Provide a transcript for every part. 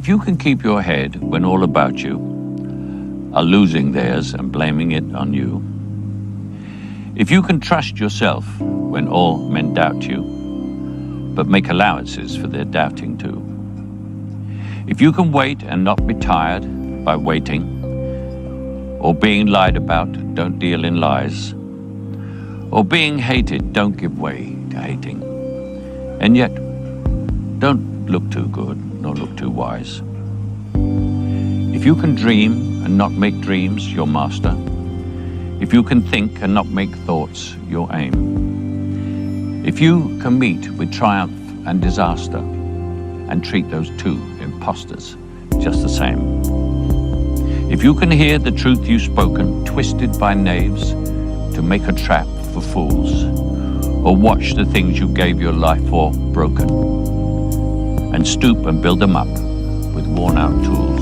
If you can keep your head when all about you are losing theirs and blaming it on you, if you can trust yourself when all men doubt you, but make allowances for their doubting too, if you can wait and not be tired by waiting, or being lied about, don't deal in lies, or being hated, don't give way to hating, and yet don't look too good nor look too wise. If you can dream and not make dreams your master, if you can think and not make thoughts your aim, if you can meet with triumph and disaster and treat those two impostors just the same, if you can hear the truth you've spoken twisted by knaves to make a trap for fools, or watch the things you gave your life for broken, and stoop and build them up with worn-out tools.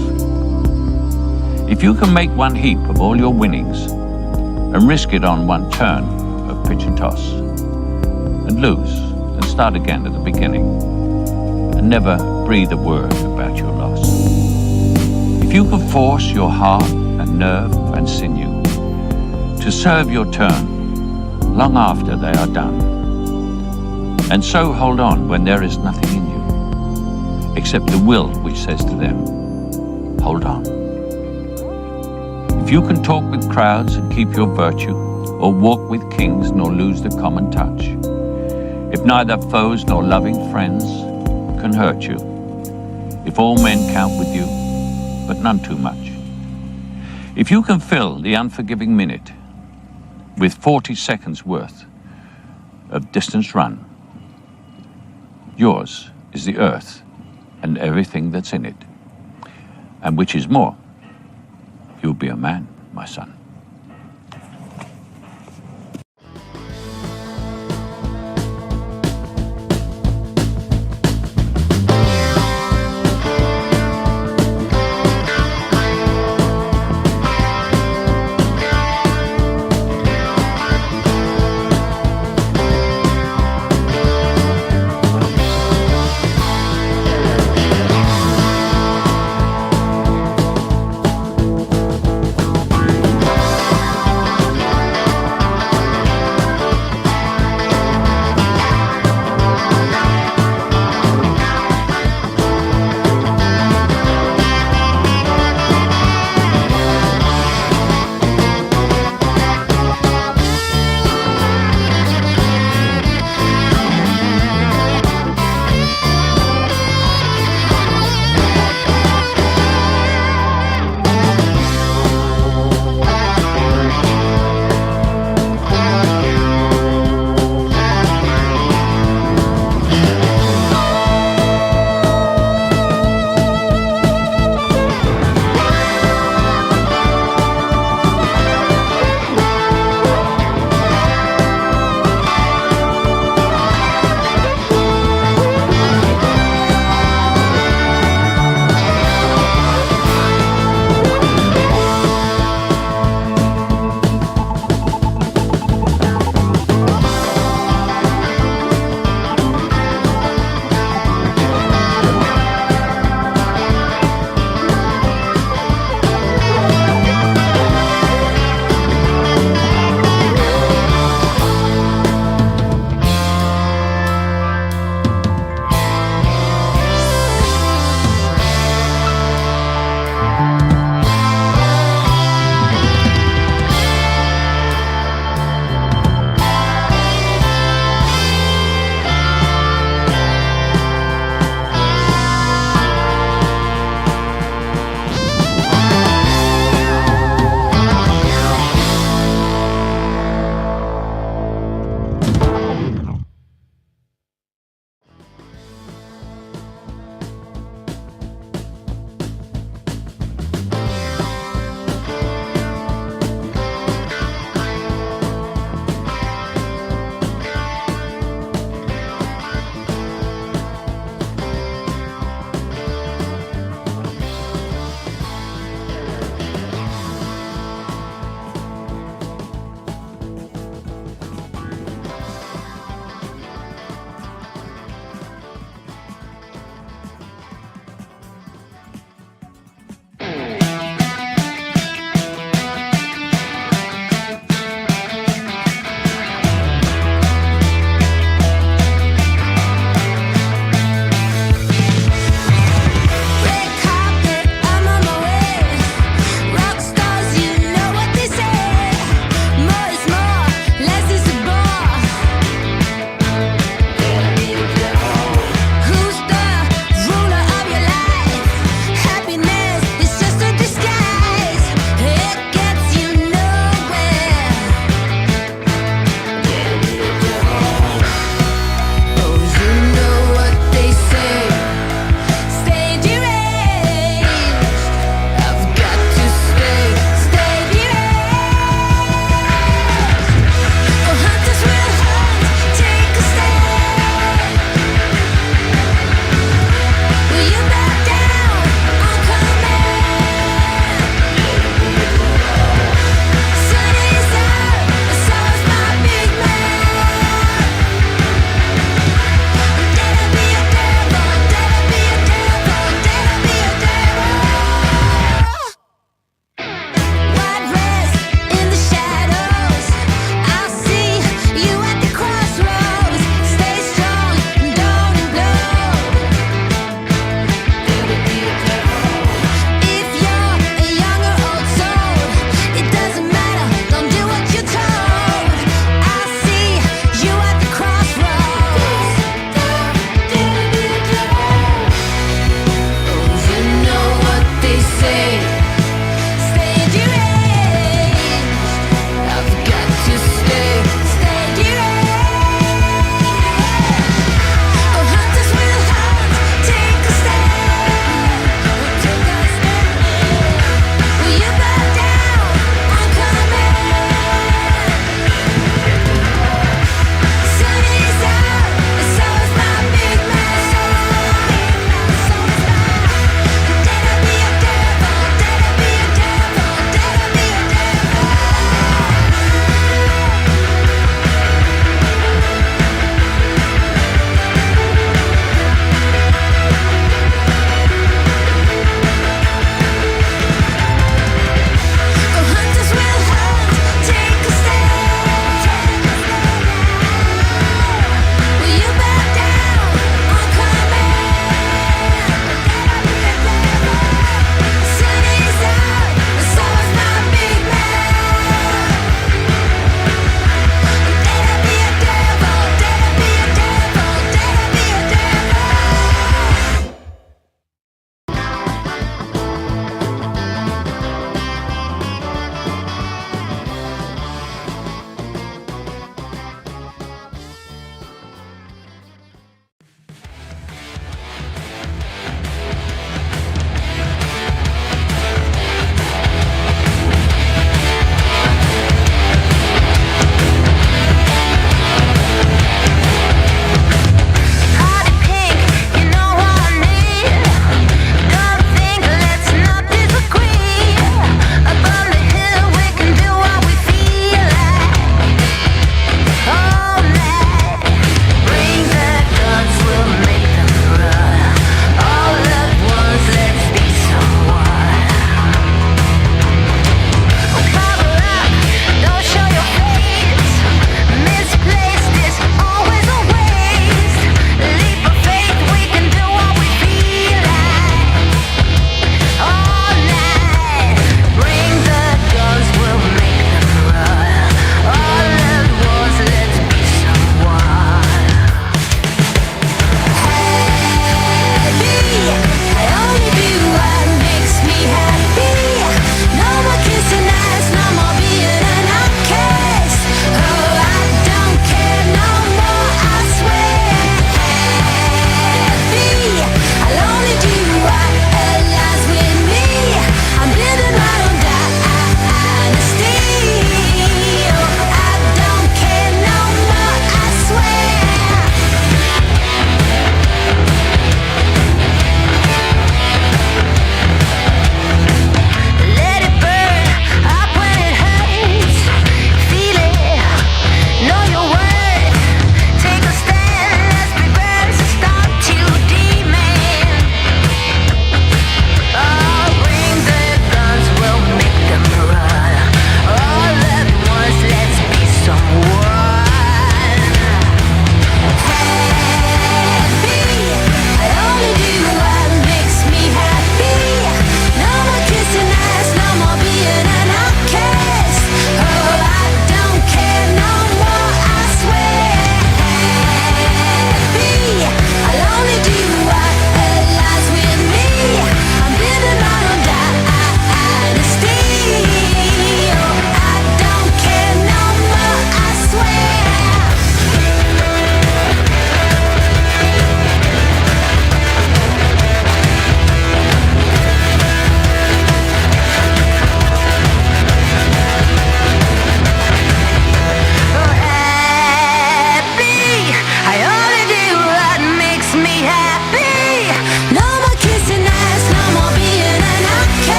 If you can make one heap of all your winnings and risk it on one turn of pitch and toss, and lose and start again at the beginning, and never breathe a word about your loss. If you can force your heart and nerve and sinew to serve your turn long after they are done, and so hold on when there is nothing in you except the will which says to them, hold on. If you can talk with crowds and keep your virtue, or walk with kings nor lose the common touch, if neither foes nor loving friends can hurt you, if all men count with you, but none too much, if you can fill the unforgiving minute with 40 seconds worth of distance run, yours is the earth and everything that's in it. And which is more, you'll be a man, my son.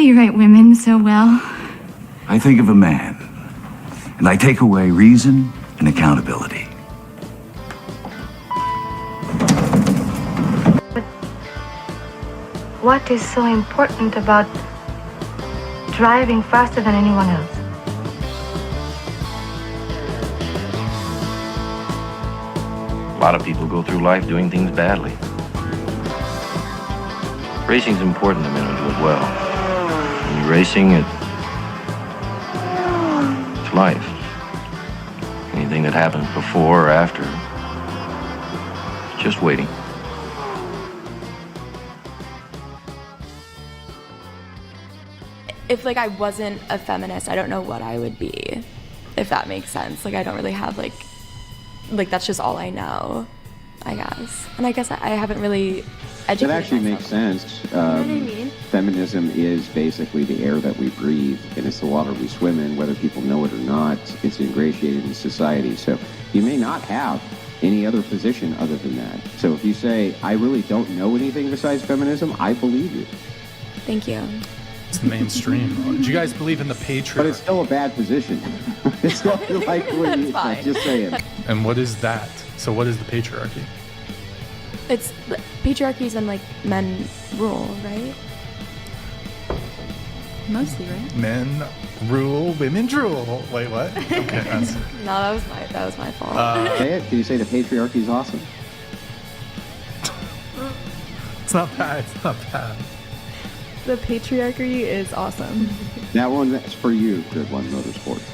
you write women so well? I think of a man, and I take away reason and accountability. But what is so important about driving faster than anyone else? A lot of people go through life doing things badly. Racing's important to men who do it well. When you're racing, it's life. Anything that happens before or after, it's just waiting. If like I wasn't a feminist, I don't know what I would be, if that makes sense. Like I don't really have like that's just all I know, I guess. And I guess I haven't really educated That actually myself. makes sense. You know what I mean? Feminism is basically the air that we breathe, and it's the water we swim in, whether people know it or not. It's ingratiated in society. So you may not have any other position other than that. So if you say, I really don't know anything besides feminism, I believe you. Thank you. It's the mainstream. Do you guys believe in the patriarchy? But it's still a bad position. It's not like what you fine. just saying. And what is that? So what is the patriarchy? It's patriarchy is when like men rule, right? Mostly, right? Men rule, women drool. Wait, what? Okay, that's No, that was my fault. Say it. Can you say the patriarchy is awesome? it's not bad. It's not bad. The patriarchy is awesome. That one, that's for you, Grid One Motorsports.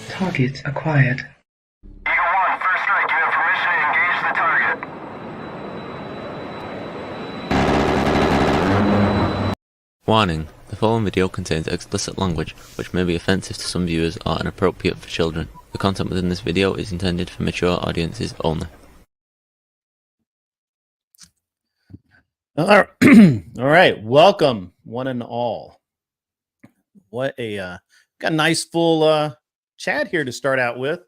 Target acquired. Eagle 1, first strike. You have permission to engage the target. Warning: the following video contains explicit language which may be offensive to some viewers or inappropriate for children. The content within this video is intended for mature audiences only. All right, welcome one and all. What a got a nice full chat here to start out with.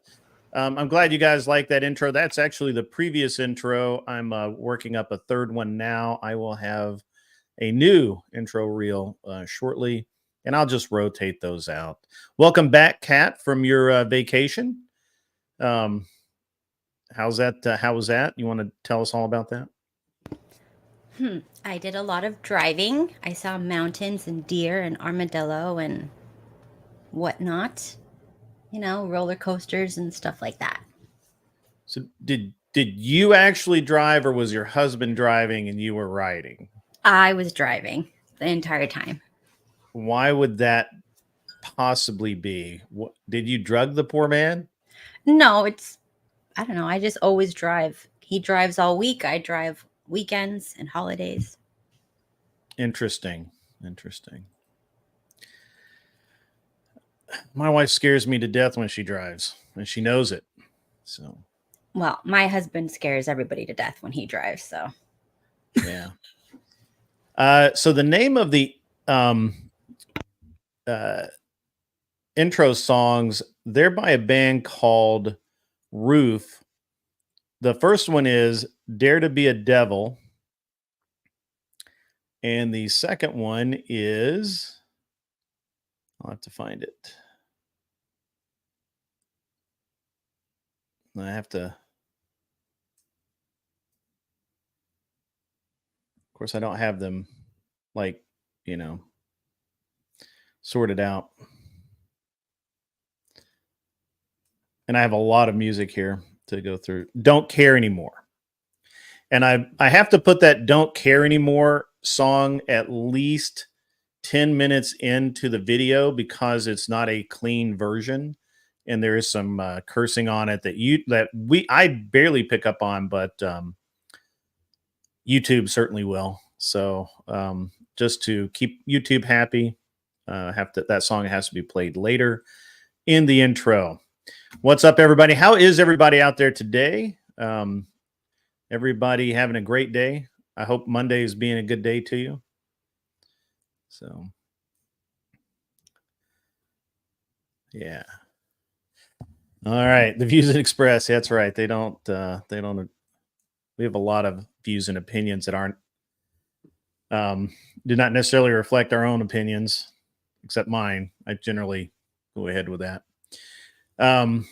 I'm glad you guys like that intro. That's actually the previous intro. I'm working up a third one now. I will have a new intro reel shortly, and I'll just rotate those out. Welcome back, Kat, from your vacation. How's that? How was that? You want to tell us all about that? I did a lot of driving. I saw mountains and deer and armadillo and whatnot. You know, roller coasters and stuff like that. So did you actually drive, or was your husband driving and you were riding? I was driving the entire time. Why would that possibly be? What, did you drug the poor man? No, I don't know. I just always drive. He drives all week. I drive weekends and holidays. Interesting. My wife scares me to death when she drives, and she knows it. So, Well, my husband scares everybody to death when he drives. So, yeah. So the name of the intro songs, they're by a band called Roof. The first one is Dare to Be a Devil. And the second one is, I'll have to find it. I have to, of course, I don't have them like, sorted out. And I have a lot of music here to go through. Don't Care Anymore. And I have to put that Don't Care Anymore song at least 10 minutes into the video because it's not a clean version. And there is some cursing on it that I barely pick up on, but YouTube certainly will. So just to keep YouTube happy, that song has to be played later in the intro. What's up, everybody? How is everybody out there today? Everybody having a great day? I hope Monday is being a good day to you. So, yeah. All right, the Views and Express. That's right. They don't. We have a lot of views and opinions that aren't do not necessarily reflect our own opinions, except mine. I generally go ahead with that. And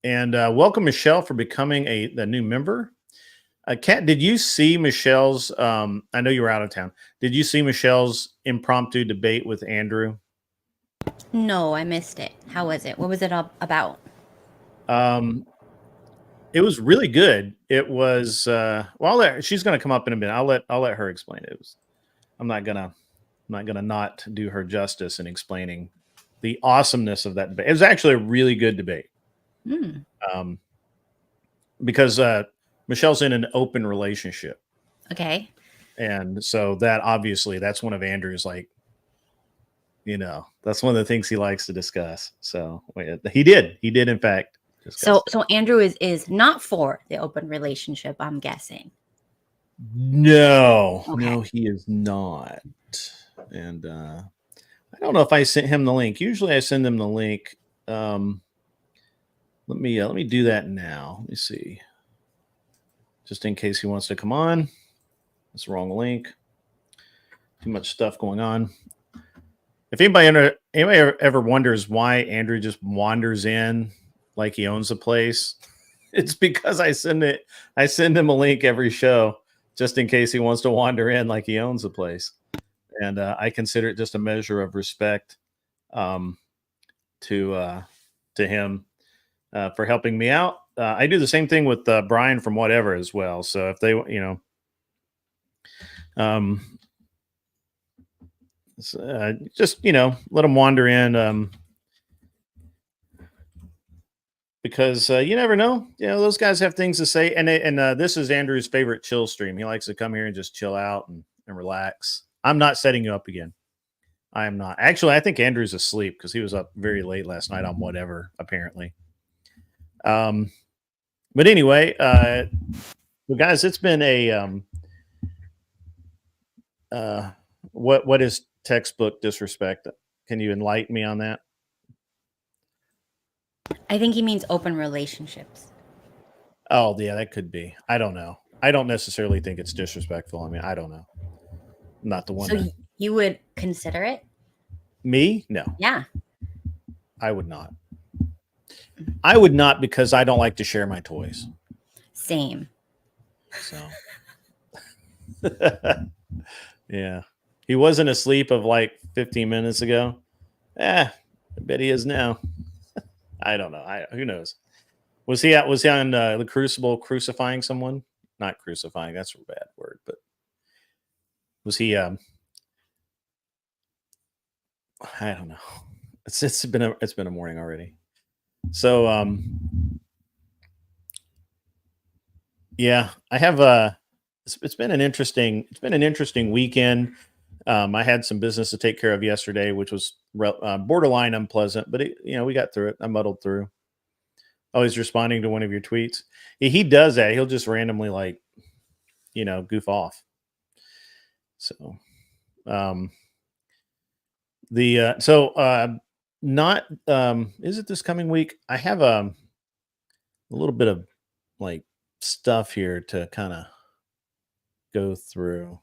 welcome, Michelle, for becoming the new member. Kat, did you see Michelle's? I know you were out of town. Did you see Michelle's impromptu debate with Andrew? No, I missed it. How was it? What was it about? It was really good. It was well. She's going to come up in a minute. I'll let her explain it. I'm not gonna not do her justice in explaining the awesomeness of that debate. It was actually a really good debate. Because Michelle's in an open relationship. Okay. And so that obviously that's one of Andrew's, like, that's one of the things he likes to discuss. So he did in fact discuss. So Andrew is not for the open relationship, I'm guessing. No, Okay. no, he is not. And I don't know if I sent him the link. Usually I send him the link. Let me do that now. Let me see. Just in case he wants to come on. That's the wrong link. Too much stuff going on. If anybody ever wonders why Andrew just wanders in like he owns the place, it's because I send him a link every show just in case he wants to wander in like he owns the place. And I consider it just a measure of respect to him for helping me out. I do the same thing with Brian from Whatever as well. So if they, just, let them wander in because you never know. Those guys have things to say. And this is Andrew's favorite chill stream. He likes to come here and just chill out and relax. I'm not setting you up again. I am not. Actually, I think Andrew's asleep because he was up very late last night on Whatever, apparently. But anyway, well, guys, it's been a what is textbook disrespect? Can you enlighten me on that? I think he means open relationships. Oh, yeah, that could be. I don't know. I don't necessarily think it's disrespectful. I mean, I don't know. I'm not the one. So you would consider it? Me? No. Yeah. I would not. I would not because I don't like to share my toys. Same. So, yeah. He wasn't asleep of like 15 minutes ago. I bet he is now. I don't know. Who knows? Was he on the Crucible crucifying someone? Not crucifying. That's a bad word, but was he? I don't know. It's been a morning already. So yeah, I have it's been an interesting weekend. I had some business to take care of yesterday, which was borderline unpleasant, but we got through it. I muddled through. Oh, he's responding to one of your tweets. He does that. He'll just randomly goof off. So, is it this coming week? I have a little bit of like stuff here to kind of go through.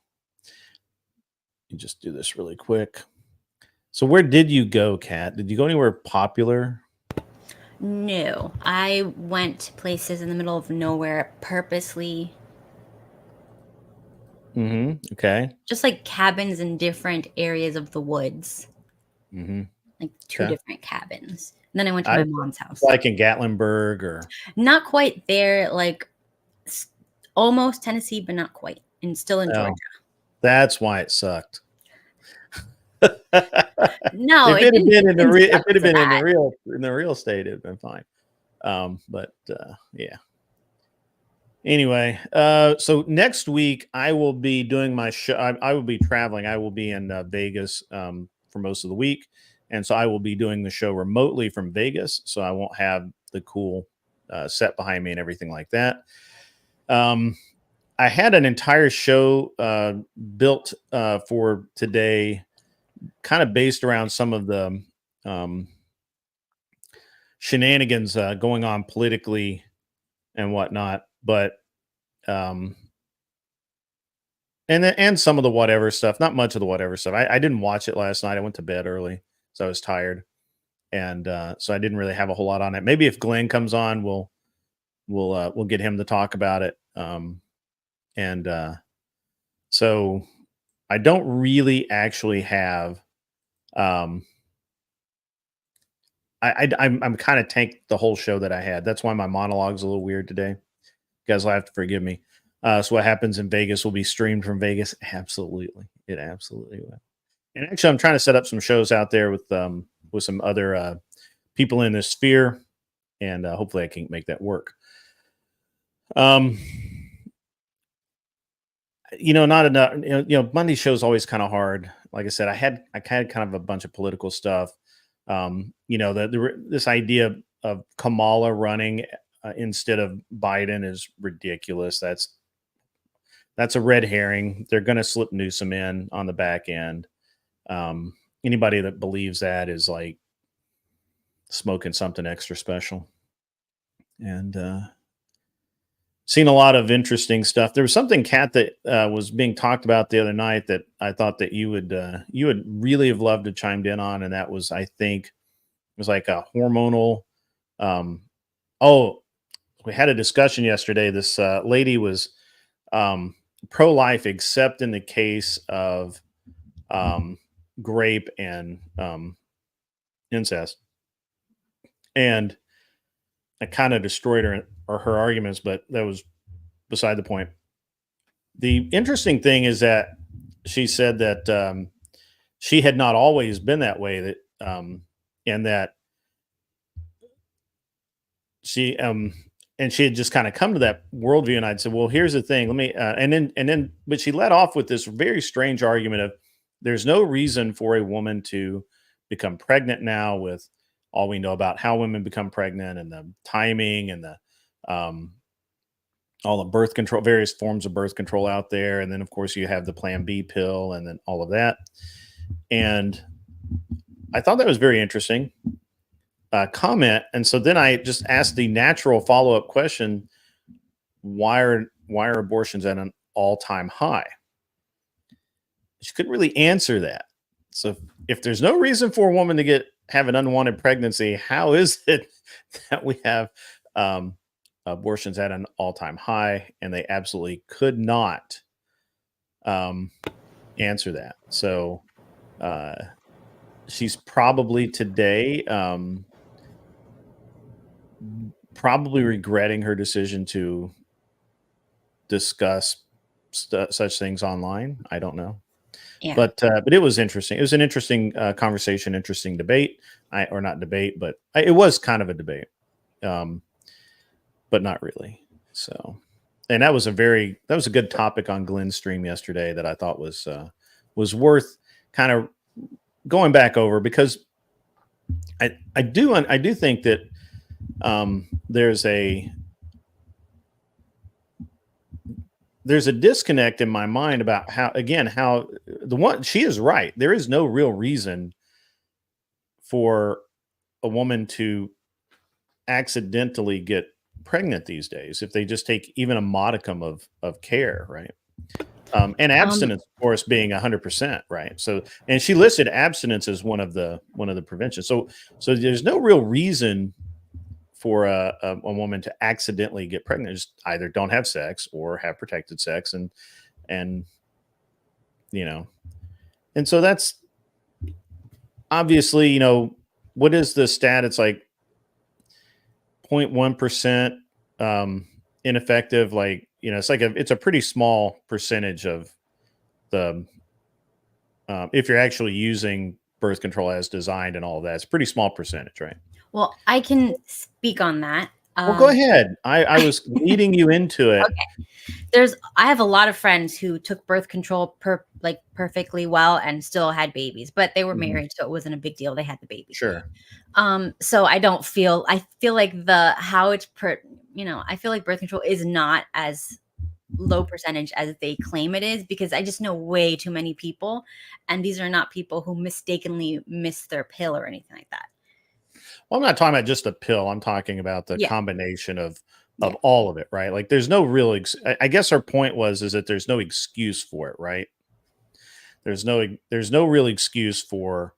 You just do this really quick. So where did you go, Kat? Did you go anywhere popular? No, I went places in the middle of nowhere purposely. Okay. Just like cabins in different areas of the woods. Like two different cabins. And then I went to my mom's house. Like in Gatlinburg or? Not quite there, like almost Tennessee, but not quite. And still in Georgia. That's why it sucked. No, if it had been in the real estate, it'd been fine. But yeah. Anyway, so next week I will be doing my show. I will be traveling. I will be in Vegas for most of the week, and so I will be doing the show remotely from Vegas. So I won't have the cool set behind me and everything like that. I had an entire show built for today, kind of based around some of the shenanigans going on politically and whatnot. But and some of the whatever stuff. Not much of the whatever stuff. I didn't watch it last night. I went to bed early, so I was tired, and so I didn't really have a whole lot on it. Maybe if Glenn comes on, we'll get him to talk about it. So I don't really actually have. I'm kind of tanked the whole show that I had. That's why my monologue's a little weird today. You guys will have to forgive me. So what happens in Vegas will be streamed from Vegas. Absolutely, it absolutely will. And actually, I'm trying to set up some shows out there with some other people in this sphere, and hopefully, I can make that work. Not enough. Monday show is always kind of hard. Like I said, I had kind of a bunch of political stuff. This idea of Kamala running instead of Biden is ridiculous. That's a red herring. They're going to slip Newsom in on the back end. Anybody that believes that is like smoking something extra special. And seen a lot of interesting stuff. There was something, Kat, that was being talked about the other night that I thought that you would really have loved to chime in on, and that was, I think, it was like a hormonal. We had a discussion yesterday. This lady was pro-life, except in the case of grape and incest, and I kind of destroyed her arguments, but that was beside the point. The interesting thing is that she said that she had not always been that way, that and that she had just kind of come to that worldview. And I'd say, well, here's the thing. Let me but she led off with this very strange argument of there's no reason for a woman to become pregnant now, with all we know about how women become pregnant and the timing and the all the birth control, various forms of birth control out there. And then of course you have the Plan B pill and then all of that. And I thought that was very interesting comment. And so then I just asked the natural follow-up question, why are abortions at an all-time high? She couldn't really answer that. So if there's no reason for a woman to have an unwanted pregnancy, how is it that we have abortions at an all-time high? And they absolutely could not answer that. So she's probably today probably regretting her decision to discuss such things online. I don't know. Yeah. But it was interesting. It was an interesting conversation, interesting debate. Or not debate, but it was kind of a debate, but not really. So, and that was a good topic on Glenn's stream yesterday that I thought was worth kind of going back over, because I do think that there's a disconnect in my mind about how she is right. There is no real reason for a woman to accidentally get pregnant these days if they just take even a modicum of care, right? And abstinence, of course, being 100%, right? So, and she listed abstinence as one of the preventions. So there's no real reason for a woman to accidentally get pregnant. Just either don't have sex or have protected sex, and and so that's obviously, what is the stat? It's like 0.1% ineffective. Like, it's a pretty small percentage of the, if you're actually using birth control as designed and all of that, it's a pretty small percentage, right? Well, I can speak on that. Well, go ahead. I was leading you into it. Okay. I have a lot of friends who took birth control perfectly well and still had babies, but they were married, so it wasn't a big deal. They had the baby. Sure. So I feel like I feel like birth control is not as low percentage as they claim it is, because I just know way too many people, and these are not people who mistakenly miss their pill or anything like that. Well, I'm not talking about just a pill. I'm talking about the combination of of all of it, right? Like there's no real, I guess our point is that there's no excuse for it, right? There's no real excuse for,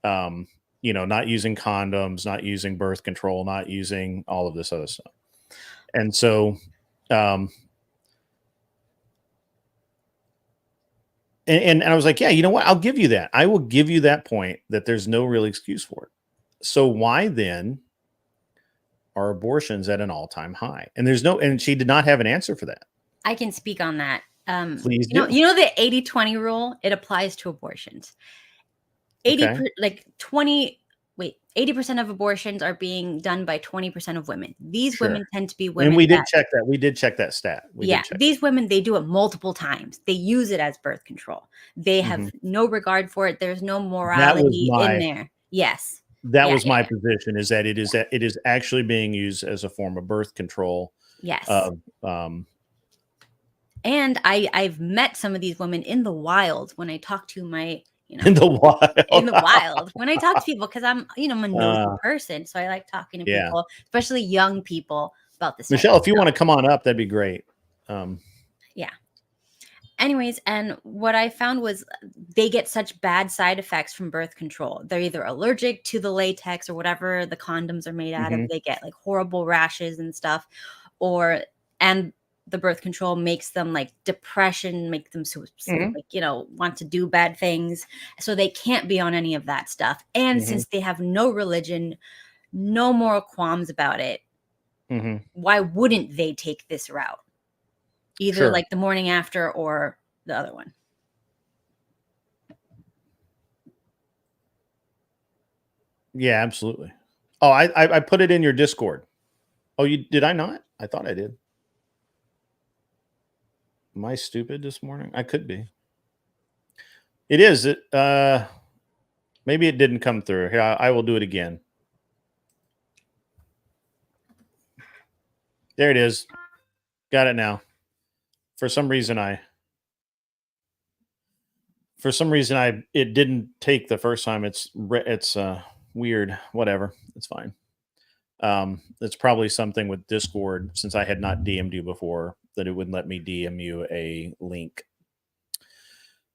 not using condoms, not using birth control, not using all of this other stuff. And so, and I was like, yeah, you know what? I'll give you that. I will give you that point that there's no real excuse for it. So why then are abortions at an all-time high? And she did not have an answer for that. I can speak on that. Please you do. know the 80-20 rule, it applies to abortions. 80% of abortions are being done by 20% of women. These women tend to be women. And we did check that. We did check that stat. These women, they do it multiple times. They use it as birth control. They have no regard for it. There's no morality in there. Yes. That was my position, is that it is actually being used as a form of birth control. Yes. And I've met some of these women in the wild when I talk to my, in the wild, when I talk to people, because I'm a nosy person, so I like talking to people, especially young people, about this. Michelle, if you want to come on up, that'd be great. Yeah. Anyways, and what I found was they get such bad side effects from birth control. They're either allergic to the latex or whatever the condoms are made out of. They get like horrible rashes and stuff, and the birth control makes them like depression, make them want to do bad things. So they can't be on any of that stuff. And since they have no religion, no moral qualms about it, why wouldn't they take this route? Either like the morning after or the other one. Yeah, absolutely. Oh, I put it in your Discord. Oh, did I not? I thought I did. Am I stupid this morning? I could be. It is. Maybe it didn't come through. Here, I will do it again. There it is. Got it now. For some reason, it didn't take the first time. It's weird. Whatever. It's fine. It's probably something with Discord, since I had not DM'd you before, that it wouldn't let me DM you a link.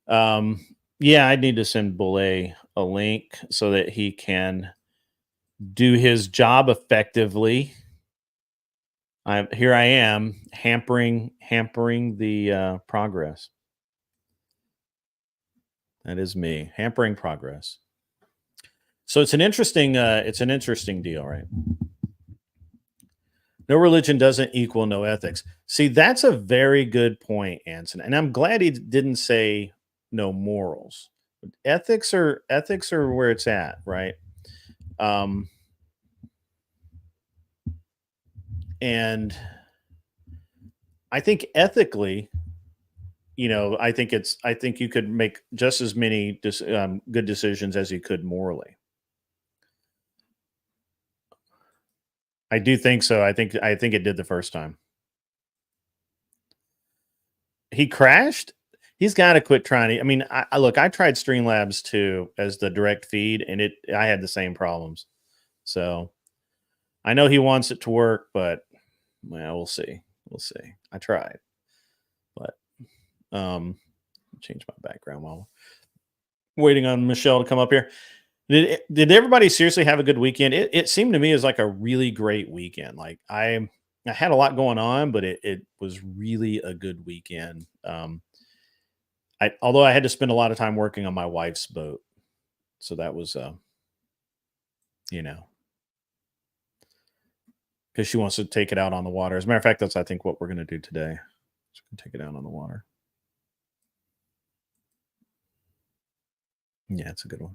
Yeah, I need to send Boulay a link so that he can do his job effectively. Here I am hampering the progress. That is me, hampering progress. So it's an interesting deal, right? No religion doesn't equal no ethics. See, that's a very good point, Anson. And I'm glad he didn't say no morals. Ethics are where it's at, right? And I think ethically, I think you could make just as many good decisions as you could morally. I do think so. I think it did the first time. He crashed. He's got to quit trying to. I mean, I tried Streamlabs too as the direct feed, and I had the same problems. So I know he wants it to work, but well, we'll see. We'll see. I tried, but change my background while waiting on Michelle to come up here. Did everybody seriously have a good weekend? It seemed to me as like a really great weekend. Like I had a lot going on, but it was really a good weekend. Although I had to spend a lot of time working on my wife's boat, so that was because she wants to take it out on the water. As a matter of fact, that's I think what we're going to do today. Just going to take it out on the water. Yeah, it's a good one.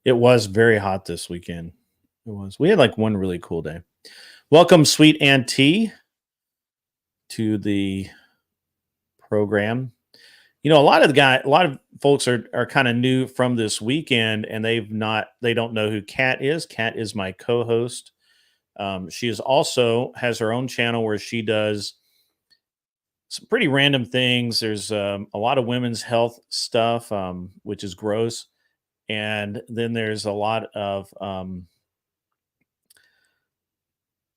It was very hot this weekend. It was. We had like one really cool day. Welcome, Sweet Auntie, to the program. A lot of folks are kind of new from this weekend, and they don't know who Kat is. Kat is my co-host. She has her own channel where she does some pretty random things. There's a lot of women's health stuff, which is gross. And then there's a lot of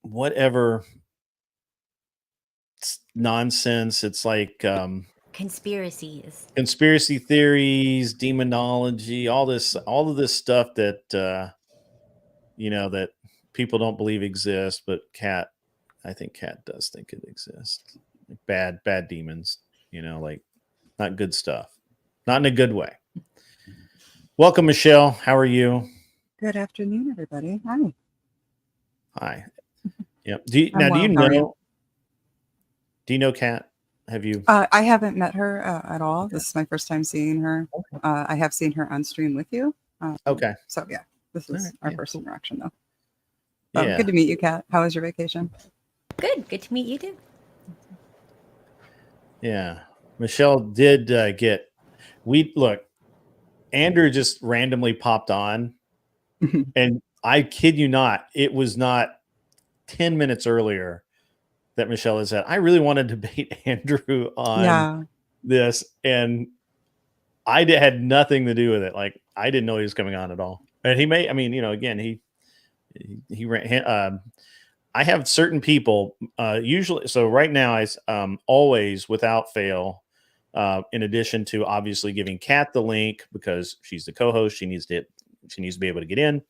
whatever nonsense. It's like conspiracies, conspiracy theories, demonology, all of this stuff that that people don't believe exists, but I think Kat does think it exists. Like bad demons, like not good stuff, not in a good way. Welcome, Michelle. How are you? Good afternoon, everybody. Hi. Hi. Yep. Do you know Kat? Have you? I haven't met her at all. This is my first time seeing her. Okay. I have seen her on stream with you. Okay. So yeah, this is our first interaction, though. Yeah. Good to meet you, Kat. How was your vacation? Good to meet you too. Yeah, Michelle did look. Andrew just randomly popped on, and I kid you not, it was not 10 minutes earlier that Michelle had said, I really want to debate Andrew on this, and I had nothing to do with it. Like, I didn't know he was coming on at all. And again, he ran. I have certain people usually. So right now, I always, without fail, in addition to obviously giving Kat the link because she's the co-host, she needs to be able to get in.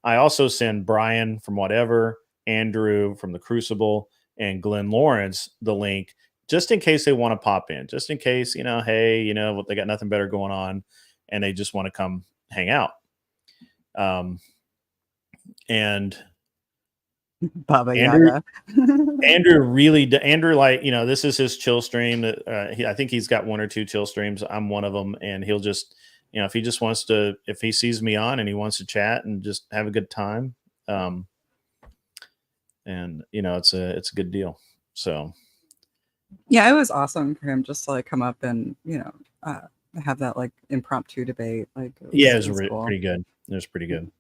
I also send Brian from Whatever, Andrew from the Crucible, and Glenn Lawrence the link just in case they want to pop in, just in case, hey, they got nothing better going on and they just want to come hang out. And Baba Yaga. Andrew, like, this is his chill stream. I think he's got 1 or 2 chill streams. I'm one of them. And he'll just, if he just wants to, if he sees me on and he wants to chat and just have a good time. And it's a good deal. So. Yeah, it was awesome for him just to like come up and, have that like impromptu debate. Like, it was cool. Pretty good. It was pretty good.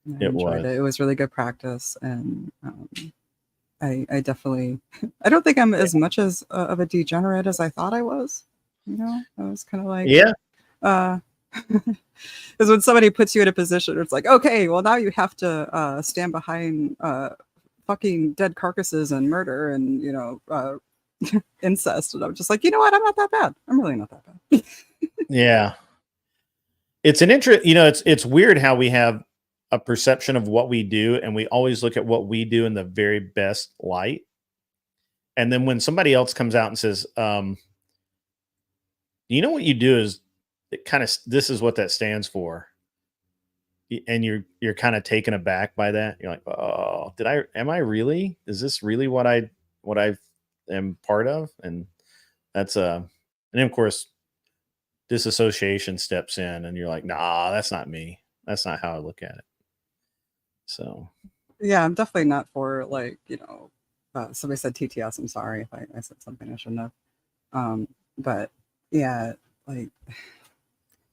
I enjoyed it. It was really good practice, and I definitely, I don't think I'm as much as of a degenerate as I thought I was. I was kind of like, because when somebody puts you in a position, it's like, okay, well now you have to stand behind fucking dead carcasses and murder and incest, and I'm just like, you know what? I'm not that bad. I'm really not that bad. Yeah, it's an interest. It's weird how we have a perception of what we do, and we always look at what we do in the very best light. And then when somebody else comes out and says, what you do is this is what that stands for. And you're kind of taken aback by that. You're like, oh, is this really what I am part of? And that's and then of course disassociation steps in and you're like, nah, that's not me. That's not how I look at it. So, yeah, I'm definitely not for like, somebody said TTS. I'm sorry if I said something I shouldn't have. But yeah, like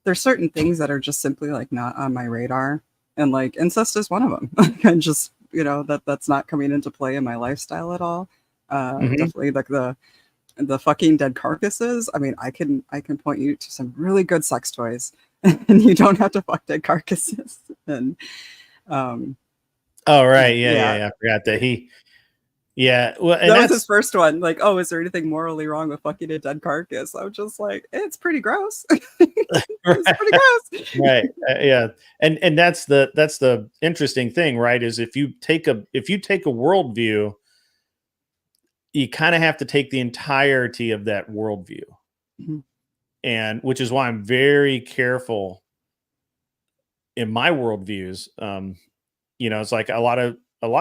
there's certain things that are just simply like not on my radar, and like incest is one of them. And just, that's not coming into play in my lifestyle at all. Definitely like the fucking dead carcasses. I mean, I can point you to some really good sex toys and you don't have to fuck dead carcasses. And oh right, yeah. I forgot that well, and that was his first one. Like, oh, is there anything morally wrong with fucking a dead carcass? I'm just like, it's pretty gross. It's pretty gross. Right. Yeah. And that's the interesting thing, right? Is if you take a worldview, you kind of have to take the entirety of that worldview. Mm-hmm. And which is why I'm very careful in my worldviews. It's like a lot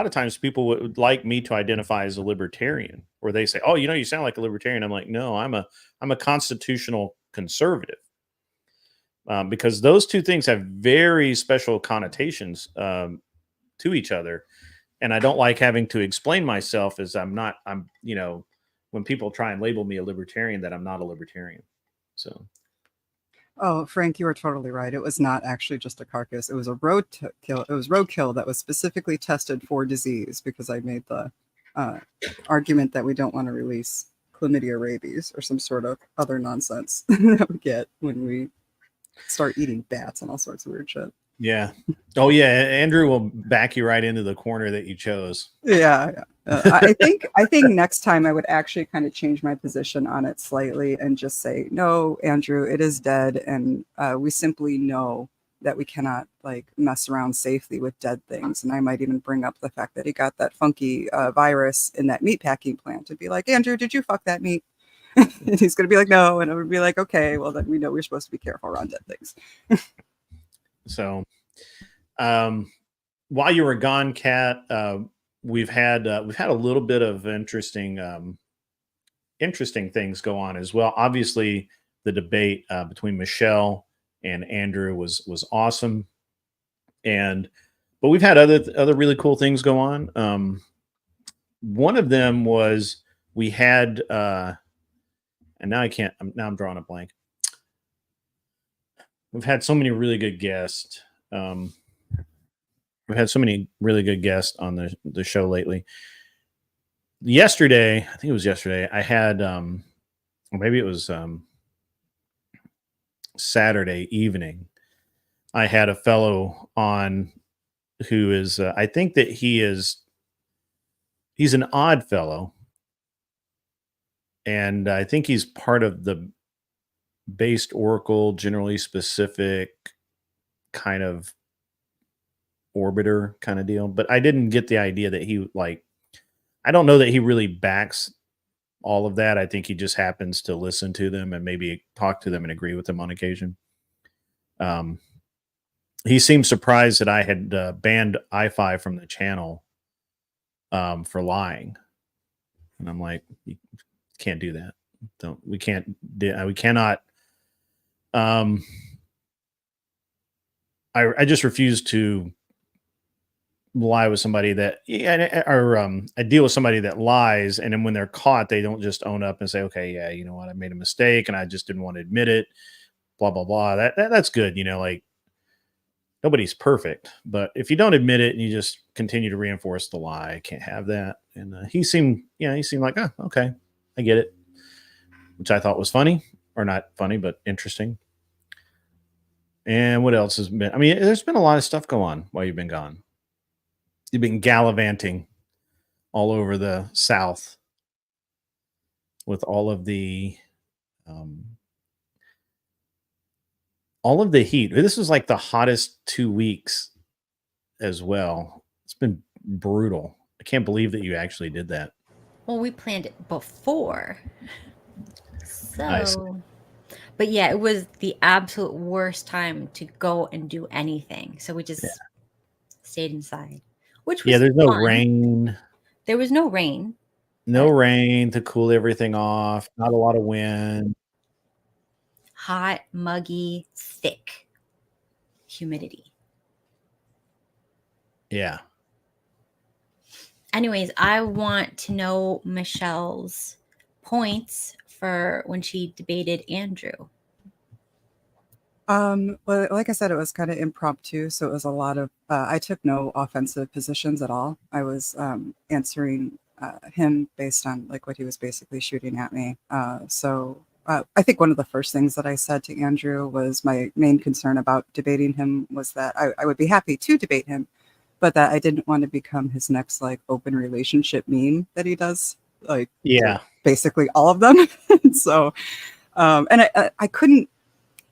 of times people would like me to identify as a libertarian, or they say, oh, you sound like a libertarian. I'm like, no, I'm a constitutional conservative. Because those two things have very special connotations to each other. And I don't like having to explain myself as when people try and label me a libertarian, that I'm not a libertarian. So. Oh, Frank, you were totally right. It was not actually just a carcass. It was a roadkill. It was roadkill that was specifically tested for disease, because I made the argument that we don't want to release chlamydia, rabies, or some sort of other nonsense that we get when we start eating bats and all sorts of weird shit. Yeah. Oh yeah, Andrew will back you right into the corner that you chose. Yeah. I think next time I would actually kind of change my position on it slightly and just say, no, Andrew, it is dead, and we simply know that we cannot like mess around safely with dead things. And I might even bring up the fact that he got that funky virus in that meat packing plant to be like, Andrew, did you fuck that meat? And he's gonna be like, no, and I would be like, okay, well then we know we're supposed to be careful around dead things. So, while you were gone, Kat, we've had a little bit of interesting things go on as well. Obviously, the debate between Michelle and Andrew was awesome, but we've had other really cool things go on. One of them was we had, and now I'm drawing a blank. We've had so many really good guests. We've had so many really good guests on the show lately. Yesterday, I think it was yesterday, I had, or maybe it was Saturday evening, I had a fellow on who is, I think that he's an odd fellow. And I think he's part of the based Oracle, generally specific kind of orbiter kind of deal. But I didn't get the idea that he I don't know that he really backs all of that. I think he just happens to listen to them and maybe talk to them and agree with them on occasion. He seemed surprised that I had banned i5 from the channel for lying. And I'm like, you can't do that. We cannot. I just refuse to lie with somebody that, I deal with somebody that lies, and then when they're caught, they don't just own up and say, okay, yeah, you know what, I made a mistake and I just didn't want to admit it, blah blah blah. That's good, like nobody's perfect, but if you don't admit it and you just continue to reinforce the lie, I can't have that. And he seemed like, oh, okay, I get it, which I thought was funny, or not funny, but interesting. And what else has been? I mean, there's been a lot of stuff go on while you've been gone. You've been gallivanting all over the South with all of the heat. This was like the hottest 2 weeks as well. It's been brutal. I can't believe that you actually did that. Well, we planned it before. So, but yeah, it was the absolute worst time to go and do anything. So we just stayed inside, which was there's no fun. rain. There was no rain. No rain to cool everything off. Not a lot of wind. Hot, muggy, thick humidity. Yeah. Anyways, I want to know Michelle's points for when she debated Andrew. Well, like I said, it was kind of impromptu, so it was a lot of I took no offensive positions at all. I was answering him based on like what he was basically shooting at me. So I think one of the first things that I said to Andrew was my main concern about debating him was that I would be happy to debate him, but that I didn't want to become his next like open relationship meme that he does, like basically all of them. So and I couldn't.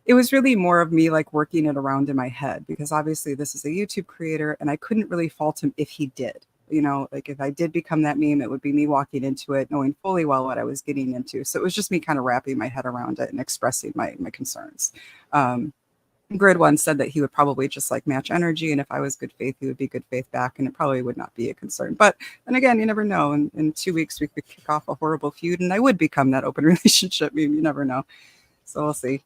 It was really more of me like working it around in my head, because obviously this is a YouTube creator and I couldn't really fault him if he did. Like if I did become that meme, it would be me walking into it knowing fully well what I was getting into. So it was just me kind of wrapping my head around it and expressing my concerns. Grid One said that he would probably just like match energy, and if I was good faith, he would be good faith back, and it probably would not be a concern. But then again, you never know. In 2 weeks, we could kick off a horrible feud, and I would become that open relationship meme. You never know. So we'll see.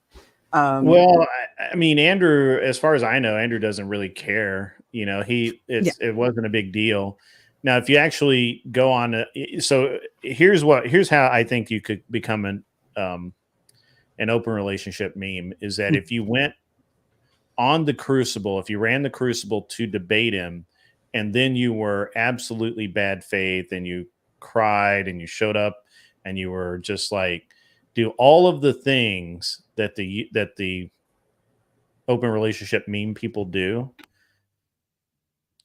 Well, I mean, Andrew, as far as I know, Andrew doesn't really care. It wasn't a big deal. Now, if you actually go on, so here's how I think you could become an open relationship meme is that if you went on the Crucible, if you ran the Crucible to debate him, and then you were absolutely bad faith and you cried and you showed up and you were just like, do all of the things that the open relationship meme people do,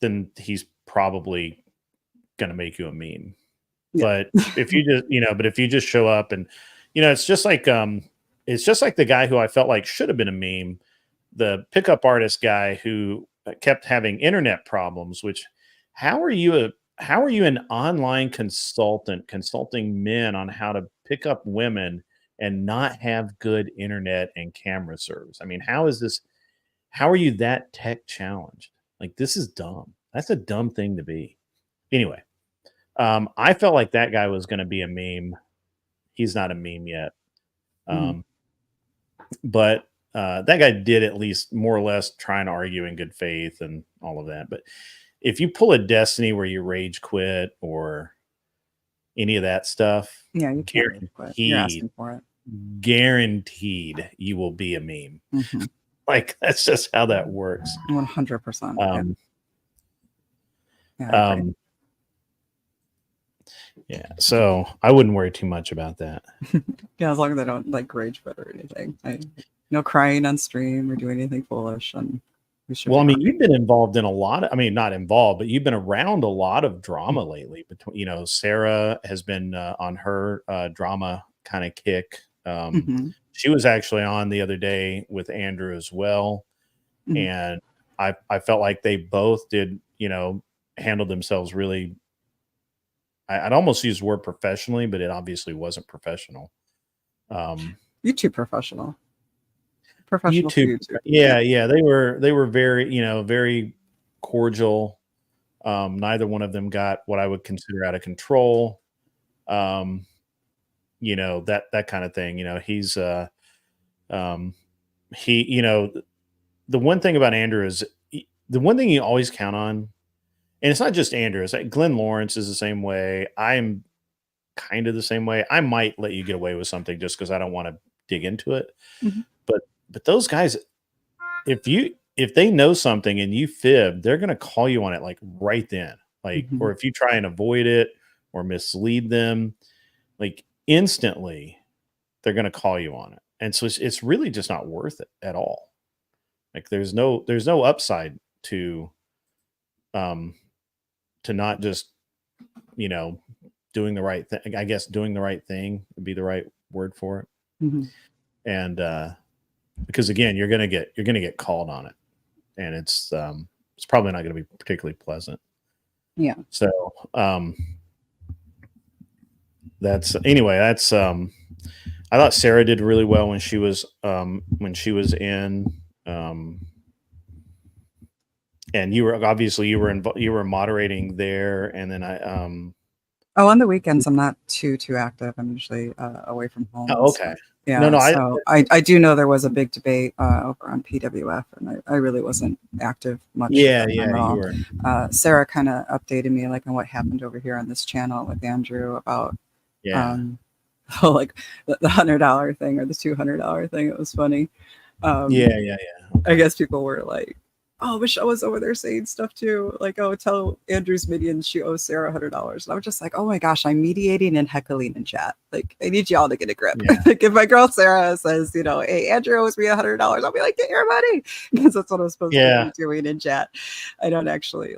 then he's probably gonna make you a meme. Yeah. But if you just, but if you just show up and, it's just like the guy who I felt like should have been a meme, the pickup artist guy who kept having internet problems. Which, how are you an online consultant consulting men on how to pick up women and not have good internet and camera service? I mean, how are you that tech challenged? Like, this is dumb. That's a dumb thing to be. Anyway, I felt like that guy was going to be a meme. He's not a meme yet. But that guy did at least more or less try and argue in good faith and all of that. But if you pull a Destiny where you rage quit or any of that stuff, Yeah, you can't rage quit. You're asking for it. Guaranteed you will be a meme. Like, that's just how that works. 100%. Yeah, so I wouldn't worry too much about that. Yeah, as long as I don't like rage quit or anything. No crying on stream or do anything foolish. And well, I mean, you've been involved in a lot of, not involved, but you've been around a lot of drama lately. Between, Sarah has been on her drama kind of kick. She was actually on the other day with Andrew as well. And I felt like they both did, handled themselves really. I'd almost use the word professionally, but it obviously wasn't professional. YouTube professional. Professional YouTube. Yeah. They were very, very cordial. Neither one of them got what I would consider out of control. That kind of thing. He's the one thing about Andrew is the one thing you always count on. And it's not just Andrew. It's like Glenn Lawrence is the same way. I'm kind of the same way. I might let you get away with something just because I don't want to dig into it. But those guys, if they know something and you fib, they're going to call you on it like right then. Like, or if you try and avoid it or mislead them, like instantly, they're going to call you on it. And so it's really just not worth it at all. Like, there's no upside to not just, doing the right thing. I guess doing the right thing would be the right word for it. And because again, you're gonna get called on it, and it's probably not going to be particularly pleasant. Yeah. So that's I thought Sarah did really well when she was in. And you were moderating there, and then on the weekends I'm not too active. I'm usually away from home. Oh, okay. So, yeah. No. So I do know there was a big debate over on PWF, and I really wasn't active much. Yeah. You were. Sarah kind of updated me like on what happened over here on this channel with Andrew about like the $100 thing or the $200 thing. It was funny. Yeah. I guess people were like, oh, Michelle was over there saying stuff too. Like, oh, tell Andrew's minions she owes Sarah $100. And I was just like, oh my gosh, I'm mediating and heckling in chat. Like, I need y'all to get a grip. Yeah. Like, if my girl Sarah says, hey, Andrew owes me $100, I'll be like, get your money. Because that's what I'm supposed to be doing in chat. I don't actually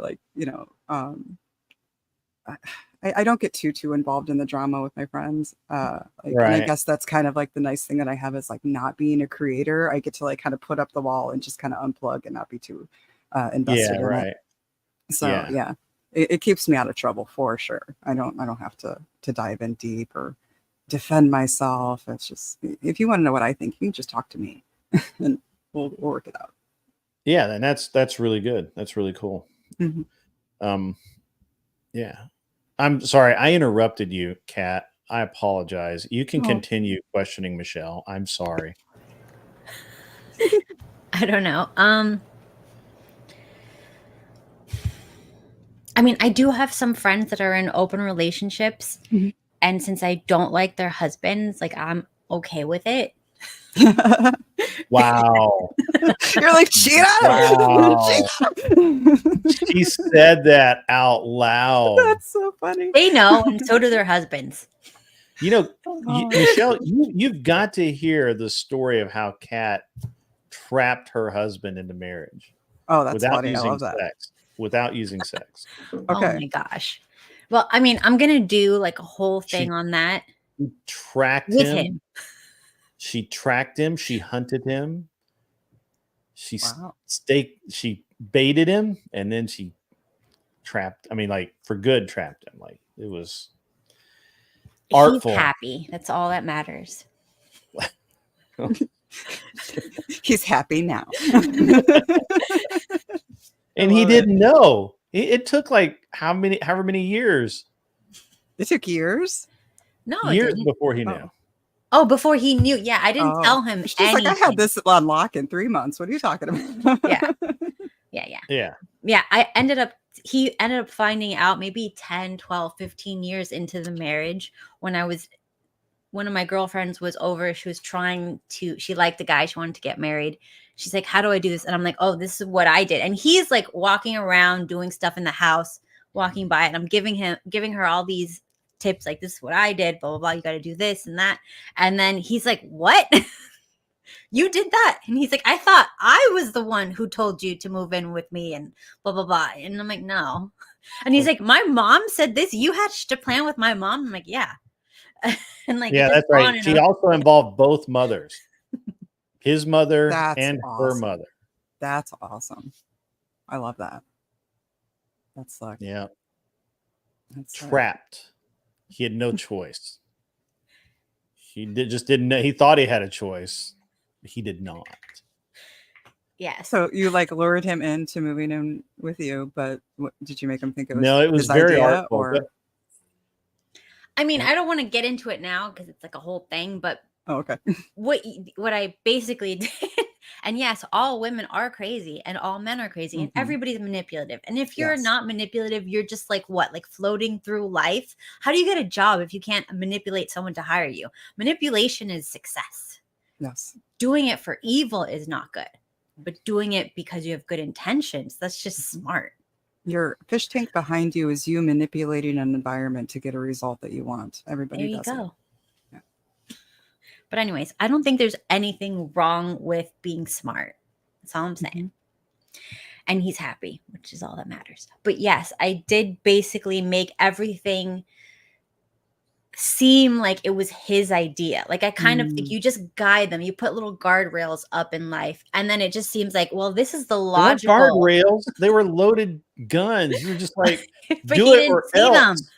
I don't get too involved in the drama with my friends. Right. And I guess that's kind of like the nice thing that I have is like not being a creator. I get to like kind of put up the wall and just kind of unplug and not be too invested in it. So it keeps me out of trouble for sure. I don't have to dive in deep or defend myself. It's just, if you want to know what I think, you can just talk to me and we'll work it out. Yeah, and that's really good. That's really cool. Yeah. I'm sorry, I interrupted you, Kat. I apologize. You can continue questioning Michelle. I'm sorry. I don't know. I mean, I do have some friends that are in open relationships, and since I don't like their husbands, like I'm okay with it. Wow. You're like, cheat on him. She said that out loud. That's so funny. They know, and so do their husbands. Michelle, you've got to hear the story of how Kat trapped her husband into marriage. Oh, that's without funny. I using love that. sex. Without using sex. Okay. Oh my gosh. Well, I mean, I'm gonna do like a whole thing on that. Tracked with him. She tracked him. She hunted him. She she baited him, and then she trapped. I mean, like for good, trapped him. Like it was artful. He's happy. That's all that matters. He's happy now. And he didn't know. It took like however many years. It took years. No, years before he knew. Oh, before he knew. Yeah, I didn't tell him She's anything. like, I had this on lock in 3 months. What are you talking about? Yeah. He ended up finding out maybe 10, 12, 15 years into the marriage when one of my girlfriends was over. She liked the guy. She wanted to get married. She's like, how do I do this? And I'm like, oh, this is what I did. And he's like walking around doing stuff in the house, walking by, and I'm giving her all these tips. Like, this is what I did, blah, blah, blah. You got to do this and that. And then he's like, what? You did that? And he's like, I thought I was the one who told you to move in with me and blah, blah, blah. And I'm like, no. And he's like, my mom said this. You hatched a plan with my mom? I'm like, yeah. And like, yeah, that's right. She also involved both mothers, his mother and her mother. That's awesome. I love that. That's like, yeah. Trapped. He had no choice. He just didn't know. He thought he had a choice. He did not. Yeah. So you like lured him into moving in with you, but what, did you make him think it was? No, it was very artful. Or... I mean, I don't want to get into it now because it's like a whole thing, but okay. What I basically did, and yes, all women are crazy and all men are crazy and everybody's manipulative. And if you're not manipulative, you're just like what? Like floating through life. How do you get a job if you can't manipulate someone to hire you? Manipulation is success. Yes. Doing it for evil is not good, but doing it because you have good intentions, that's just smart. Your fish tank behind you is you manipulating an environment to get a result that you want. Everybody does it. Yeah. But anyways, I don't think there's anything wrong with being smart. That's all I'm saying. And he's happy, which is all that matters. But yes, I did basically make everything seem like it was his idea. Like I kind of think you just guide them. You put little guardrails up in life, and then it just seems like, well, this is the logical guardrails. They were loaded guns. You were just like, but do it or else.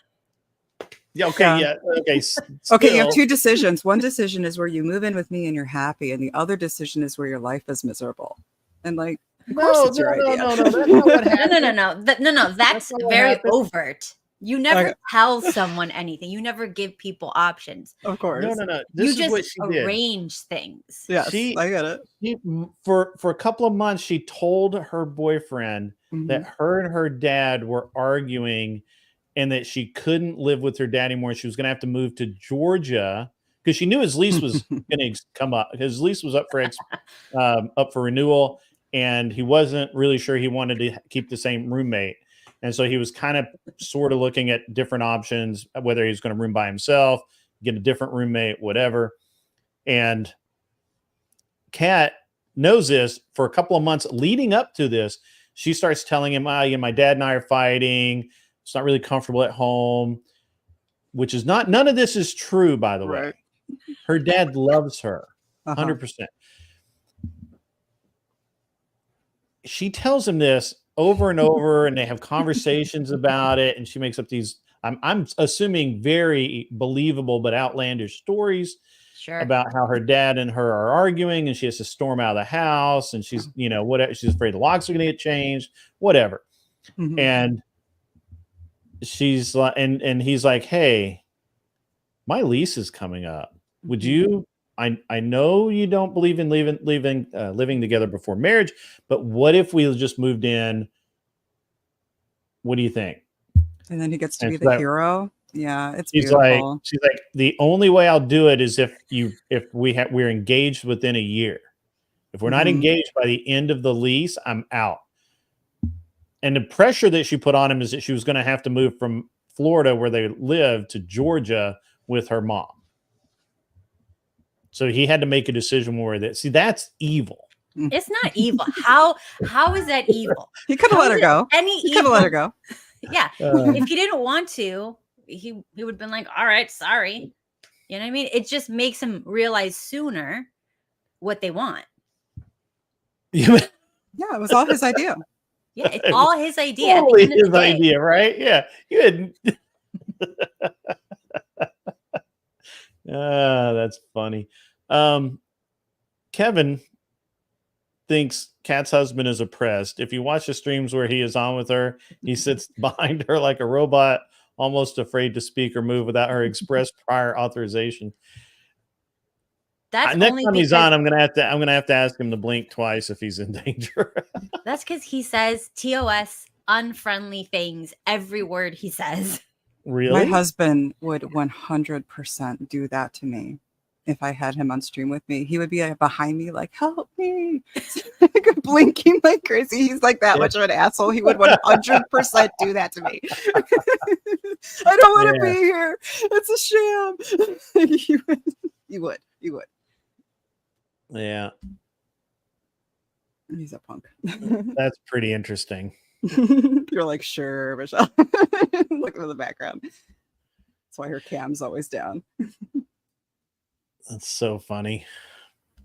Yeah. Okay. Yeah. Okay. Okay. You have two decisions. One decision is where you move in with me and you're happy, and the other decision is where your life is miserable. And like, of course it's your idea. No. That's not what happened. No. That's very overt. You never tell someone anything. You never give people options. Of course. No. This is what she did. Arrange things. Yes, I get it. For a couple of months, she told her boyfriend that her and her dad were arguing and that she couldn't live with her dad anymore. She was going to have to move to Georgia because she knew his lease was going to come up. His lease was up for renewal, and he wasn't really sure he wanted to keep the same roommate. And so he was kind of sort of looking at different options, whether he was going to room by himself, get a different roommate, whatever. And Kat knows this. For a couple of months leading up to this, she starts telling him, my dad and I are fighting. It's not really comfortable at home, which is none of this is true, by the way. Her dad loves her 100%. She tells him this over and over, and they have conversations about it, and she makes up these I'm assuming very believable but outlandish stories about how her dad and her are arguing, and she has to storm out of the house, and she's whatever, she's afraid the locks are going to get changed, whatever. And she's like, and he's like, hey, my lease is coming up, would you I know you don't believe in living together before marriage, but what if we just moved in? What do you think? And then he gets to be the hero. Yeah, it's she's beautiful. She's like, the only way I'll do it is if we're engaged within a year. If we're not engaged by the end of the lease, I'm out. And the pressure that she put on him is that she was going to have to move from Florida, where they lived, to Georgia with her mom. So he had to make a decision where that's evil. It's not evil. How is that evil? He could have let her go. He could have let her go. Yeah. If he didn't want to, he would have been like, all right, sorry. You know what I mean? It just makes him realize sooner what they want. Yeah, it was all his idea. Yeah, it's all his idea. Totally his idea, right? Yeah. You had that's funny. Kevin thinks Kat's husband is oppressed. If you watch the streams where he is on with her, he sits behind her like a robot, almost afraid to speak or move without her express prior authorization. That's next time he's on, I'm gonna have to ask him to blink twice if he's in danger. That's because he says TOS unfriendly things every word he says. My Really? husband would 100% do that to me. If I had him on stream with me, he would be behind me like, help me, blinking like crazy. He's like that much of an asshole. He would 100% do that to me. I don't want to be here. It's a sham. He would. Yeah. He's a punk. That's pretty interesting. You're like, sure, Michelle. Look at the background. That's why her cam's always down. That's so funny.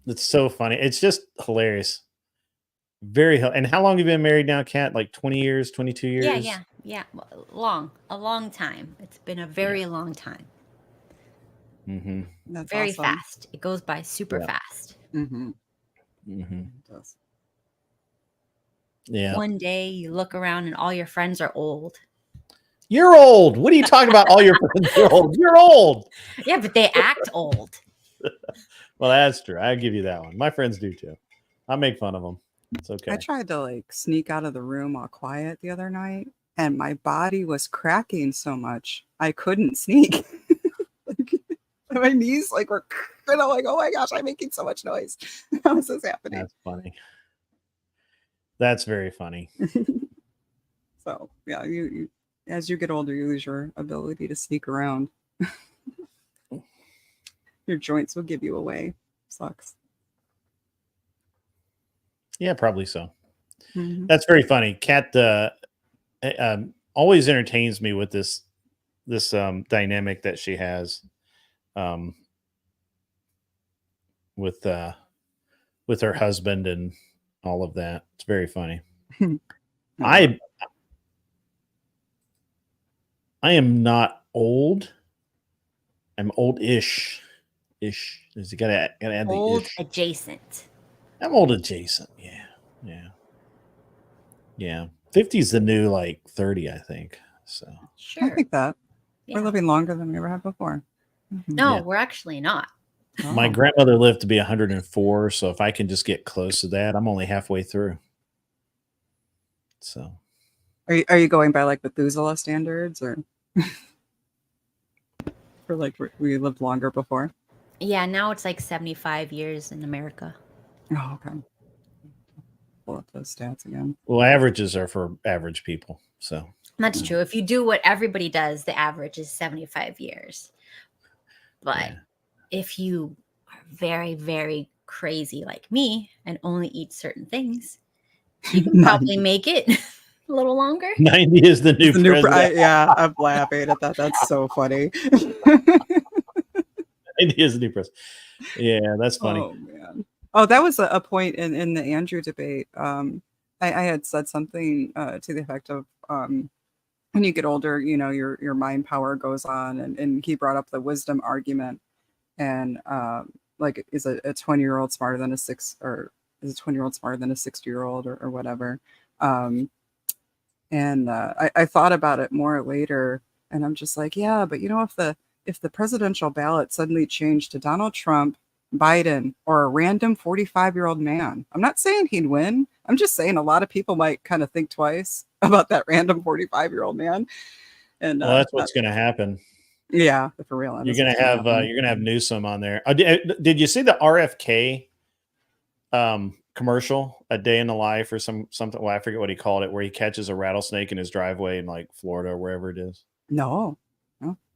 It's so funny. It's just hilarious. And how long have you been married now, Kat? Like 20 years, 22 years? Yeah. A long time. It's been a very long time. Mm-hmm. That's very awesome. fast. It goes by super fast. Mm-hmm. Mm-hmm. It does. Yeah. One day you look around and all your friends are old. You're old. What are you talking about? All your friends are old. You're old. Yeah, but they act old. Well, that's true. I give you that one. My friends do too. I make fun of them. It's okay. I tried to sneak out of the room all quiet the other night, and my body was cracking so much I couldn't sneak. My knees were, and I'm like, oh my gosh, I'm making so much noise. How is this happening? That's funny. That's very funny. So yeah, you as you get older, you lose your ability to sneak around. Your joints will give you away. Sucks. Yeah, probably so. Mm-hmm. That's very funny. Kat always entertains me with this dynamic that she has with her husband and all of that. It's very funny. I am not old. I'm old-ish. You gotta add the old ish. adjacent. I'm old adjacent. Yeah. 50 is the new 30, I think. So Sure. I think that Yeah. we're living longer than we ever have before. Mm-hmm. No, we're actually not. My grandmother lived to be 104, so if I can just get close to that, I'm only halfway through. So Are you going by Methuselah standards, or for we lived longer before? Yeah, now it's 75 years in America. Oh, okay. Pull up those stats again. Well, averages are for average people. So That's true. If you do what everybody does, the average is 75 years. But if you are very, very crazy like me and only eat certain things, you can probably make it a little longer. 90 is the new president. Yeah, I'm laughing at that. That's so funny. 90 is the new president. Yeah, that's funny. Oh man. Oh, that was a point in the Andrew debate. I had said something to the effect of when you get older, your mind power goes on, and he brought up the wisdom argument, and is a 20-year-old smarter than a 20-year-old smarter than a 60-year-old or whatever. And I thought about it more later, and I'm just like, yeah, but if the presidential ballot suddenly changed to Donald Trump, Biden, or a random 45-year-old man, I'm not saying he'd win. I'm just saying a lot of people might kind of think twice about that random 45-year-old man. And well, that's what's going to happen. Yeah, for real. You're going to have Newsom on there. Did you see the RFK commercial, A Day in the Life or something? Well, I forget what he called it, where he catches a rattlesnake in his driveway in Florida or wherever it is. No.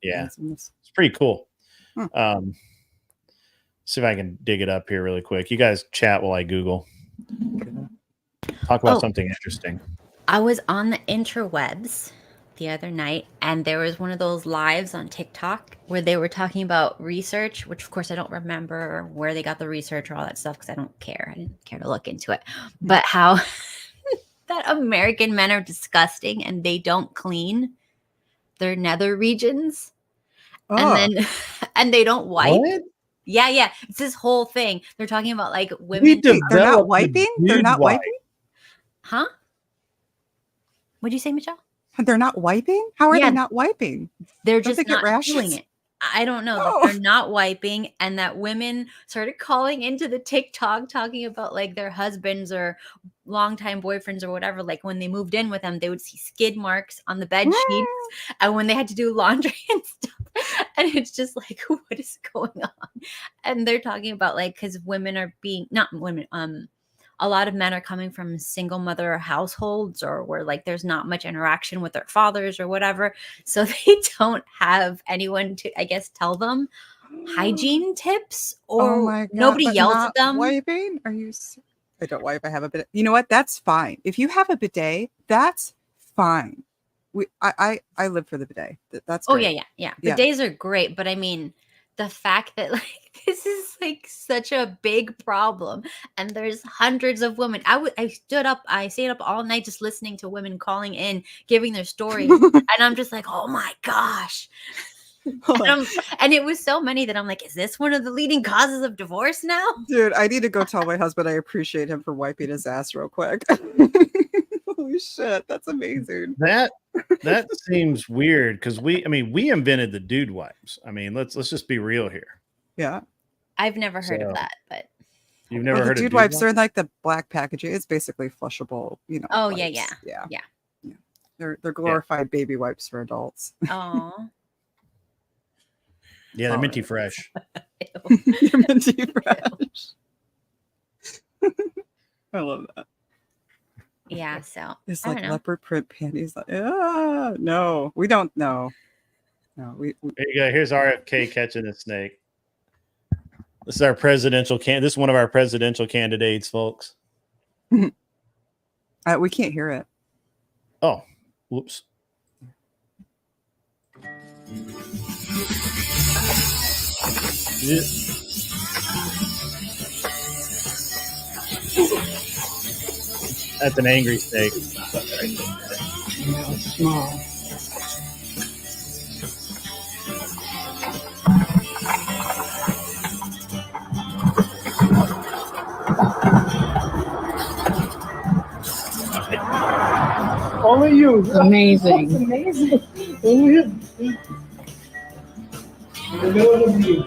Yeah, it's pretty cool. See if I can dig it up here really quick. You guys chat while I Google. Talk about something interesting. I was on the interwebs the other night, and there was one of those lives on TikTok where they were talking about research, which of course I don't remember where they got the research or all that stuff because I don't care. I didn't care to look into it. But how that American men are disgusting and they don't clean their nether regions. And then and they don't wipe. What? Yeah. It's this whole thing. They're talking about like women. They're not wiping? They're not wiping? Huh? What'd you say, Michelle? They're not wiping? How are they not wiping? They're Don't just they get not doing rashes? it. I don't know. That they're not wiping, and that women started calling into the TikTok talking about like their husbands or longtime boyfriends or whatever. Like when they moved in with them, they would see skid marks on the bed sheets, and when they had to do laundry and stuff. And it's just like, what is going on? And they're talking about like because women are being not women. A lot of men are coming from single mother households or where like there's not much interaction with their fathers or whatever. So they don't have anyone to, I guess, tell them hygiene tips or Oh my God, nobody but yells not at them. Wiping? Are you? I don't wipe. I have a bidet. You know what? That's fine. If you have a bidet, that's fine. I live for the bidet. That's Oh, great. yeah. Bidets are great. But I mean, the fact that like this is like such a big problem and there's hundreds of women. I stayed up all night just listening to women calling in, giving their stories. And I'm just like, oh my gosh. And it was so many that I'm like, is this one of the leading causes of divorce now? Dude, I need to go tell my husband I appreciate him for wiping his ass real quick. Holy shit, that's amazing. That seems weird because we invented the dude wipes. I mean, let's just be real here. Yeah. I've never heard of that, but you've never heard the of dude wipes. They're in like the black packaging. It's basically flushable, you know. Oh, wipes. yeah. They're glorified baby wipes for adults. Oh. Yeah, they're minty fresh. They're minty fresh. I love that. Yeah, so It's I like don't know. leopard print panties. Like, no, we don't know. No, we Here you go. Here's RFK catching a snake. This is our presidential This is one of our presidential candidates, folks. we can't hear it. Oh, whoops. That's an angry snake. Small. Only you. Amazing. That's amazing. Only you. In the middle of you.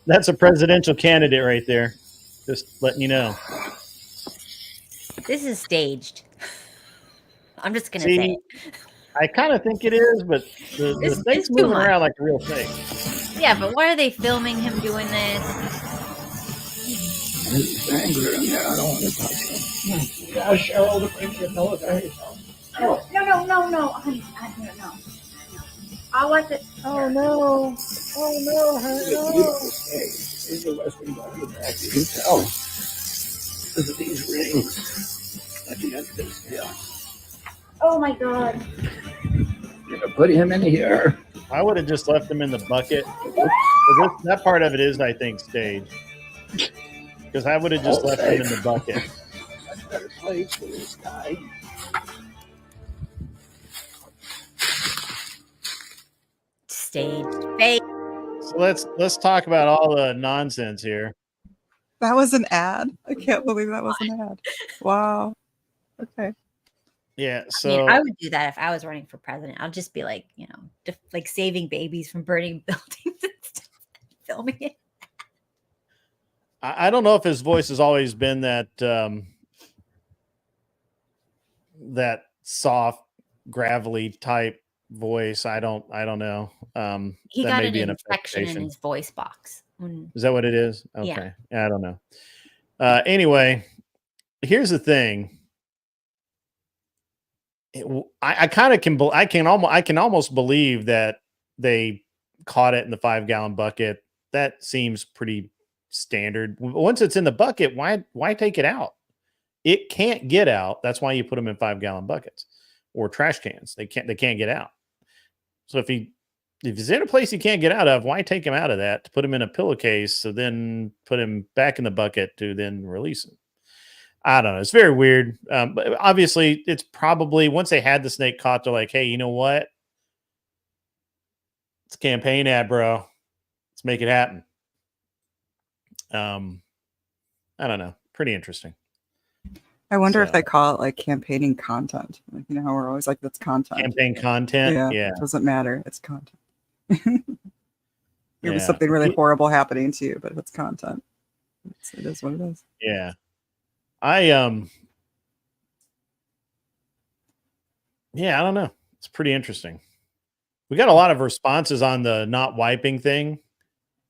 That's a presidential candidate right there. Just letting you know. This is staged. I'm just gonna say it. I kind of think it is, but the snake's too moving much. around like a real snake. Yeah, but why are they filming him doing this? It's angry in there. I don't want to touch him. Yeah, Cheryl, the picture. No, honey. No. I'll watch it. Oh no, honey, no. Here's the Western guy in the back. You can tell. Look at these rings at the end of his tail. Oh my God. You're gonna put him in here. I would have just left him in the bucket. That part of it is, I think, staged. Because I would have just left him in the bucket. Much better place for this guy. Staged. Fake. So let's talk about all the nonsense here. That was an ad. I can't believe that was an ad. Wow. Okay. Yeah. I So mean, I would do that if I was running for president. I'll just be like, like saving babies from burning buildings and stuff, filming it. I don't know if his voice has always been that that soft, gravelly type voice. I don't know. He that got may an be an infection in affectation. his voice box. Is that what it is? Yeah. Okay. I don't know. Anyway, here's the thing. I can almost believe that they caught it in the 5-gallon bucket. That seems pretty standard. Once it's in the bucket, why take it out? It can't get out. That's why you put them in 5-gallon buckets or trash cans. They can't get out. So if he's in a place he can't get out of, why take him out of that to put him in a pillowcase, so then put him back in the bucket to then release him? I don't know. It's very weird. But obviously, it's probably once they had the snake caught, they're like, hey, you know what? It's a campaign ad, bro. Let's make it happen. I don't know. Pretty interesting. I wonder if they call it like campaigning content. Like, you know how we're always like, that's content. Campaign content. Yeah. It doesn't matter. It's content. It was something really horrible happening to you, but it's content. It is what it is. Yeah. I don't know. It's pretty interesting. We got a lot of responses on the not wiping thing.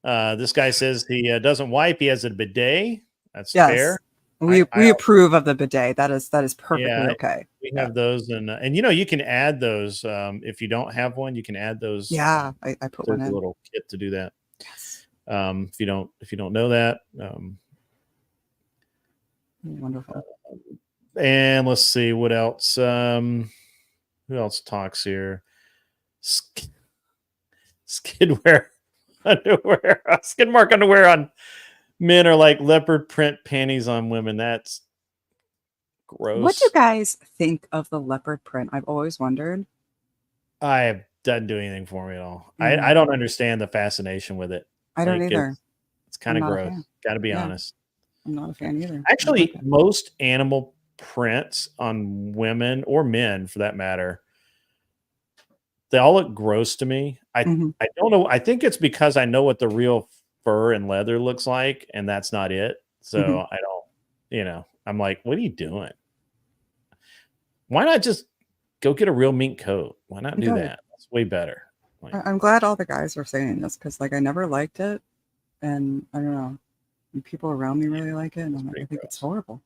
This guy says he doesn't wipe. He has a bidet. That's fair. We approve of the bidet. That is perfectly okay. We have those, and you can add those if you don't have one. You can add those. Yeah, I put one in a little kit to do that. Yes. If you don't know that. Wonderful. And let's see what else. Who else talks here? Skidwear underwear. Skid mark underwear on men are like leopard print panties on women. That's gross. What do you guys think of the leopard print? I've always wondered. I doesn't do anything for me at all. I don't understand the fascination with it. I don't either. It's kind of gross. Got to be honest. I'm not a fan either. Actually, most animal prints on women or men, for that matter, they all look gross to me. I don't know. I think it's because I know what the real fur and leather looks like, and that's not it. So I don't, I'm like, what are you doing? Why not just go get a real mink coat? Why not do that? That's way better. Like, I'm glad all the guys are saying this, because like I never liked it, and I don't know, people around me really like it, and I think it's horrible.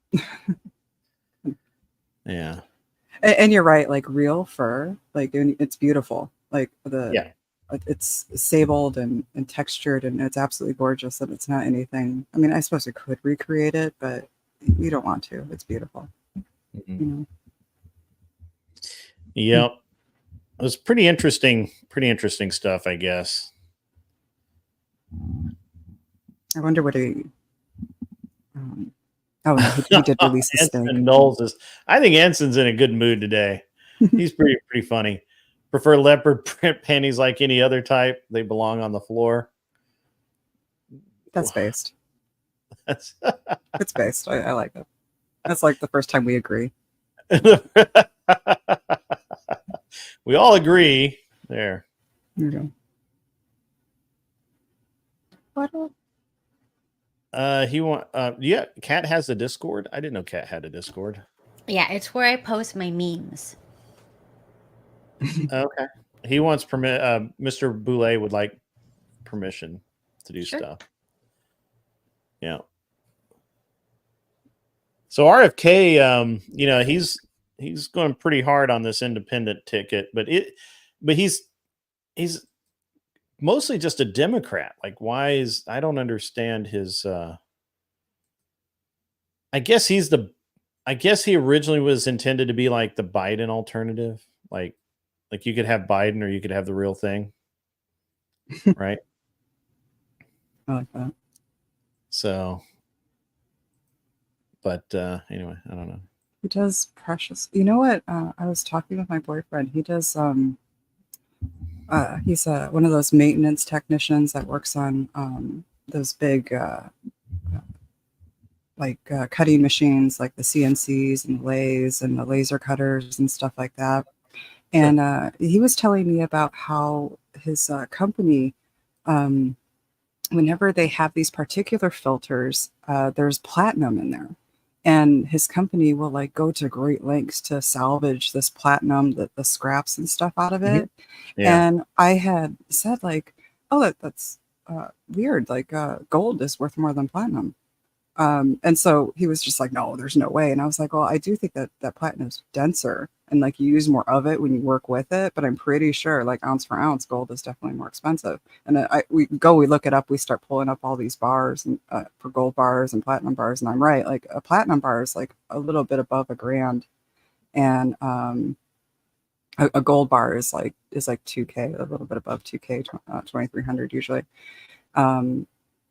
Yeah. And you're right, like real fur, like it's beautiful. Like it's sabled and textured, and it's absolutely gorgeous, and it's not anything. I mean, I suppose it could recreate it, but you don't want to. It's beautiful. Yep. It was pretty interesting stuff, I guess. I wonder what he he did release the steak. I think Ensign's in a good mood today. He's pretty funny. Prefer leopard print panties like any other type. They belong on the floor. That's based. It's based. I like it. That's like the first time we agree. We all agree. There. You go. What? Kat has a Discord. I didn't know Kat had a Discord. Yeah, it's where I post my memes. Okay. He wants Mr. Boulay would like permission to do stuff. Yeah. So RFK, he's going pretty hard on this independent ticket, but he's mostly just a Democrat. Like, I don't understand his, I guess he originally was intended to be like the Biden alternative. Like you could have Biden or you could have the real thing. Right. I like that. So, but anyway, I don't know. He does precious. You know what? I was talking with my boyfriend. He does, he's one of those maintenance technicians that works on those big cutting machines, like the CNCs and lathes and the laser cutters and stuff like that. And he was telling me about how his company, whenever they have these particular filters, there's platinum in there. and his company will like go to great lengths to salvage this platinum, the scraps and stuff out of it. Yeah. And I had said like, oh, that's weird. Like gold is worth more than platinum. And so he was just like, no, there's no way. And I was like, well, I do think that platinum is denser and like you use more of it when you work with it, but I'm pretty sure like ounce for ounce, gold is definitely more expensive. And we look it up, we start pulling up all these bars and for gold bars and platinum bars. And I'm right. Like a platinum bar is like a little bit above $1,000. And, a gold bar is like 2K, a little bit above 2K, 2,300 usually.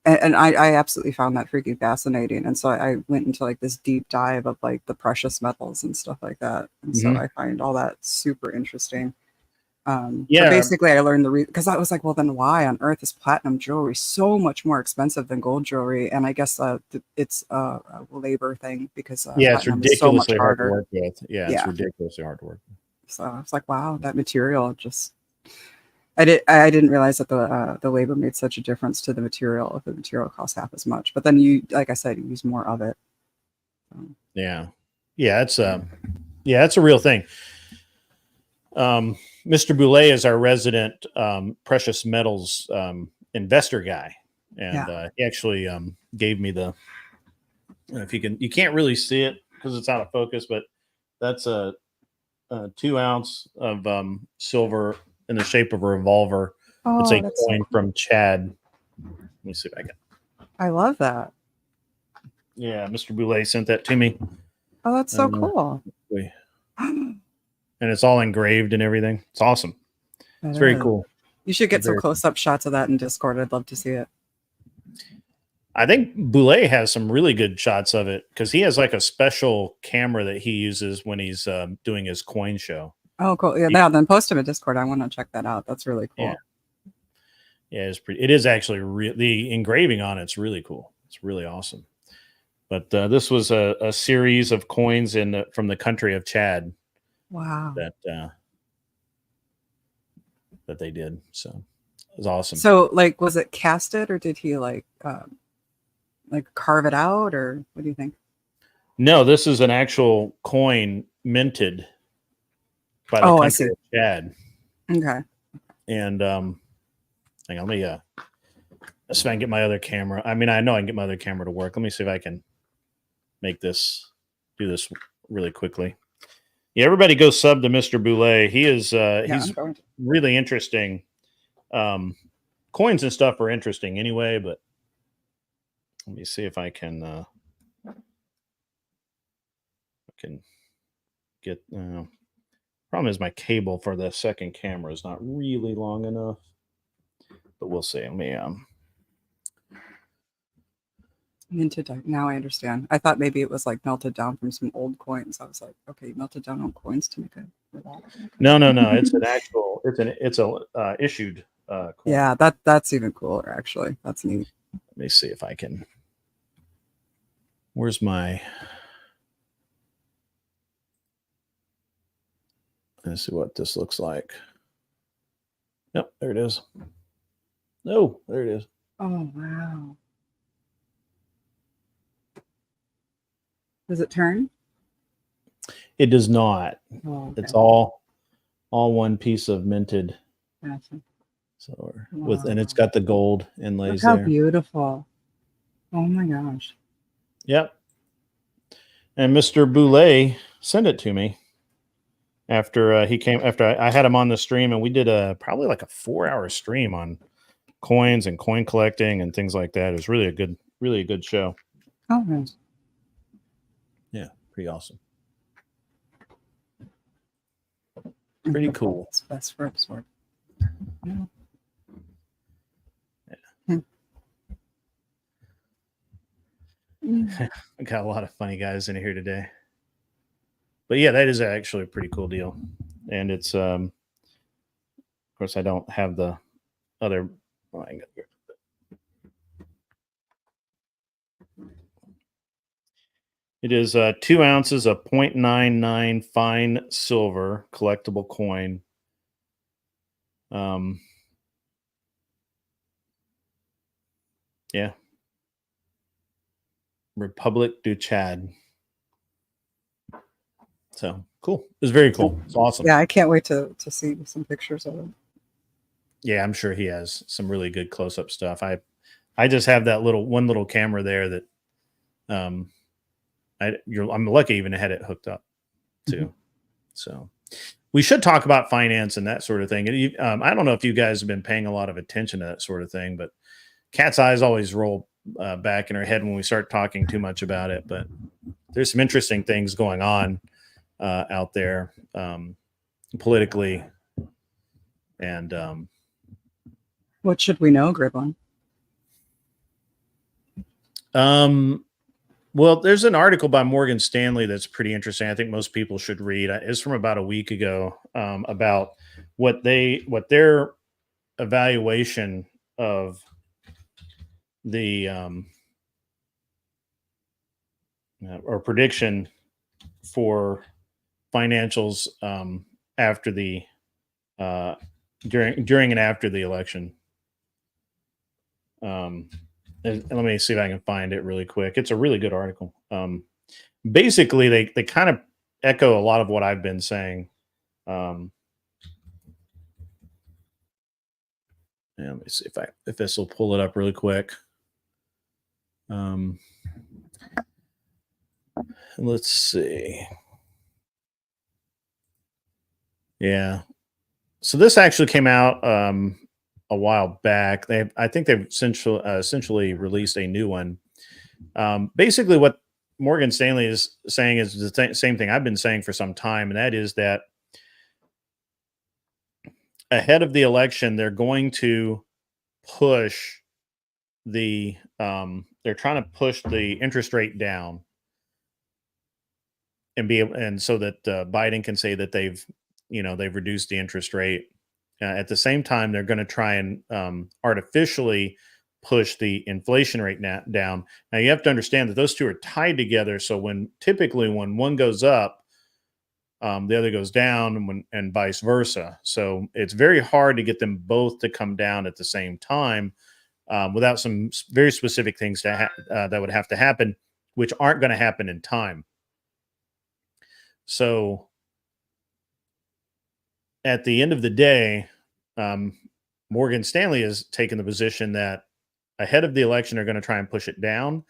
And I absolutely found that freaking fascinating. And so I went into like this deep dive of like the precious metals and stuff like that. And so I find all that super interesting. So basically I learned because I was like, well, then why on earth is platinum jewelry so much more expensive than gold jewelry? And I guess it's a labor thing because it's platinum is so much ridiculously hard to harder. work with. It's ridiculously hard to work with. So I was like, wow, that material just. I didn't realize that the labor made such a difference to the material if the material costs half as much. But then you, like I said, you use more of it. It's a real thing. Mr. Boulay is our resident precious metals investor guy, and he actually gave me the. If you can't really see it because it's out of focus, but that's a 2 ounce of silver in the shape of a revolver. It's a coin from Chad. Let me see if I can. I love that. Yeah, Mr. Boulay sent that to me. Oh, that's so cool. And it's all engraved and everything. It's awesome. It's very cool. You should get some close-up shots of that in Discord. I'd love to see it. I think Boulay has some really good shots of it because he has like a special camera that he uses when he's doing his coin show. Oh, cool. Yeah, then post him in Discord. I want to check that out. That's really cool. Yeah, it is actually the engraving on it's really cool. It's really awesome. But this was a series of coins from the country of Chad. Wow. That they did. So it was awesome. So like, was it casted or did he like carve it out or what do you think? No, this is an actual coin minted by the country of Chad. Okay. And hang on, let me see if I can get my other camera. I mean, I know I can get my other camera to work. Let me see if I can do this really quickly. Yeah, everybody go sub to Mr. Boulay. He is he's really interesting. Coins and stuff are interesting anyway, but let me see if I can get problem is my cable for the second camera is not really long enough, but we'll see. Let me minted. Now I understand. I thought maybe it was like melted down from some old coins. I was like, okay, melted down on coins to make a revolver. No. It's an actual. It's a issued. Coin. Yeah, that's even cooler. Actually, that's neat. Let me see if I can. Where's my? Let's see what this looks like. Yep, there it is. Oh, there it is. Oh wow. Does it turn? It does not. Oh, okay. It's all one piece of minted. Gotcha. So and it's got the gold inlays. Look how there. Beautiful. Oh my gosh. Yep. And Mr. Boulay sent it to me after he came. After I had him on the stream, and we did probably like a 4-hour stream on coins and coin collecting and things like that. It was really a good show. Oh, nice. Yeah, pretty awesome. Pretty cool. It's best for absorb. Yeah. I got a lot of funny guys in here today. But yeah, that is actually a pretty cool deal. And it's of course I don't have the other It is 2 ounces of 0.99 fine silver collectible coin. Yeah. Republic du Chad. So cool. It was very cool. It's awesome. Yeah, I can't wait to see some pictures of it. Yeah, I'm sure he has some really good close-up stuff. I just have that one little camera there that I'm lucky even had it hooked up to. Mm-hmm. So we should talk about finance and that sort of thing. And I don't know if you guys have been paying a lot of attention to that sort of thing, but Kat's eyes always roll back in her head when we start talking too much about it. But there's some interesting things going on out there politically. And what should we know, Gribbon? Well, there's an article by Morgan Stanley that's pretty interesting. I think most people should read. It's from about a week ago about what their evaluation of the or prediction for financials after the during and after the election. And let me see if I can find it really quick. It's a really good article. Basically, they kind of echo a lot of what I've been saying. Yeah, let me see if this will pull it up really quick. Let's see. Yeah. So this actually came out a while back. I think they've essentially released a new one. Basically, what Morgan Stanley is saying is the same thing I've been saying for some time, and that is that ahead of the election, they're going to push they're trying to push the interest rate down and so that Biden can say that they've reduced the interest rate. At the same time, they're going to try and artificially push the inflation rate down. Now, you have to understand that those two are tied together. So typically when one goes up, the other goes down, and vice versa. So it's very hard to get them both to come down at the same time without some very specific things that would have to happen, which aren't going to happen in time. So at the end of the day, Morgan Stanley has taken the position that ahead of the election, they're going to try and push it down.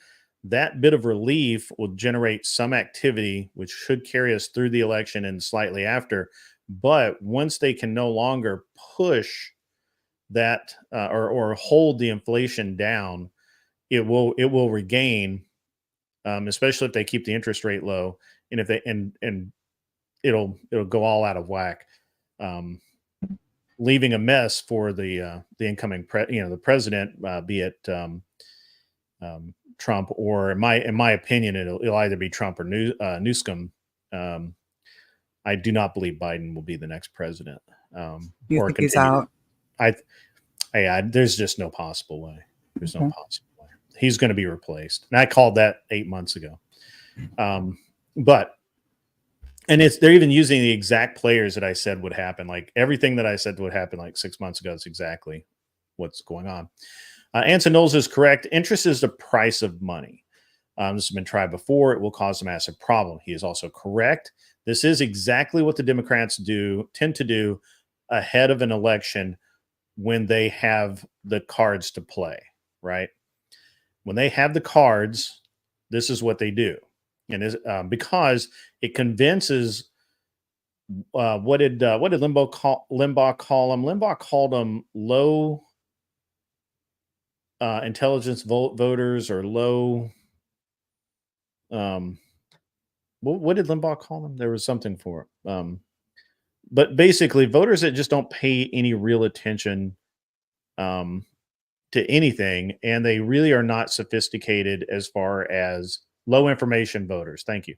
That bit of relief will generate some activity, which should carry us through the election and slightly after. But once they can no longer push that or hold the inflation down, it will regain, especially if they keep the interest rate low, and if they and it'll go all out of whack. Leaving a mess for the incoming the president, be it Trump or in my opinion, it'll either be Trump or Newsom. I do not believe Biden will be the next president. You think he's out? There's just no possible way. There's no possible way. He's going to be replaced, and I called that 8 months ago. And they're even using the exact players that I said would happen. Like everything that I said would happen like 6 months ago is exactly what's going on. Anson Knowles is correct. Interest is the price of money. This has been tried before. It will cause a massive problem. He is also correct. This is exactly what the Democrats tend to do ahead of an election when they have the cards to play, right? When they have the cards, this is what they do. And because it convinces what did Limbaugh call them? Limbaugh called them low intelligence voters or low. What did Limbaugh call them? There was something for it. But basically, voters that just don't pay any real attention to anything, and they really are not sophisticated as far as low information voters. Thank you.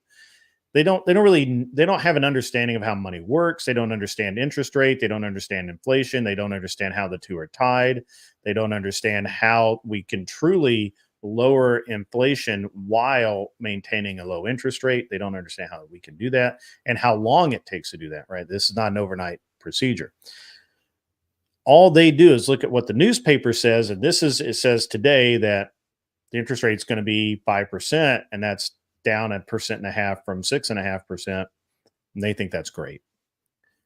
They don't have an understanding of how money works. They don't understand interest rate. They don't understand inflation. They don't understand how the two are tied. They don't understand how we can truly lower inflation while maintaining a low interest rate. They don't understand how we can do that and how long it takes to do that, right? This is not an overnight procedure. All they do is look at what the newspaper says, and it says today that the interest rate is going to be 5%, and that's down 1.5% from 6.5%. And they think that's great.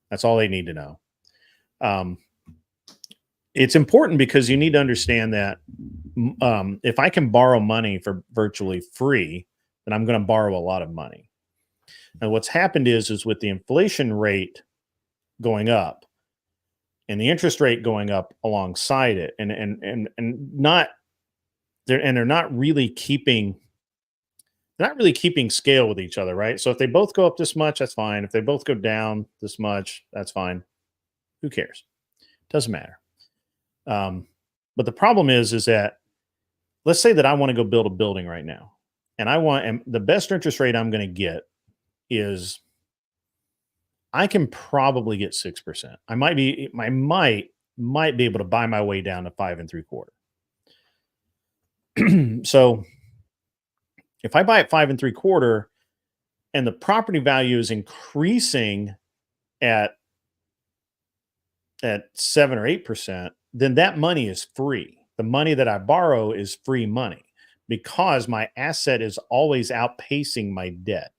That's all they need to know. It's important because you need to understand that if I can borrow money for virtually free, then I'm going to borrow a lot of money. And what's happened is with the inflation rate going up and the interest rate going up alongside it, and they're not really keeping scale with each other, right? So if they both go up this much, that's fine. If they both go down this much, that's fine. Who cares? Doesn't matter. But the problem is that let's say that I want to go build a building right now, and the best interest rate I'm going to get is I can probably get 6%. I might be able to buy my way down to 5 3/4. So if I buy at 5 3/4 and the property value is increasing at 7 or 8%, then that money is free. The money that I borrow is free money because my asset is always outpacing my debt.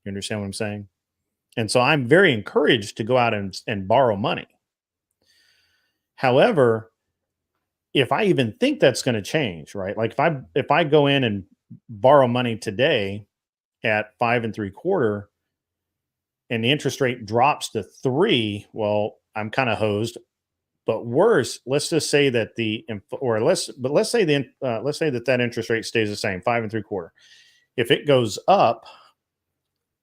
You understand what I'm saying? And so I'm very encouraged to go out and borrow money. However, if I even think that's going to change, right? Like if I go in and borrow money today at 5 3/4 and the interest rate drops to 3, well, I'm kind of hosed. But worse, let's just say that let's say that interest rate stays the same, 5 3/4. If it goes up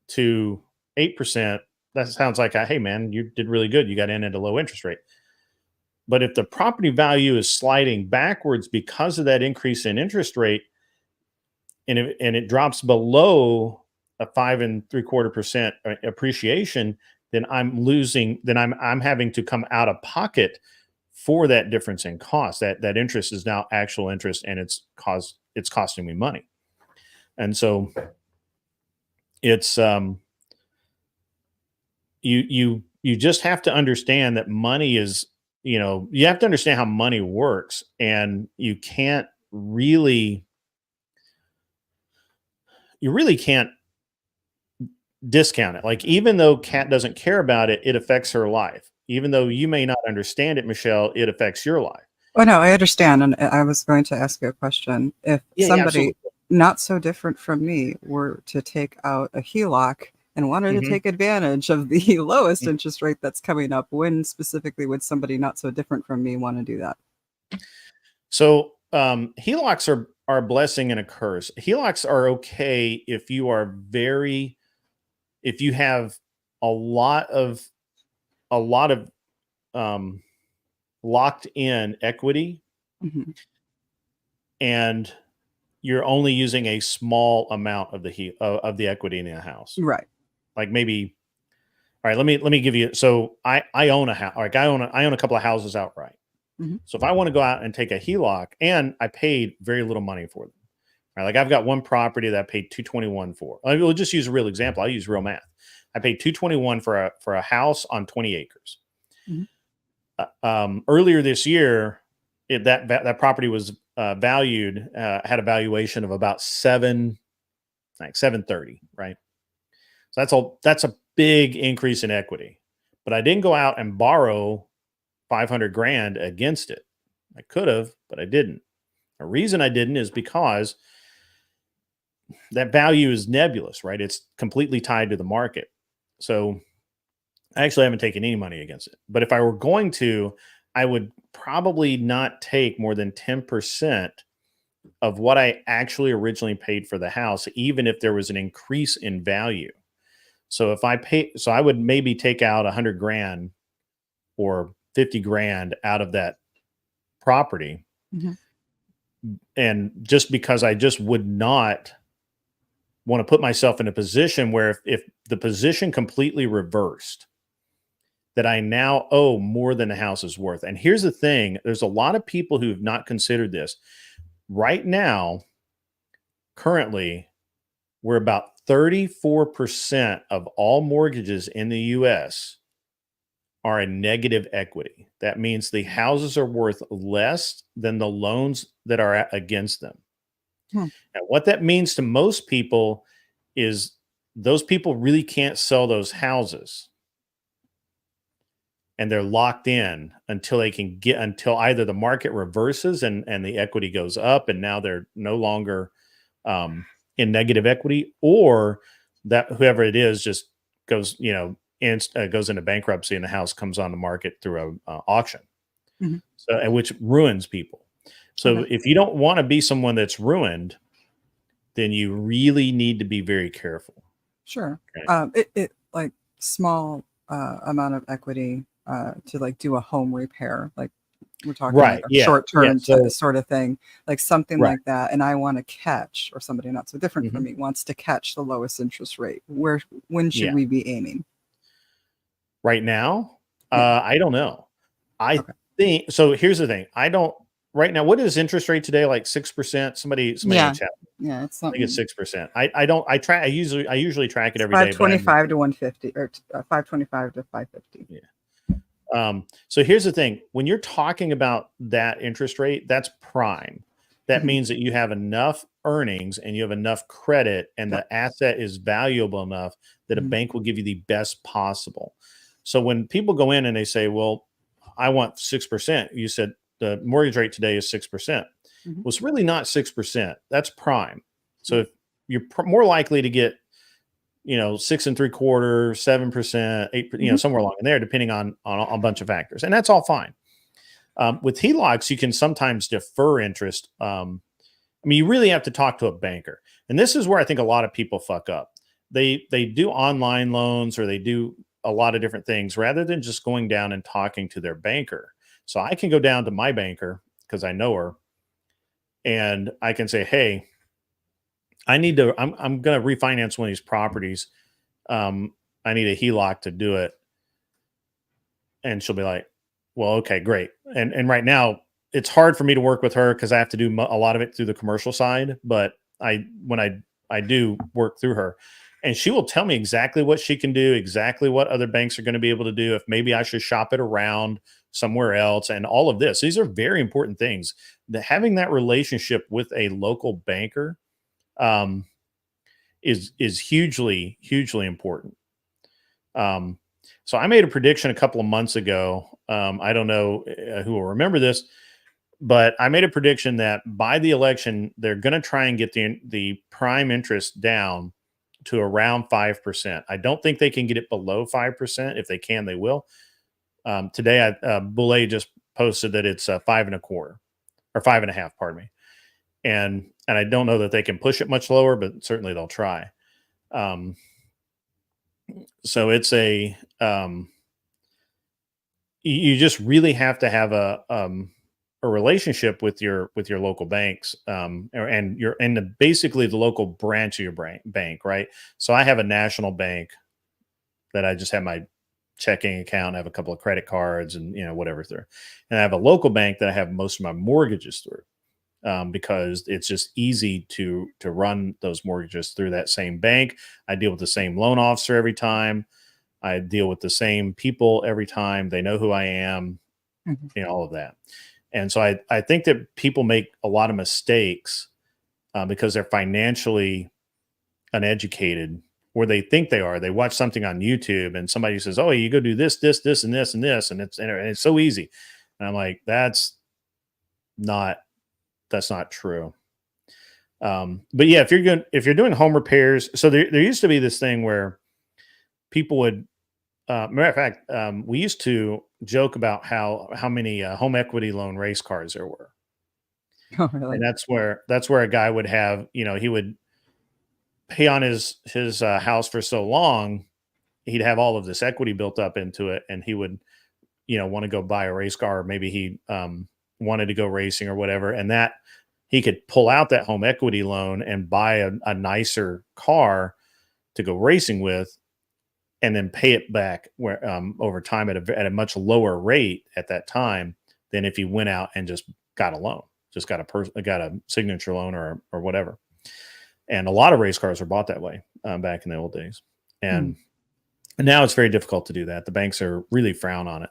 to 8%, that sounds like, hey man, you did really good. You got in at a low interest rate. But if the property value is sliding backwards because of that increase in interest rate, and it drops below a 5 3/4% appreciation, then I'm losing. Then I'm having to come out of pocket for that difference in cost. That interest is now actual interest, and it's costing me money. And so it's you just have to understand that money is, you have to understand how money works, and you really can't discount it. Like, even though Kat doesn't care about it, it affects her life. Even though you may not understand it, Michelle, it affects your life. Oh no, I understand. And I was going to ask you a question. If somebody not so different from me were to take out a HELOC and wanted to take advantage of the lowest interest rate that's coming up, when specifically would somebody not so different from me want to do that? So HELOCs are a blessing and a curse. HELOCs are okay if you have a lot of locked in equity, and you're only using a small amount of the equity in the house. Right. Like maybe, all right, let me give you, so I own a house. Like I own a couple of houses outright. So if I want to go out and take a HELOC, and I paid very little money for them, right? Like I've got one property that I paid $221 for. We'll just use a real example. I'll use real math. I paid $221 for a house on 20 acres. Earlier this year, that property was valued, had a valuation of about $730, right? So that's a big increase in equity. But I didn't go out and borrow $500,000 against it. I could have, but I didn't. The reason I didn't is because that value is nebulous, right? It's completely tied to the market. So I actually haven't taken any money against it. But if I were going to, I would probably not take more than 10% of what I actually originally paid for the house, even if there was an increase in value. So I would maybe take out $100,000 or $50,000 out of that property. And just because I just would not want to put myself in a position where if the position completely reversed, that I now owe more than the house is worth. And here's the thing, there's a lot of people who have not considered this. Right now, currently, we're about 34% of all mortgages in the US are in negative equity. That means the houses are worth less than the loans that are against them. And what that means to most people is those people really can't sell those houses, and they're locked in until until either the market reverses and the equity goes up, and now they're no longer in negative equity, or that whoever it is just goes, goes into bankruptcy and the house comes on the market through a auction. Mm-hmm. So, and which ruins people. So Okay. if you don't want to be someone that's ruined, then you really need to be very careful. Sure. Okay. It like small amount of equity to like do a home repair, like we're talking Right. like a Yeah. short term So, sort of thing, like something right. like that. And I want to catch, or somebody not so different from Mhm. me wants to catch the lowest interest rate. When should Yeah. we be aiming? Right now, Yeah. I don't know. I Okay. think so. Here's the thing. I don't right now. What is interest rate today? Like 6%. Somebody in Yeah. the chat. Yeah. It's I think it's something. 6%. I don't. I try. I usually track it It's every day. But 525 to 150, or 525 to 550. yeah. So here's the thing. When you're talking about that interest rate, that's prime. That Mhm. means that you have enough earnings and you have enough credit, and Yeah. the asset is valuable enough that a Mhm. bank will give you the best possible. So when people go in and they say, well, I want 6%, you said the mortgage rate today is 6%. Mhm. Well, it's really not 6%. That's prime. So if you're more likely to get, 6.75%, 7%, 8%, Mhm. somewhere along in there, depending on a bunch of factors. And that's all fine. With HELOCs, you can sometimes defer interest. You really have to talk to a banker. And this is where I think a lot of people fuck up. They do online loans, or they do a lot of different things rather than just going down and talking to their banker. So I can go down to my banker because I know her, and I can say, hey, I'm going to refinance one of these properties. I need a HELOC to do it. And she'll be like, well, okay, great. And right now it's hard for me to work with her because I have to do a lot of it through the commercial side. But when I do work through her, and she will tell me exactly what she can do, exactly what other banks are going to be able to do, if maybe I should shop it around somewhere else, and all of this. These are very important things. Having that relationship with a local banker is hugely, hugely important. So I made a prediction a couple of months ago. I don't know who will remember this, but I made a prediction that by the election, they're going to try and get the prime interest down to around 5%. I don't think they can get it below 5%. If they can, they will. Today, Boulay just posted that it's 5.25 or 5.5, pardon me. And I don't know that they can push it much lower, but certainly they'll try. So it's you just really have to have a relationship with your local banks, and basically the local branch of your bank, right? So I have a national bank that I just have my checking account, I have a couple of credit cards, and whatever through, and I have a local bank that I have most of my mortgages through. Because it's just easy to run those mortgages through that same bank. I deal with the same loan officer every time. I deal with the same people every time. They know who I am, Mhm. all of that. And so I think that people make a lot of mistakes because they're financially uneducated, or they think they are. They watch something on YouTube and somebody says, oh, you go do this, this, this, and this, and this, and it's so easy. And I'm like, that's not true. But yeah, if you're doing home repairs, so there used to be this thing where people would, matter of fact, we used to joke about how many home equity loan race cars there were. Oh, really? And that's where a guy would have, he would pay on his house for so long, he'd have all of this equity built up into it, and he would, want to go buy a race car, or maybe he wanted to go racing or whatever, and that he could pull out that home equity loan and buy a nicer car to go racing with, and then pay it back over time at a much lower rate at that time than if he went out and just got a loan, just got a signature loan or whatever. And a lot of race cars were bought that way back in the old days, and now it's very difficult to do that. The banks are really frown on it.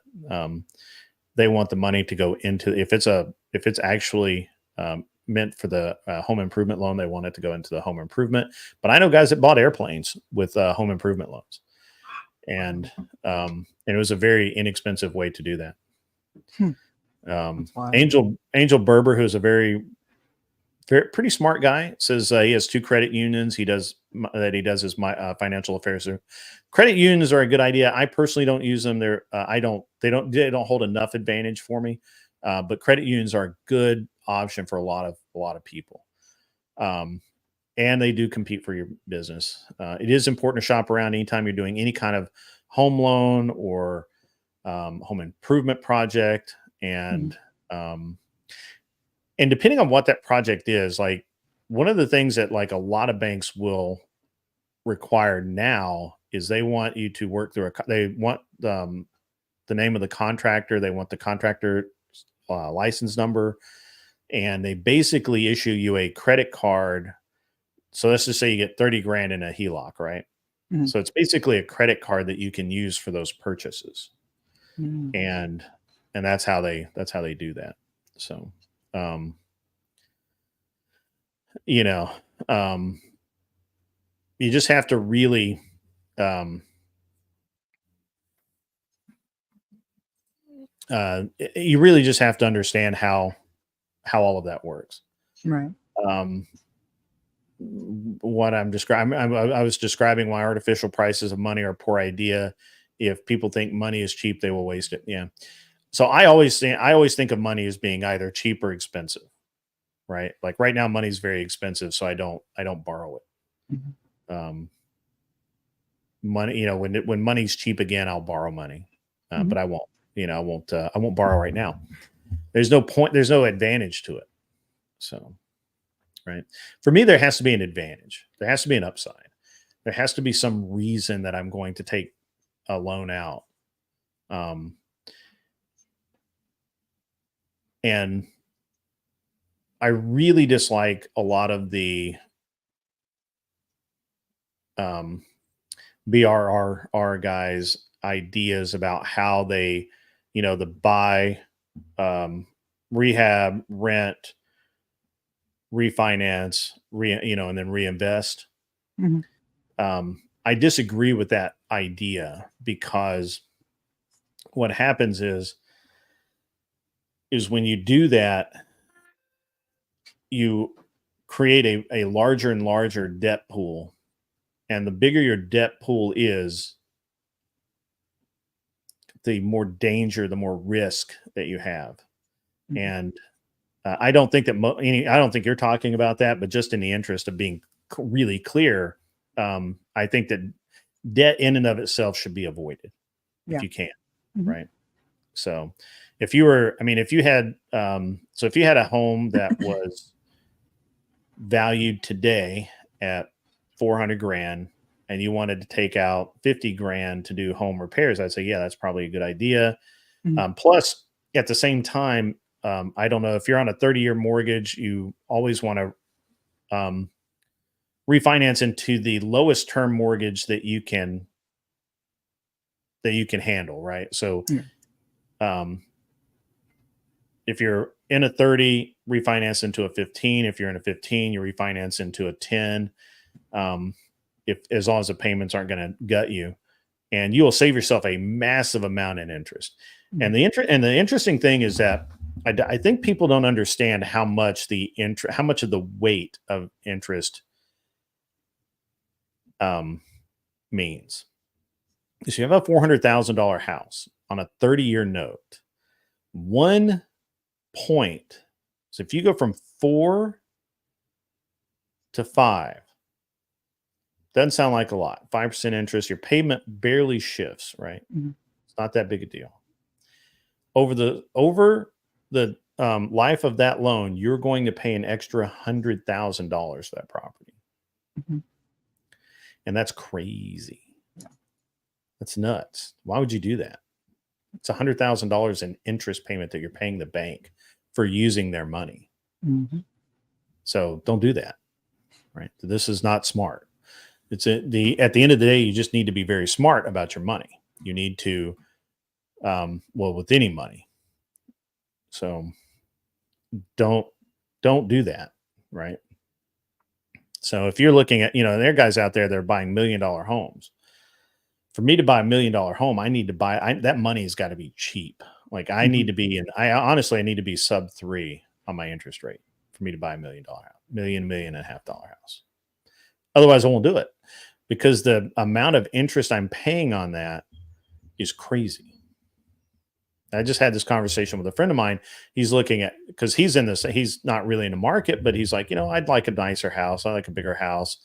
They want the money to go into, if it's actually meant for the home improvement loan. They want it to go into the home improvement. But I know guys that bought airplanes with home improvement loans, and it was a very inexpensive way to do that. Angel Berber, who's a very pretty smart guy, says he has 2 credit unions. He does his financial affairs. Credit unions are a good idea. I personally don't use them. They don't hold enough advantage for me. But credit unions are a good option for a lot of people. And they do compete for your business. It is important to shop around anytime you're doing any kind of home loan or home improvement project. And and depending on what that project is, like one of the things that like a lot of banks will require now is they want you to work through they want the name of the contractor. They want the contractor license number, and they basically issue you a credit card. So let's just say you get 30 grand in a HELOC, right? So it's basically a credit card that you can use for those purchases. And that's how they do that. So you just have to really you really just have to understand how all of that works. Right. What I'm describing, I was describing why artificial prices of money are a poor idea. If people think money is cheap, they will waste it. Yeah. So I always think of money as being either cheap or expensive, right? Like right now, money is very expensive, so I don't borrow it. Money, when money's cheap again, I'll borrow money, but I won't. I won't borrow right now. There's no point. There's no advantage to it. So, right. For me, there has to be an advantage. There has to be an upside. There has to be some reason that I'm going to take a loan out. And I really dislike a lot of the BRRR guys' ideas about how they, the buy, rehab, rent, refinance, and then reinvest. I disagree with that idea, because what happens is when you do that, you create a larger and larger debt pool. And the bigger your debt pool is, the more danger, the more risk that you have. And I don't think that I don't think you're talking about that, but just in the interest of being really clear, I think that debt in and of itself should be avoided if you can, right? So if you had a home that was valued today at 400 grand and you wanted to take out 50 grand to do home repairs, I'd say, yeah, that's probably a good idea. Plus, at the same time, I don't know if you're on a 30-year mortgage, you always want to refinance into the lowest term mortgage that you can handle, right? So if you're in a 30, refinance into a 15. If you're in a 15, you refinance into a 10. As long as the payments aren't going to gut you, and you will save yourself a massive amount in interest. And the interesting thing is that I think people don't understand how much of the weight of interest means. So you have a $400,000 house on a 30-year note. 1 point. So if you go from 4 to 5, doesn't sound like a lot. 5% interest, your payment barely shifts, right? It's not that big a deal. Over the life of that loan, you're going to pay an extra $100,000 for that property. And that's crazy. That's nuts. Why would you do that? It's $100,000 in interest payment that you're paying the bank for using their money. So don't do that, right? This is not smart. At the end of the day, you just need to be very smart about your money. You need to, with any money. So don't don't do that, right? So if you're looking at, there are guys out there that are buying $1 million homes. For me to buy $1 million home, I need to buy that money's got to be cheap. Like I need to be I need to be sub 3 on my interest rate for me to buy $1 million house, $1.5 million house. Otherwise, I won't do it because the amount of interest I'm paying on that is crazy. I just had this conversation with a friend of mine. He's looking at, because he's not really in the market, but he's like, I'd like a nicer house. I like a bigger house.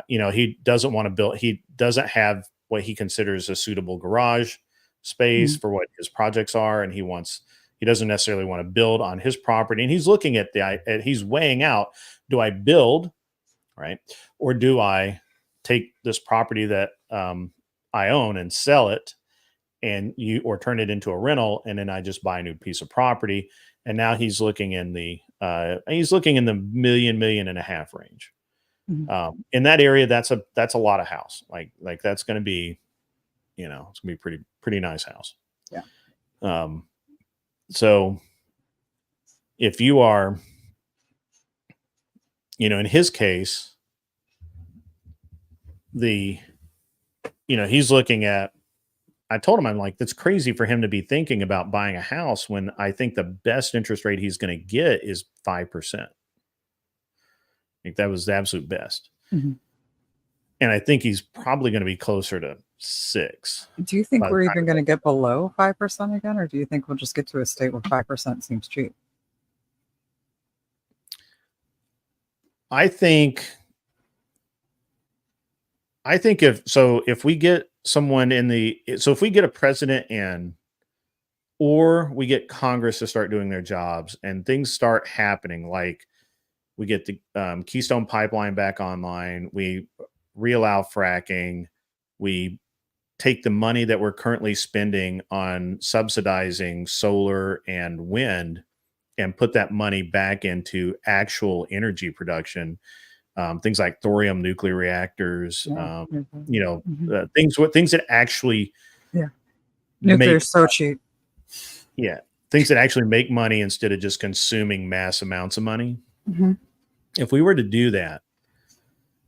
He doesn't want to build, he doesn't have what he considers a suitable garage space for what his projects are. And he doesn't necessarily want to build on his property. And he's looking at he's weighing out, do I build, right? Or do I take this property that I own and sell it or turn it into a rental, and then I just buy a new piece of property. And now he's looking in the $1 million and a half range. In that area, that's a lot of house. Like that's going to be, it's going to be pretty nice house. Yeah. So if you are, in his case, he's looking at, I told him, I'm like, that's crazy for him to be thinking about buying a house when I think the best interest rate he's going to get is 5%. I think that was the absolute best. And I think he's probably going to be closer to 6. Do you think we're even going to get below 5% again? Or do you think we'll just get to a state where 5% seems cheap? I think if we get someone if we get a president in, or we get Congress to start doing their jobs and things start happening, like we get the Keystone Pipeline back online, we reallow fracking, we take the money that we're currently spending on subsidizing solar and wind and put that money back into actual energy production. Things like thorium nuclear reactors, things that actually, nuclear is so cheap. Yeah, things that actually make money instead of just consuming mass amounts of money. If we were to do that,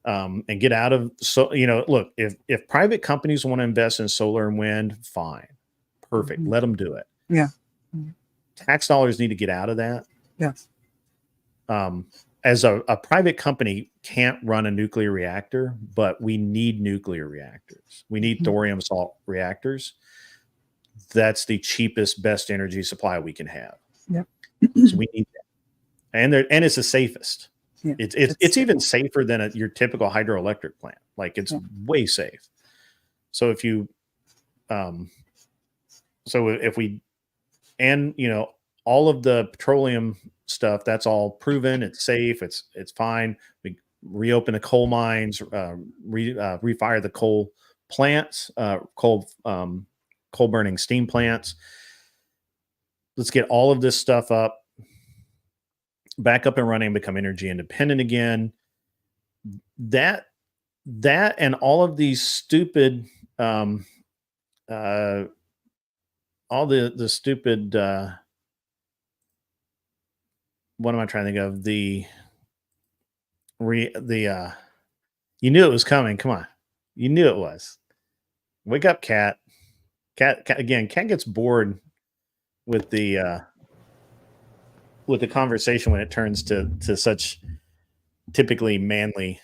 and get out of look, if private companies want to invest in solar and wind, fine, perfect, let them do it. Yeah, tax dollars need to get out of that. Yes. As a private company can't run a nuclear reactor, but we need nuclear reactors. We need thorium salt reactors. That's the cheapest, best energy supply we can have. Yep. So we need that. And it's the safest. Yeah. It's even safer than your typical hydroelectric plant. Like it's way safe. So if you, all of the petroleum stuff, that's all proven. It's safe. It's fine. We reopen the coal mines, refire the coal plants, coal burning steam plants. Let's get all of this stuff back up and running, become energy independent again. That and all of these stupid, all the stupid, what am I trying to think of? You knew it was coming. Come on. You knew it was. Wake up, Cat. Cat gets bored with the conversation when it turns to such typically manly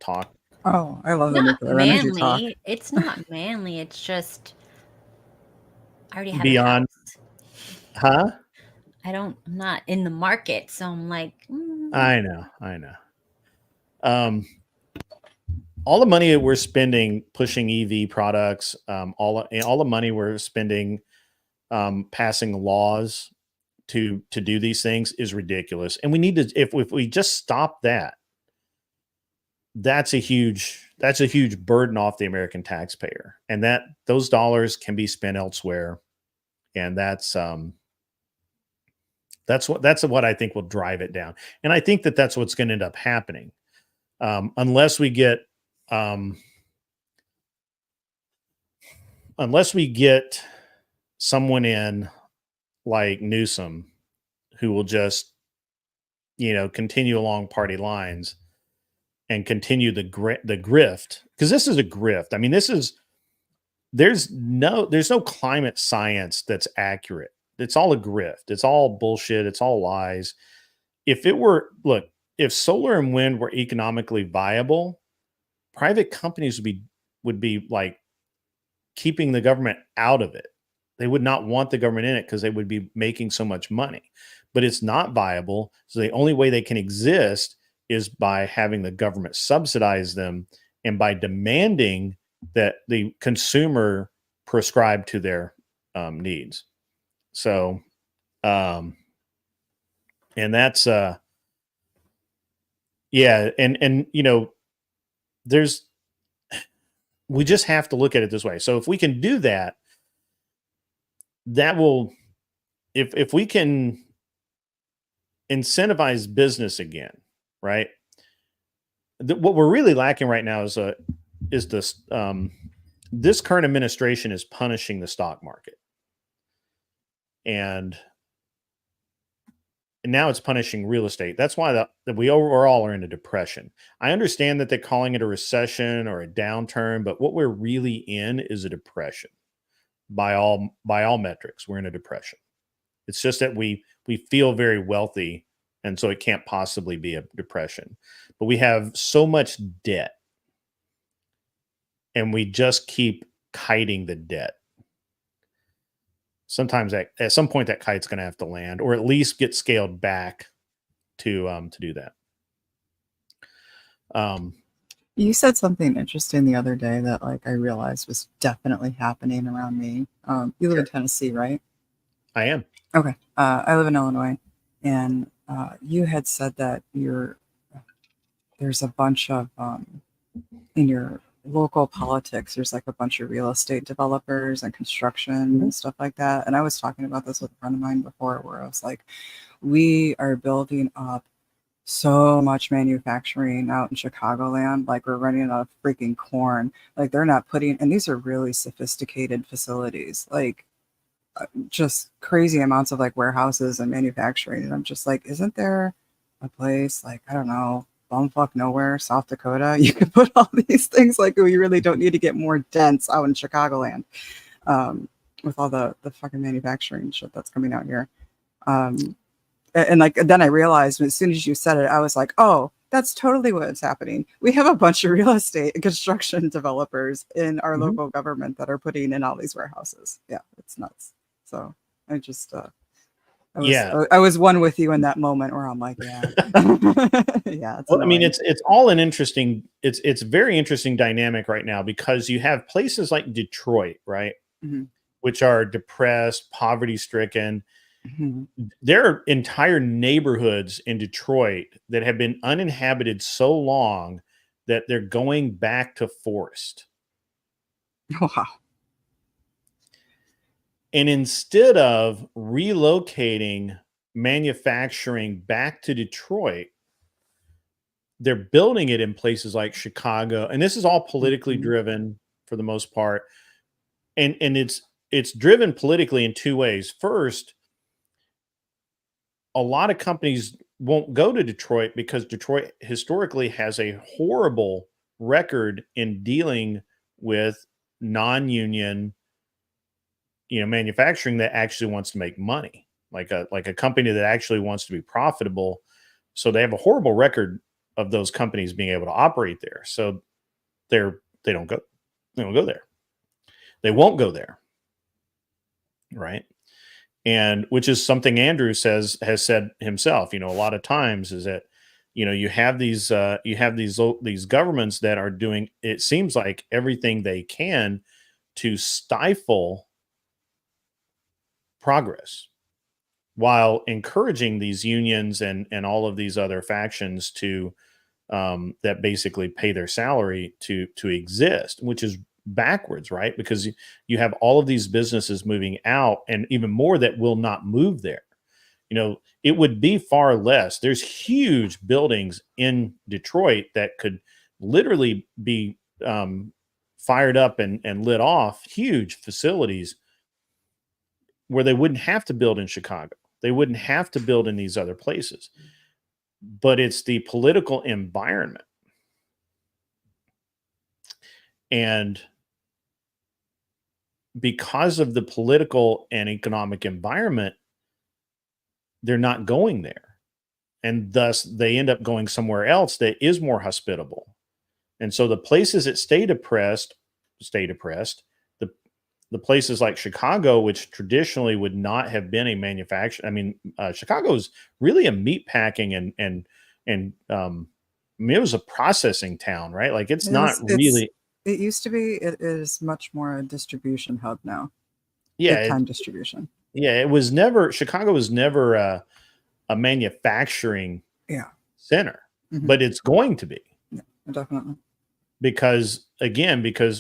talk. Oh, I love Not the nuclear energy talk. manly. It's not manly. It's just I already have Beyond, huh? I'm not in the market, so I'm like, I know. All the money that we're spending pushing EV products, all the money we're spending passing laws to do these things is ridiculous. And we need to, if we just stop that, that's a huge burden off the American taxpayer, and those dollars can be spent elsewhere. And that's what I think will drive it down. And I think that's what's going to end up happening. Unless we get someone in like Newsom who will just, continue along party lines and continue the grift, because this is a grift. I mean, there's no climate science that's accurate. It's all a grift. It's all bullshit. It's all lies. If solar and wind were economically viable, private companies would be like keeping the government out of it. They would not want the government in it because they would be making so much money. But it's not viable. So the only way they can exist is by having the government subsidize them and by demanding that the consumer prescribe to their needs. So, and that's, we just have to look at it this way. So if we can do that, that will, if we can incentivize business again, right? What we're really lacking right now is this current administration is punishing the stock market, and now it's punishing real estate. That's why that we overall are in a depression. I understand that they're calling it a recession or a downturn, but what we're really in is a depression. By all metrics, we're in a depression. It's just that we feel very wealthy, and so it can't possibly be a depression. But we have so much debt, and we just keep kiting the debt. Sometimes at some point that kite's going to have to land, or at least get scaled back to do that. You said something interesting the other day that I realized was definitely happening around me. You live in Tennessee, right? I am. Okay. I live in Illinois, and you had said that there's a bunch of in your local politics, there's a bunch of real estate developers and construction and stuff like that. And I was talking about this with a friend of mine before, where I was like, we are building up so much manufacturing out in Chicagoland. We're running out of freaking corn. They're not putting, and these are really sophisticated facilities, just crazy amounts of warehouses and manufacturing. And I'm just isn't there a place I don't know, bumfuck nowhere, South Dakota, you could put all these things? We really don't need to get more dense out in Chicagoland with all the fucking manufacturing shit that's coming out here. And then I realized as soon as you said it, I was like, oh, that's totally what's happening. We have a bunch of real estate and construction developers in our local government that are putting in all these warehouses. Yeah, it's nuts. So I just, I was one with you in that moment where I'm like, yeah, yeah. Well, I mean, it's all an interesting, it's very interesting dynamic right now, because you have places like Detroit, right, which are depressed, poverty stricken. There are entire neighborhoods in Detroit that have been uninhabited so long that they're going back to forest. Wow. And instead of relocating manufacturing back to Detroit, they're building it in places like Chicago. And this is all politically driven for the most part. And it's driven politically in two ways. First, a lot of companies won't go to Detroit because Detroit historically has a horrible record in dealing with non-union, manufacturing that actually wants to make money, like a company that actually wants to be profitable. So they have a horrible record of those companies being able to operate there. So they don't go there. They won't go there. Right. And which is something Andrew has said himself, a lot of times, is that, you have these governments that are doing, it seems like, everything they can to stifle progress, while encouraging these unions and all of these other factions to that basically pay their salary to exist, which is backwards, right? Because you have all of these businesses moving out, and even more that will not move there. It would be far less. There's huge buildings in Detroit that could literally be fired up and lit off, huge facilities where they wouldn't have to build in Chicago. They wouldn't have to build in these other places. but it's the political environment. And because of the political and economic environment, they're not going there. And thus they end up going somewhere else that is more hospitable. And so the places that stay depressed. The places like Chicago, which traditionally would not have been a manufacturer. I mean, Chicago is really a meat packing and I mean, it was a processing town, right? Like it's really. It used to be. It is much more a distribution hub now. Yeah, time distribution. Yeah, it was never. Chicago was never a manufacturing center, but it's going to be. Yeah, definitely. Because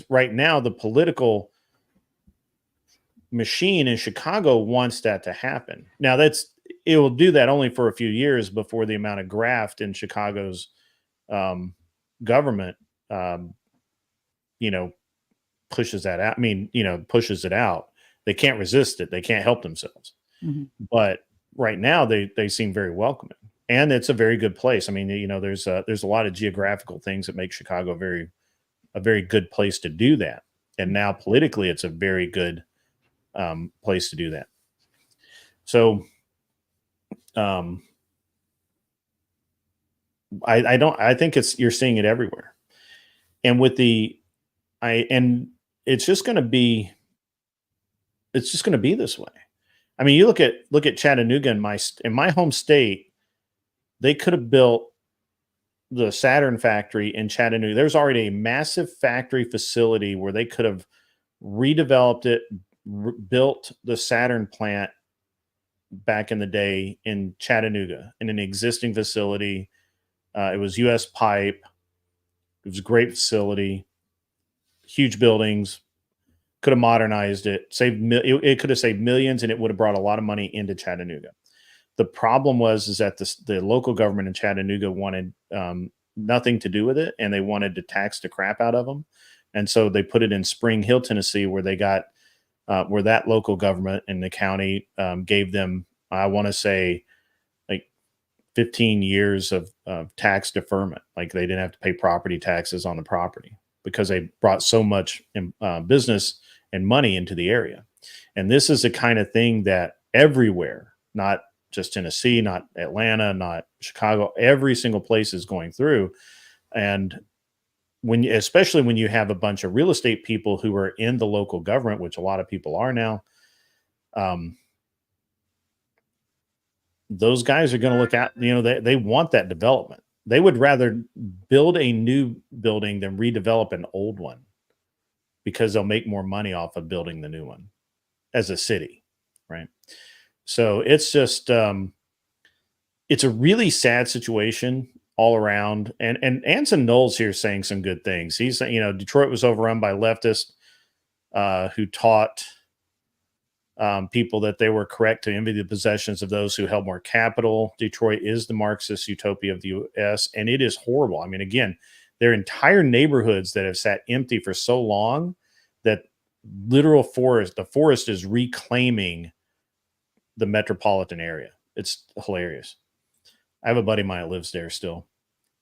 right now the political machine in Chicago wants that to happen. Now it will do that only for a few years before the amount of graft in Chicago's government, pushes that out. I mean, pushes it out. They can't resist it. They can't help themselves. Mm-hmm. But right now they seem very welcoming, and it's a very good place. I mean, there's a lot of geographical things that make Chicago a very good place to do that. And now politically, it's a very good place to do that. So, I think you're seeing it everywhere, and it's just going to be this way. I mean, you look at Chattanooga in my home state. They could have built the Saturn factory in Chattanooga. There's already a massive factory facility where they could have redeveloped it, built the Saturn plant back in the day in Chattanooga in an existing facility. It was U.S. pipe. It was a great facility, huge buildings. Could have modernized it, it could have saved millions, and it would have brought a lot of money into Chattanooga. The problem is that the local government in Chattanooga wanted nothing to do with it, and they wanted to tax the crap out of them. And so they put it in Spring Hill, Tennessee, where they got where that local government in the county gave them, I want to say, like 15 years of tax deferment. Like they didn't have to pay property taxes on the property because they brought so much business and money into the area. And this is the kind of thing that everywhere, not just Tennessee, not Atlanta, not Chicago, every single place is going through. And especially when you have a bunch of real estate people who are in the local government, which a lot of people are now, those guys are going to look at, they want that development. They would rather build a new building than redevelop an old one because they'll make more money off of building the new one as a city, right? So it's just, it's a really sad situation all around. And Anson Knowles here saying some good things. He's, Detroit was overrun by leftists who taught people that they were correct to envy the possessions of those who held more capital. Detroit is the Marxist utopia of the U.S., and it is horrible. I mean, again, there are entire neighborhoods that have sat empty for so long that the forest is reclaiming the metropolitan area. It's hilarious. I have a buddy of mine that lives there still.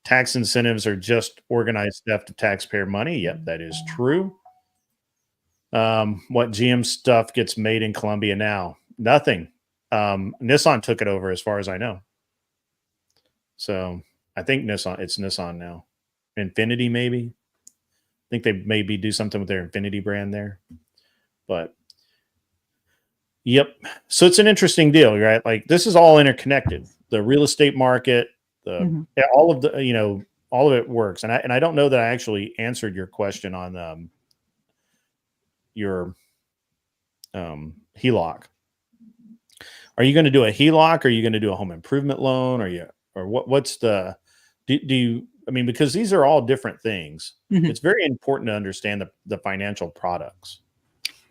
Tax incentives are just organized theft of taxpayer money. Yep, that is true. What GM stuff gets made in Colombia now? Nothing. Nissan took it over as far as I know. So I think it's Nissan now. Infinity, maybe. I think they maybe do something with their Infinity brand there. But yep. So it's an interesting deal, right? Like this is all interconnected. The real estate market, all of the, all of it works. And I don't know that I actually answered your question on your HELOC. Are you going to do a HELOC? Or are you going to do a home improvement loan? What's the, do you, I mean, because these are all different things. It's very important to understand the financial products.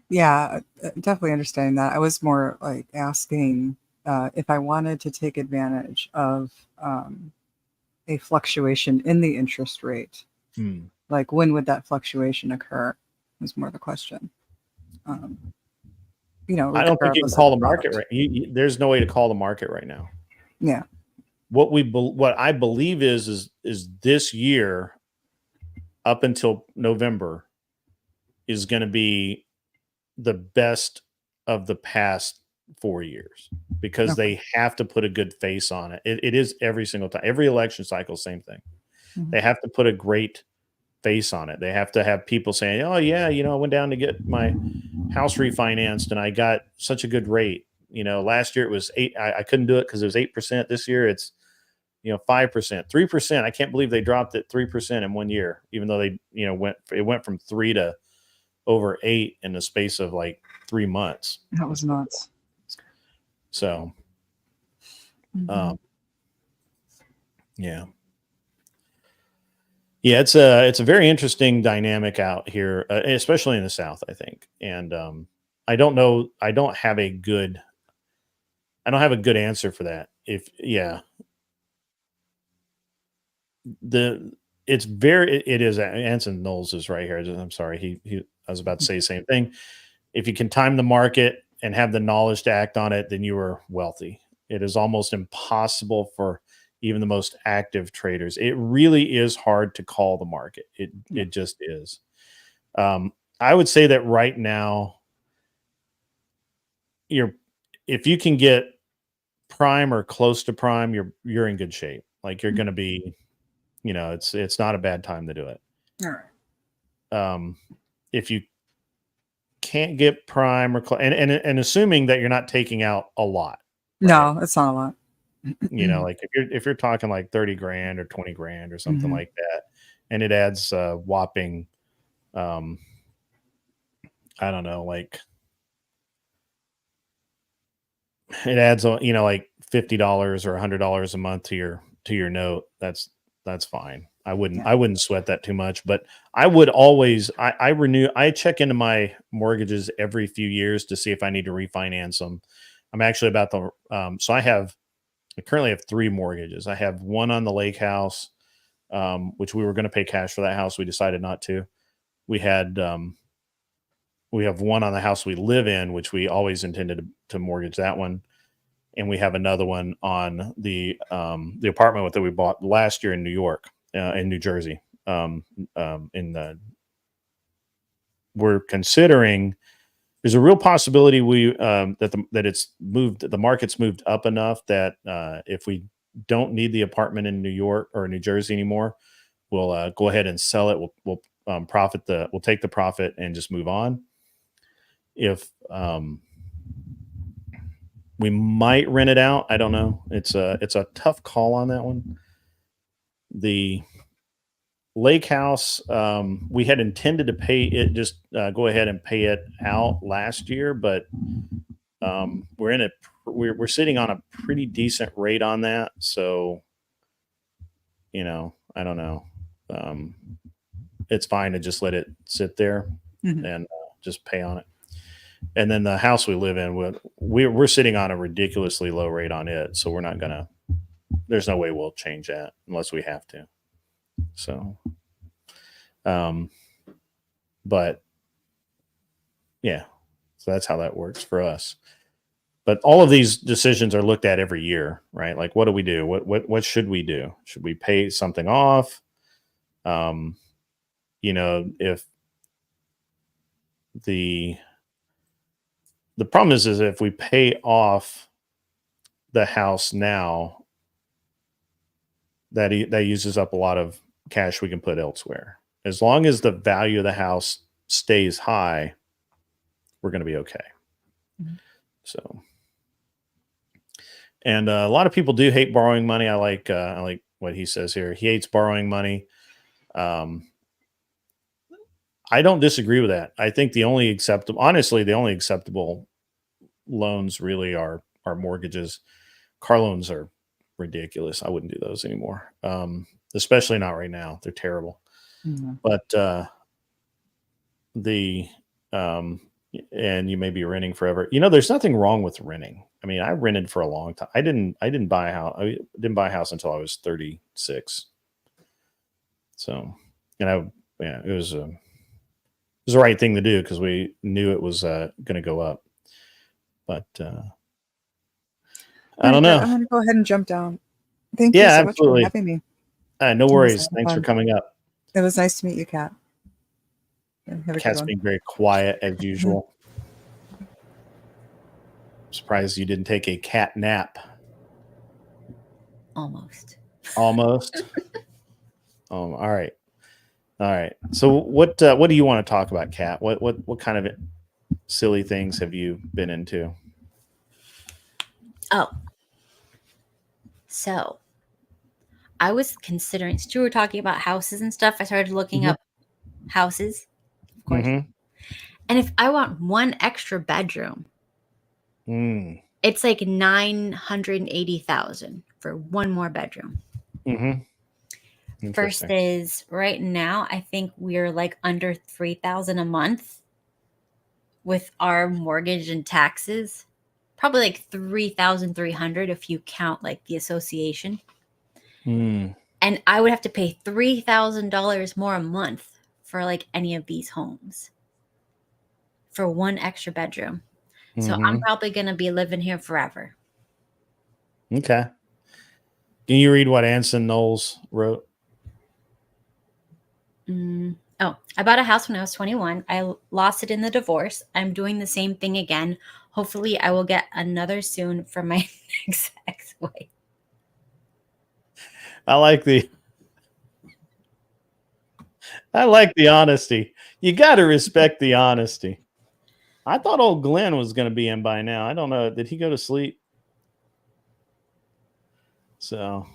Yeah, definitely understanding that. I was more like asking if I wanted to take advantage of a fluctuation in the interest rate. Like when would that fluctuation occur was more the question. I don't think you can call the market right. There's no way to call the market right now. Yeah. what I believe is this year up until November is going to be the best of the past 4 years, because they have to put a good face on it. It is every single time, every election cycle, same thing. They have to put a great face on it. They have to have people saying, oh yeah, I went down to get my house refinanced and I got such a good rate. Last year it was 8. I couldn't do it because it was 8%. This year it's 5%, 3%. I can't believe they dropped it 3% in 1 year, even though they went from 3 to over 8 in the space of like 3 months. That was nuts. So yeah, it's a very interesting dynamic out here, especially in the South, I think. And I don't know. I don't have a good answer for that. It is Anson Knowles is right here. I'm sorry. I was about to say the same thing. If you can time the market and have the knowledge to act on it, then you are wealthy. It is almost impossible for even the most active traders. It really is hard to call the market. It just is. I would say that right now, if you can get prime or close to prime, you're in good shape. Like you're going to be, it's not a bad time to do it. All right. If you can't get prime or and assuming that you're not taking out a lot. Right? No, it's not a lot. Like if you're talking like 30 grand or 20 grand or something like that, and it adds whopping, I don't know, like it adds like $50 or $100 a month to your note. That's fine. I wouldn't sweat that too much, but I would always, I check into my mortgages every few years to see if I need to refinance them. I'm actually about to, I currently have 3 mortgages. I have one on the lake house, which we were going to pay cash for that house. We decided not to. We have one on the house we live in, which we always intended to mortgage that one. And we have another one on the apartment that we bought last year in New York, in New Jersey. We're considering, there's a real possibility the market's moved up enough that if we don't need the apartment in New York or New Jersey anymore, we'll go ahead and sell it. We'll take the profit and just move on. If we might rent it out, I don't know. It's a tough call on that one. The lake house, we had intended to pay it, just go ahead and pay it out last year, but we're sitting on a pretty decent rate on that. So, I don't know. It's fine to just let it sit there and just pay on it. And then the house we live in, we're sitting on a ridiculously low rate on it. So we're not there's no way we'll change that unless we have to. So, but yeah, so that's how that works for us. But all of these decisions are looked at every year, right? Like, what do we do? What should we do? Should we pay something off? If the problem is if we pay off the house now, that uses up a lot of cash we can put elsewhere. As long as the value of the house stays high, we're going to be okay. So, and a lot of people do hate borrowing money. I like what he says here. He hates borrowing money. I don't disagree with that. I think the only acceptable loans really are mortgages. Car loans are ridiculous. I wouldn't do those anymore. Especially not right now. They're terrible. But and you may be renting forever. There's nothing wrong with renting. I mean, I rented for a long time. I didn't buy a house. I didn't buy a house until I was 36. So, it was the right thing to do because we knew it was going to go up. But I don't know. I'm going to go ahead and jump down Thank you Yeah, so much for absolutely. having me. No It was worries. a lot of Thanks for fun. coming up. It was nice to meet you, Kat. Have a good Cat's one. being very quiet as usual. I'm surprised you didn't take a cat nap. Almost. Almost. All right. All right. So what do you want to talk about, Kat? What kind of silly things have you been into? Oh. So I was considering, since you were talking about houses and stuff, I started looking up houses, of course. And if I want one extra bedroom, it's like 980,000 for one more bedroom. Versus right now, I think we're like under 3,000 a month with our mortgage and taxes. Probably like 3,300 if you count like the association. And I would have to pay $3,000 more a month for like any of these homes for one extra bedroom. So I'm probably going to be living here forever. Okay. Can you read what Anson Knowles wrote? Oh, I bought a house when I was 21. I lost it in the divorce. I'm doing the same thing again. Hopefully I will get another soon from my next ex-wife. I like the honesty. You got to respect the honesty. I thought old Glenn was going to be in by now. I don't know. Did he go to sleep? So,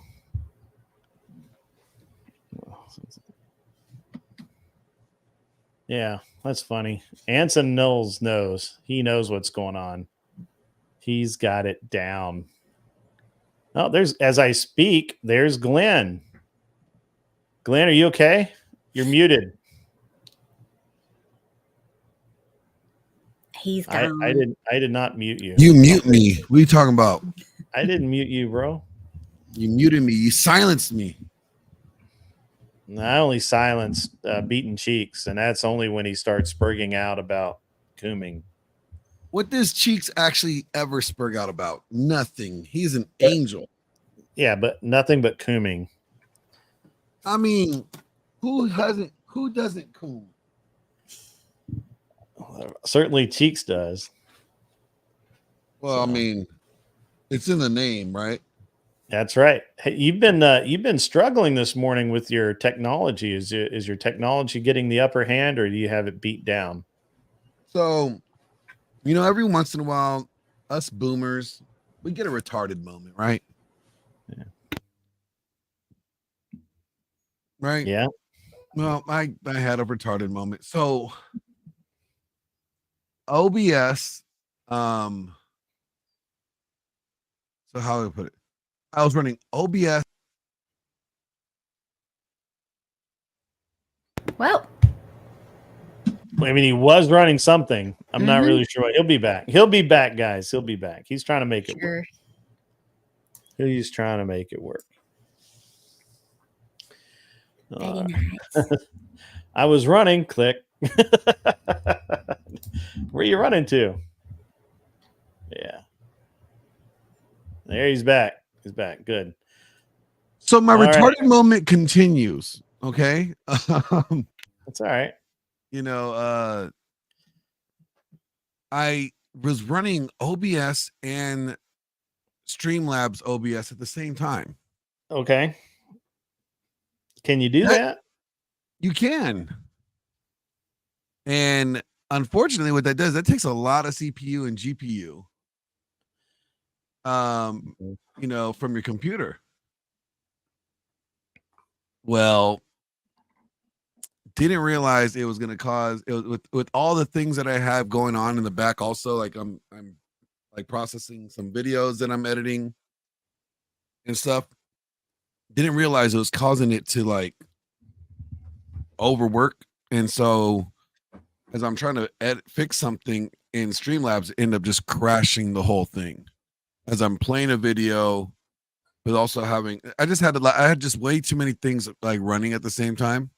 yeah, that's funny. Anson Knowles knows. He knows what's going on. He's got it down. Oh, as I speak, there's Glenn. Glenn, are you okay? You're muted. He's gone. I did not mute you. You mute me. What are you talking about? I didn't mute you, bro. You muted me. You silenced me. I only silenced Beaten Cheeks, and that's only when he starts spurging out about cooming. What does Cheeks actually ever spurg out about? Nothing. He's an angel. Yeah, but nothing but cooming. I mean, who doesn't coom? Certainly Cheeks does. Well, I mean, it's in the name, right? That's right. Hey, you've been struggling this morning with your technology. Is your technology getting the upper hand, or do you have it beat down? So, every once in a while, us boomers, we get a retarded moment, right? Yeah. Right? Yeah. Well, I had a retarded moment. So OBS, so how do I put it? I was running OBS. Well, I mean, he was running something. I'm not really sure. He'll be back. He'll be back, guys. He'll be back. He's trying to make it work. He's trying to make it work. Very nice. I was running. Click. Where are you running to? Yeah. There he's back. He's back. Good. So my All retarded right. moment continues. Okay. That's all right. I was running OBS and Streamlabs OBS at the same time. Okay. Can you do that? You can. And unfortunately, what that does, that takes a lot of CPU and GPU. From your computer. Well, didn't realize it was going to cause it with all the things that I have going on in the back. Also, like I'm like processing some videos that I'm editing and stuff. Didn't realize it was causing it to like overwork. And so as I'm trying to fix something in Streamlabs, end up just crashing the whole thing. As I'm playing a video, but also I had just way too many things like running at the same time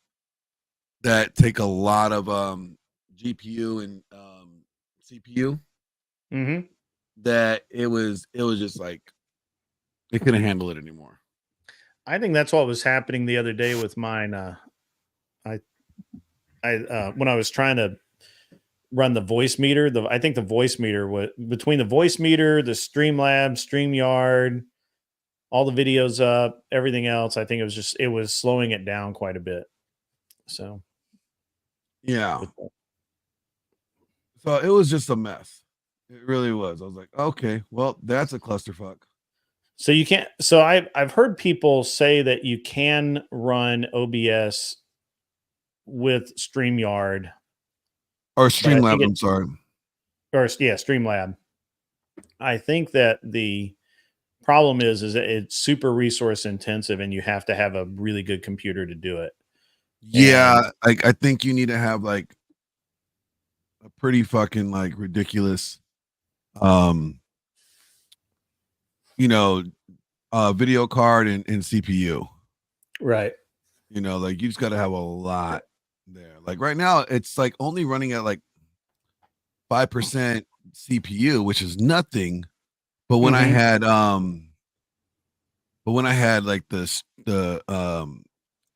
that take a lot of GPU and CPU. That it was just like it couldn't handle it anymore. I think that's what was happening the other day with mine. When I was trying to run the voice meter, I think the voice meter was between the voice meter, the Streamlabs, StreamYard, all the videos up, everything else. I think it was slowing it down quite a bit. So, yeah. So it was just a mess. It really was. I was like, okay, well, that's a clusterfuck. So you can't. So I've heard people say that you can run OBS with StreamYard or Streamlabs. I'm sorry. Or Streamlab. I think that the problem is that it's super resource intensive, and you have to have a really good computer to do it. Yeah, I think you need to have like a pretty fucking like ridiculous, video card and CPU. Right. Like you just got to have a lot there. Like right now, it's like only running at like 5% CPU, which is nothing. But when I had like the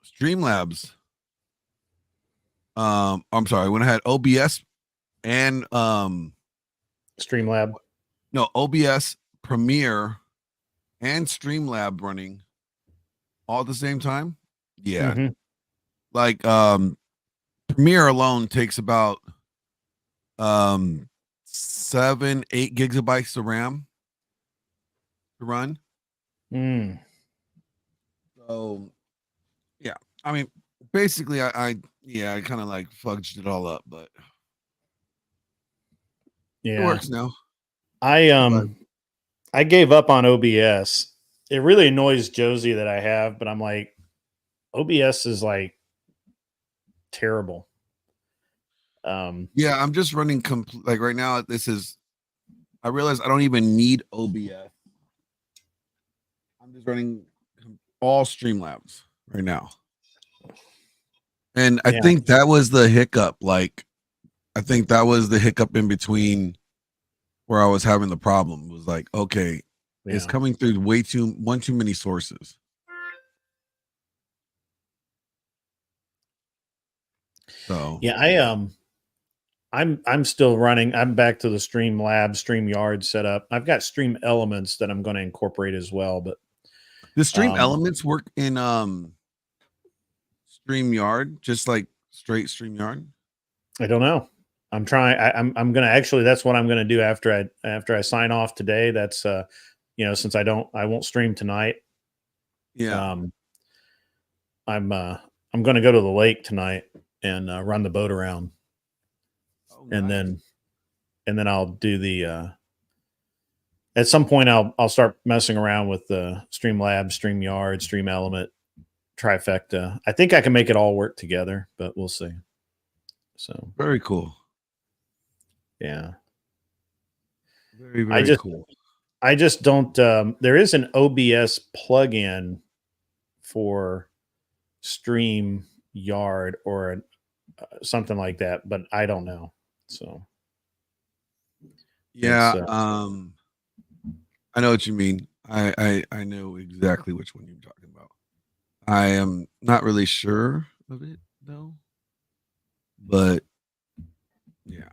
Streamlabs, I'm sorry, when I had OBS and Streamlab, no, OBS, Premiere, and Streamlab running all at the same time. Yeah. Like Premiere alone takes about 7-8 gigabytes of RAM to run. So yeah, I mean, basically I kind of like fudged it all up, but yeah, it works now. I gave up on OBS. It really annoys Josie that I have, but I'm like, OBS is like terrible. Yeah, I'm just running like right now. I realize I don't even need OBS. I'm just running all Streamlabs right now. And I think that was the hiccup. Like, I think that was the hiccup in between where I was having the problem. It was like, okay, it's coming through one too many sources. So yeah, I'm still running. I'm back to the Streamlabs, StreamYard setup. I've got Stream Elements that I'm going to incorporate as well. But the Stream Elements work in StreamYard, just like straight StreamYard? I don't know. I'm trying. I'm going to actually. That's what I'm going to do after I sign off today. That's since I won't stream tonight. Yeah. I'm going to go to the lake tonight and run the boat around. And then I'll do the at some point I'll start messing around with the Streamlabs, StreamYard, Stream Element trifecta. I think I can make it all work together, but we'll see. So very cool. Yeah. Very cool. I just don't there is an OBS plugin for StreamYard or something like that, but I don't know. So yeah, I know what you mean. I know exactly which one you're talking about. I am not really sure of it though, but yeah.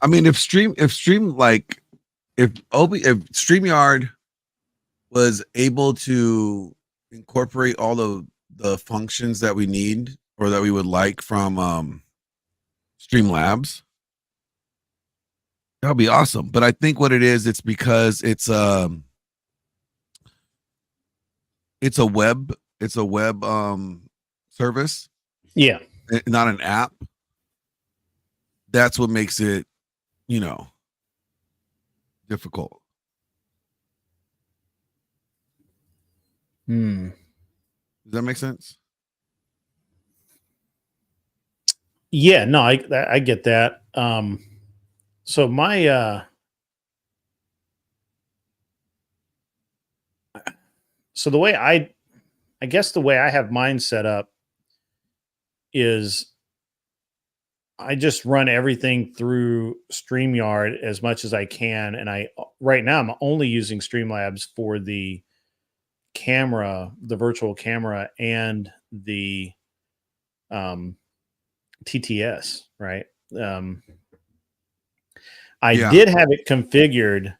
I mean, if StreamYard was able to incorporate all the functions that we need or that we would like from Streamlabs, that would be awesome. But I think what it is, it's because it's a web service. Yeah. Not an app. That's what makes it, difficult. Does that make sense? Yeah, no, I get that. So my so the way I guess the way I have mine set up is I just run everything through StreamYard as much as I can, and right now I'm only using Streamlabs for the camera, the virtual camera, and the TTS, right? I did have it configured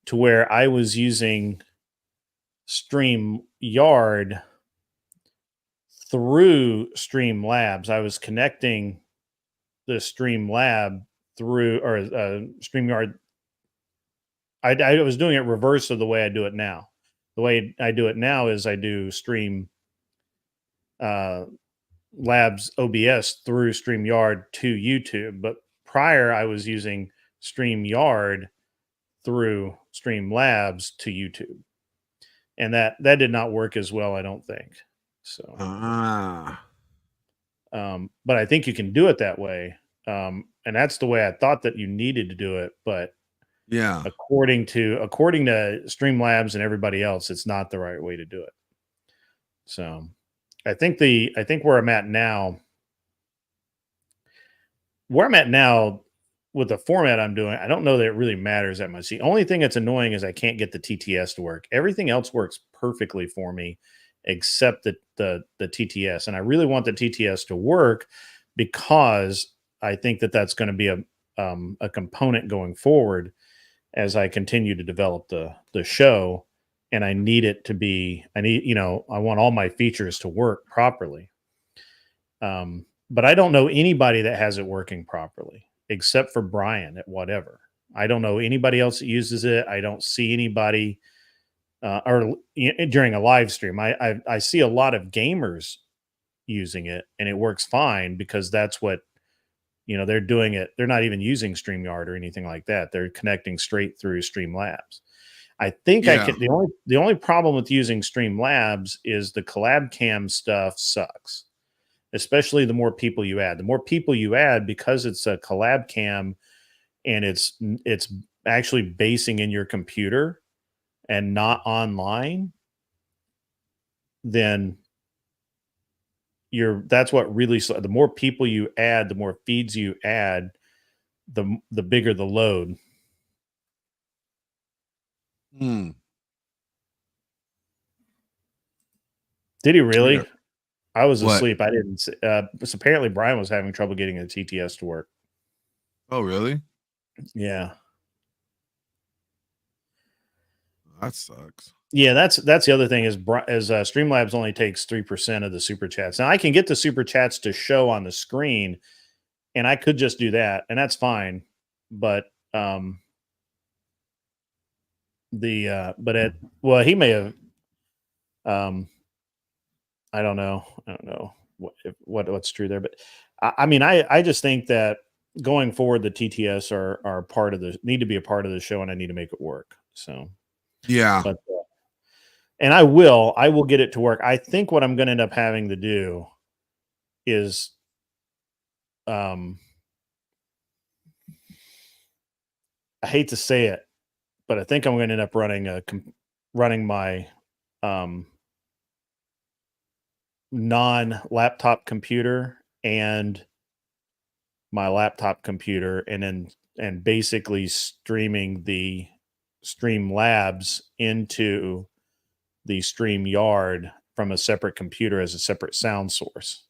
to where I was using StreamYard through Streamlabs. I was connecting the Streamlab through, or StreamYard. I was doing it reverse of the way I do it now. The way I do it now is I do Stream Labs OBS through StreamYard to YouTube. But prior, I was using StreamYard through Streamlabs to YouTube, and that did not work as well, I don't think. So, but I think you can do it that way, and that's the way I thought that you needed to do it. But yeah, according to Streamlabs and everybody else, it's not the right way to do it. So, I think where I'm at now with the format I'm doing, I don't know that it really matters that much. The only thing that's annoying is I can't get the TTS to work. Everything else works perfectly for me except the TTS. And I really want the TTS to work because I think that that's going to be a component going forward as I continue to develop the show. And I need it to be, I want all my features to work properly. But I don't know anybody that has it working properly, except for Brian at Whatever. I don't know anybody else that uses it. I don't see anybody during a live stream. I see a lot of gamers using it, and it works fine because that's what, they're doing it. They're not even using StreamYard or anything like that. They're connecting straight through Streamlabs. I think the only problem with using Streamlabs is the collab cam stuff sucks. Especially the more people you add. The more people you add, because it's a collab cam and it's actually basing in your computer and not online, then that's what really, the more people you add, the more feeds you add, the bigger the load. Did he really? Yeah. I was asleep. I didn't. So apparently, Brian was having trouble getting the TTS to work. Oh, really? Yeah. That sucks. Yeah, that's the other thing is Streamlabs only takes 3% of the super chats. Now I can get the super chats to show on the screen, and I could just do that, and that's fine. But he may have. I don't know what's true there, but I just think that going forward, the TTS are need to be a part of the show, and I need to make it work. So yeah, but and I will get it to work. I think what I'm going to end up having to do is I hate to say it, but I think I'm going to end up running my non-laptop computer and my laptop computer, and basically streaming the Streamlabs into the StreamYard from a separate computer as a separate sound source.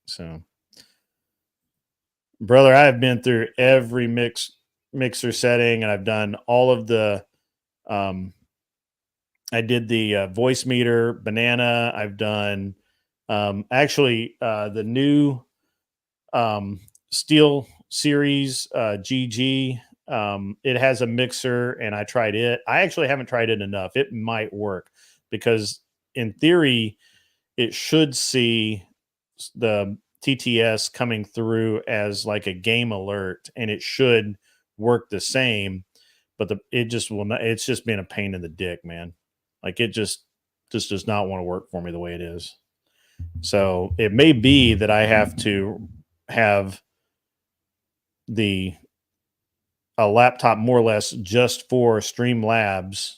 So, brother, I have been through every mixer setting, and I've done all of the I did the voice meter banana. I've done the new Steel Series GG. It has a mixer, and I tried it. I actually haven't tried it enough. It might work because in theory, it should see the TTS coming through as like a game alert, and it should work the same. But it just will not. It's just been a pain in the dick, man. Like it just does not want to work for me the way it is. So it may be that I have to have a laptop more or less just for Streamlabs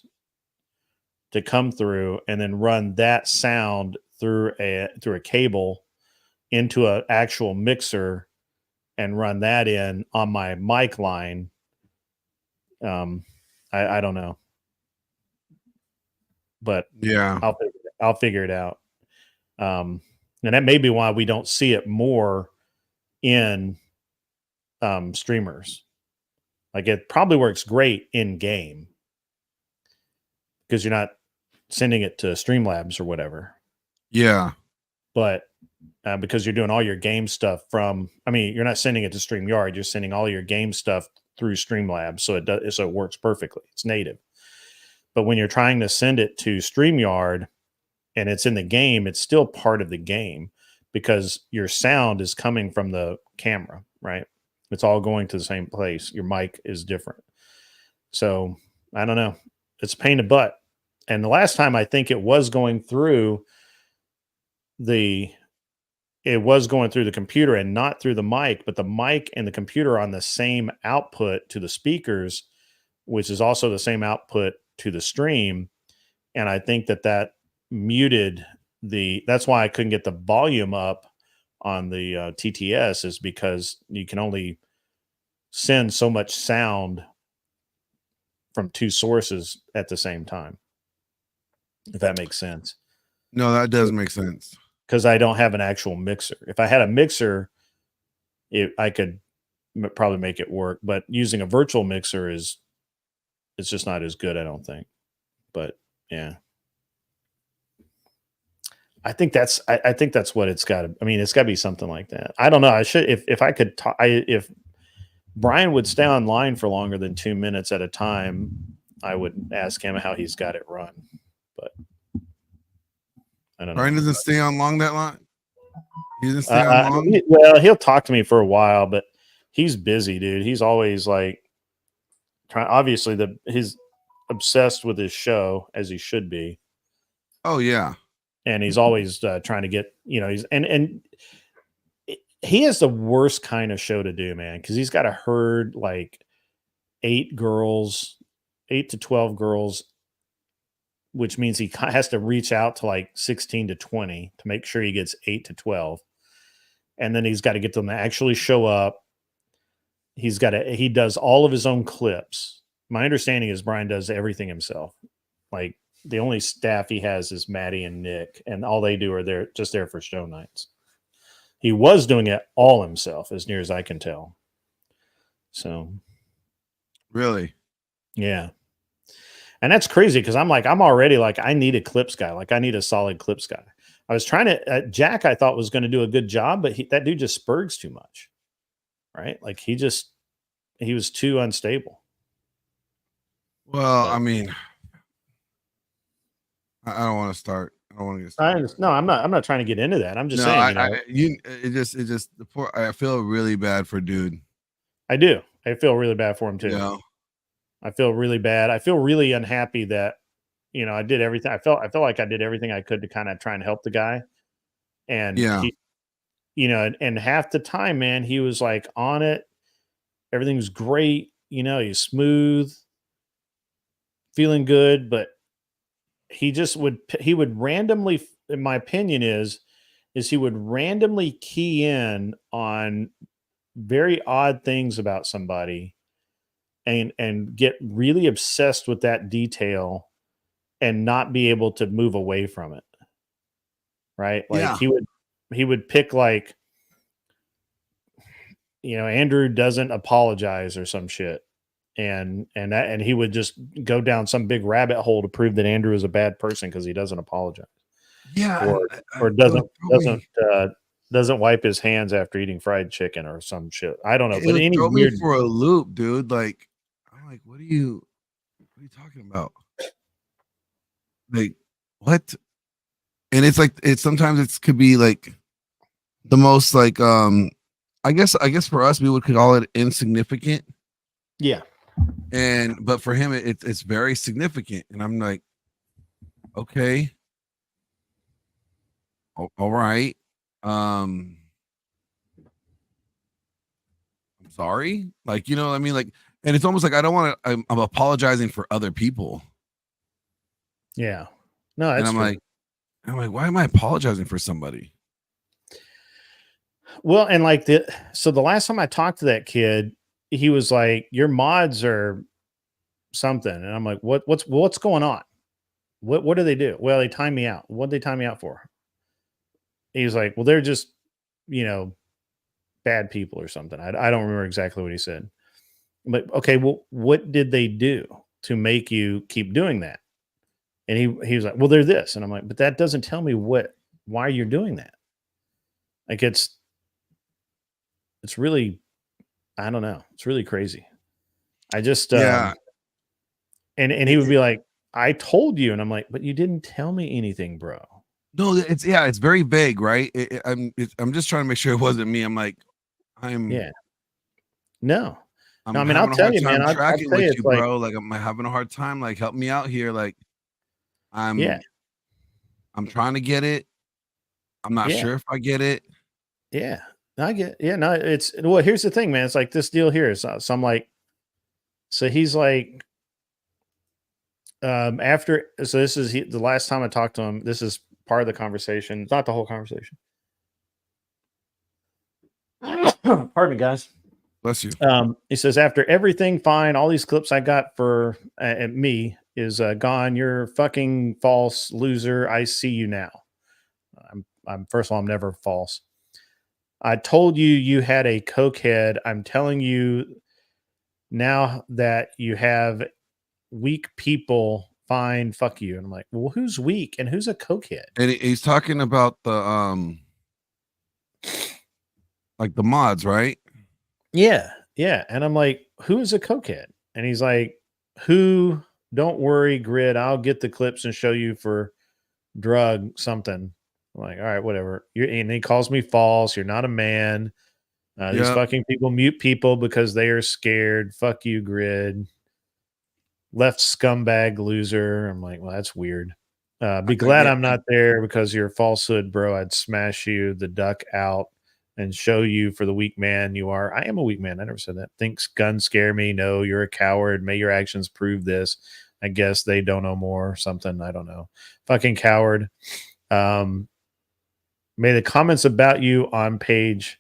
to come through, and then run that sound through a cable into an actual mixer and run that in on my mic line. I don't know. but yeah, I'll figure it out. And that may be why we don't see it more in streamers. Like it probably works great in game because you're not sending it to Streamlabs or whatever. Yeah. But because you're doing all your game stuff from, I mean, you're not sending it to StreamYard. You're sending all your game stuff through Streamlabs. So it works perfectly. It's native. But when you're trying to send it to StreamYard and it's in the game, it's still part of the game because your sound is coming from the camera, right? It's all going to the same place. Your mic is different. So I don't know. It's a pain in the butt. And the last time I think it was going through the computer and not through the mic, but the mic and the computer are on the same output to the speakers, which is also the same output to the stream. And I think that muted that's why I couldn't get the volume up on the TTS, is because you can only send so much sound from two sources at the same time. If that makes sense. No, that does make sense. Because I don't have an actual mixer. If I had a mixer, I could probably make it work. But using a virtual mixer it's just not as good, I don't think. But yeah, I think that's what it's got to. I mean, it's got to be something like that. I don't know. I should if I could talk. If Brian would stay online for longer than 2 minutes at a time, I would ask him how he's got it run. But I don't know. Brian doesn't stay on long that long. He doesn't stay on long. Well, he'll talk to me for a while, but he's busy, dude. He's always like trying. Obviously, he's obsessed with his show, as he should be. Oh yeah, and he's always trying to get. He's and he has the worst kind of show to do, man, because he's got to herd like 8 to 12 girls, which means he has to reach out to like 16 to 20 to make sure he gets 8 to 12. And then he's got to get them to actually show up. He does all of his own clips. My understanding is Brian does everything himself. Like the only staff he has is Maddie and Nick, and all they do are there for show nights. He was doing it all himself, as near as I can tell. So, really, yeah, and that's crazy because I'm already like, I need a clips guy. Like I need a solid clips guy. I was trying to Jack. I thought was going to do a good job, but that dude just spurgs too much, right? Like he was too unstable. Well, I mean, I don't want to start. I don't want to get started. No, I'm not trying to get into that. I'm just saying. I feel really bad for dude. I do. I feel really bad for him too. Yeah. I feel really bad. I feel really unhappy that, I did everything. I felt like I did everything I could to kind of try and help the guy. And yeah, and half the time, man, he was like on it. Everything was great. He's smooth, feeling good, but he would randomly, in my opinion, is he would randomly key in on very odd things about somebody and get really obsessed with that detail and not be able to move away from it. Right? Like he would pick like, Andrew doesn't apologize or some shit. And he would just go down some big rabbit hole to prove that Andrew is a bad person because he doesn't apologize. Yeah. Or doesn't wipe his hands after eating fried chicken or some shit. I don't know. But any throw weird me for a loop, dude. Like, I'm like, what are you talking about? Like, what? And it's like sometimes it could be like the most like I guess for us we would call it insignificant. Yeah. But for him it's very significant, and I'm like, okay, all right, I'm sorry, like, what I mean, like, and it's almost like I don't want to. I'm apologizing for other people. Yeah, no, that's and I'm like, why am I apologizing for somebody? Well, and like so the last time I talked to that kid, he was like, your mods are something. And I'm like, what's going on? What do they do? Well, they time me out. What did they time me out for? He's like, well, they're just, you know, bad people or something. I don't remember exactly what he said. But okay, well, what did they do to make you keep doing that? And he was like, well, they're this. And I'm like, but that doesn't tell me why you're doing that. Like it's really, I don't know. It's really crazy. I just, Yeah. And he would be like, I told you. And I'm like, but you didn't tell me anything, bro. No, it's very vague, right? I'm just trying to make sure it wasn't me. I'm like, Yeah. No. I'm No, I mean, I'll having a tell hard you, time man. I'll tracking tell you, with it's you, like, bro. Like, I'm having a hard time. Like, help me out here. Like, yeah, I'm trying to get it. I'm not yeah, sure if I get it. yeah. No, I get, yeah. No, it's well. Here's the thing, man. It's like this deal here. So I'm like, so he's like, after. So this is the last time I talked to him. This is part of the conversation. It's not the whole conversation. Pardon me, guys. Bless you. He says, after everything fine, all these clips I got for me is gone. You're fucking false loser. I see you now. I'm first of all, I'm never false. I told you you had a cokehead. I'm telling you now that you have weak people. Fine, fuck you. And I'm like, well, who's weak and who's a cokehead? And he's talking about the like the mods, right? Yeah, yeah. And I'm like, who is a cokehead? And he's like, who? Don't worry, Grid. I'll get the clips and show you for drug something. I'm like, all right, whatever. And he calls me false. You're not a man. These fucking people mute people because they are scared. Fuck you, Grid. Left scumbag loser. I'm like, well, that's weird. Be glad I'm not there because you're a falsehood, bro. I'd smash you the duck out and show you for the weak man you are. I am a weak man. I never said that. Thinks guns scare me. No, you're a coward. May your actions prove this. I guess they don't know more or something. I don't know. Fucking coward. May the comments about you on page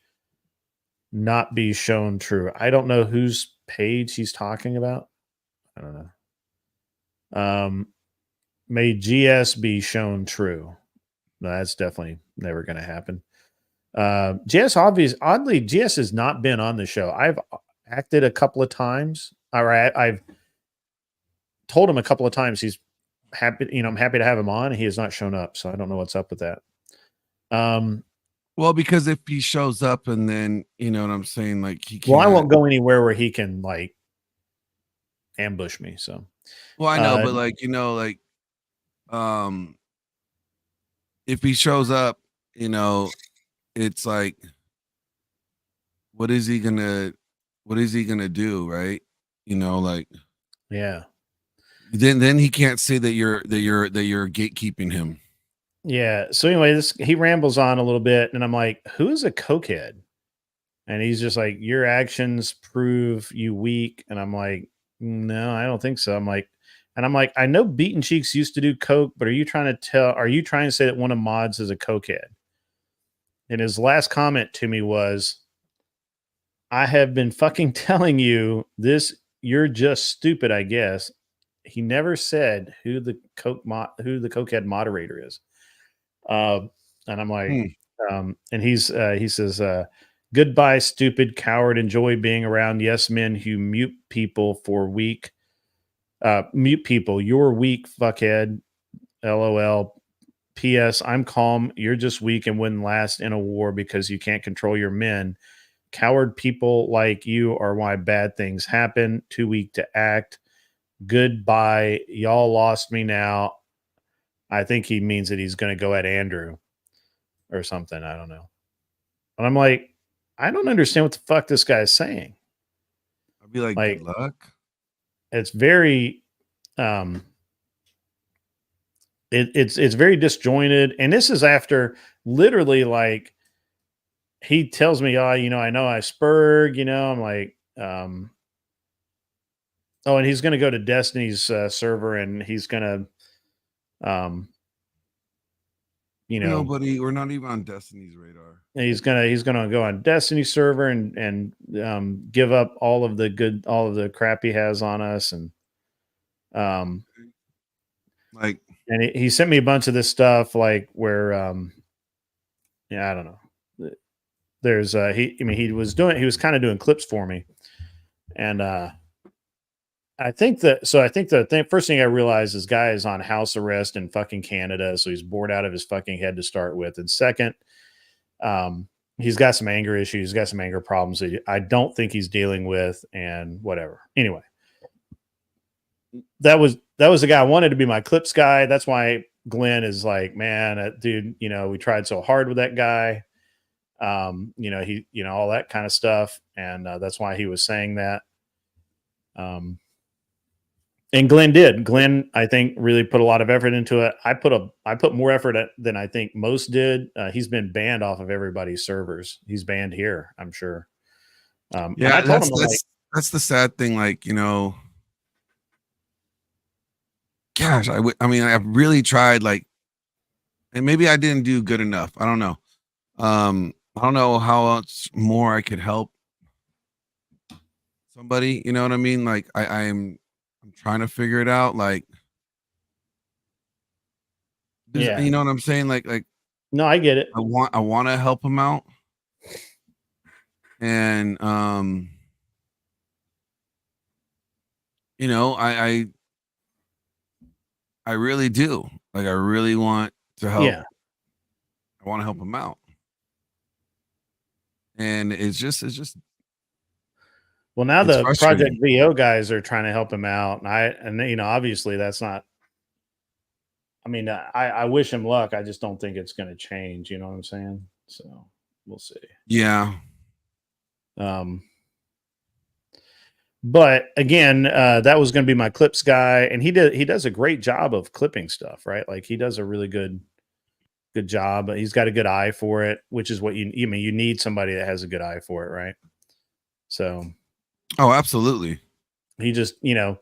not be shown true. I don't know whose page he's talking about. I don't know. May GS be shown true. No, that's definitely never going to happen. Oddly, GS has not been on the show. I've acted a couple of times. All right. I've told him a couple of times he's happy. You know, I'm happy to have him on. He has not shown up. So I don't know what's up with that. Well, because if he shows up and then, you know what I'm saying? Like he can't. Well, I won't go anywhere where he can like ambush me. So, well, I know, but like, you know, like, if he shows up, you know, it's like, what is he gonna do? Right. You know, like, yeah. Then he can't say that you're gatekeeping him. Yeah. So anyway, he rambles on a little bit, and I'm like, "Who is a cokehead?" And he's just like, "Your actions prove you weak." And I'm like, "No, I don't think so." I'm like, "I know Beaten Cheeks used to do coke, but are you trying to say that one of mods is a cokehead?" And his last comment to me was, "I have been fucking telling you this. You're just stupid, I guess." He never said who the cokehead moderator is. And I'm like, and he says, goodbye, stupid coward. Enjoy being around yes men who mute people for weak. Mute people. You're weak, fuckhead. LOL. P.S. I'm calm. You're just weak and wouldn't last in a war because you can't control your men. Coward people like you are why bad things happen. Too weak to act. Goodbye. Y'all lost me now. I think he means that he's going to go at Andrew or something. I don't know. And I'm like, I don't understand what the fuck this guy is saying. I'd be like, good luck. It's very, it's very disjointed. And this is after literally like, he tells me, oh, you know, I know I Spurg, you know, I'm like, oh, and he's going to go to Destiny's server and he's going to, you know, nobody, we're not even on Destiny's radar. He's gonna go on Destiny server and give up all of the crap he has on us, and like, And he sent me a bunch of this stuff, like where, yeah, I don't know. There's he was kind of doing clips for me, and I think the first thing I realized is guy is on house arrest in fucking Canada, so he's bored out of his fucking head to start with, and second, he's got some anger issues, he's got some anger problems that I don't think he's dealing with, and whatever. Anyway, that was the guy I wanted to be my clips guy. That's why Glenn is like, man, dude, we tried so hard with that guy. He, all that kind of stuff. And that's why he was saying that. And Glenn did. Glenn, I think, really put a lot of effort into it. I put more effort than I think most did. He's been banned off of everybody's servers. He's banned here, I'm sure. Yeah, that's the sad thing. Like, gosh, I mean, I've really tried, like, and maybe I didn't do good enough. I don't know. I don't know how else more I could help somebody. You know what I mean? Like, I'm trying to figure it out. Like, yeah, you know what I'm saying? Like, no, I get it. I want to help him out, and I really do. Like, I really want to help. Yeah. I want to help him out. And it's just well, now the Project VO guys are trying to help him out. And obviously that's not, I mean, I wish him luck. I just don't think it's going to change. You know what I'm saying? So we'll see. Yeah. But again, that was going to be my clips guy, and he does a great job of clipping stuff, right? Like, he does a really good job. He's got a good eye for it, which is what you need somebody that has a good eye for it, right? So, oh, absolutely. He just, is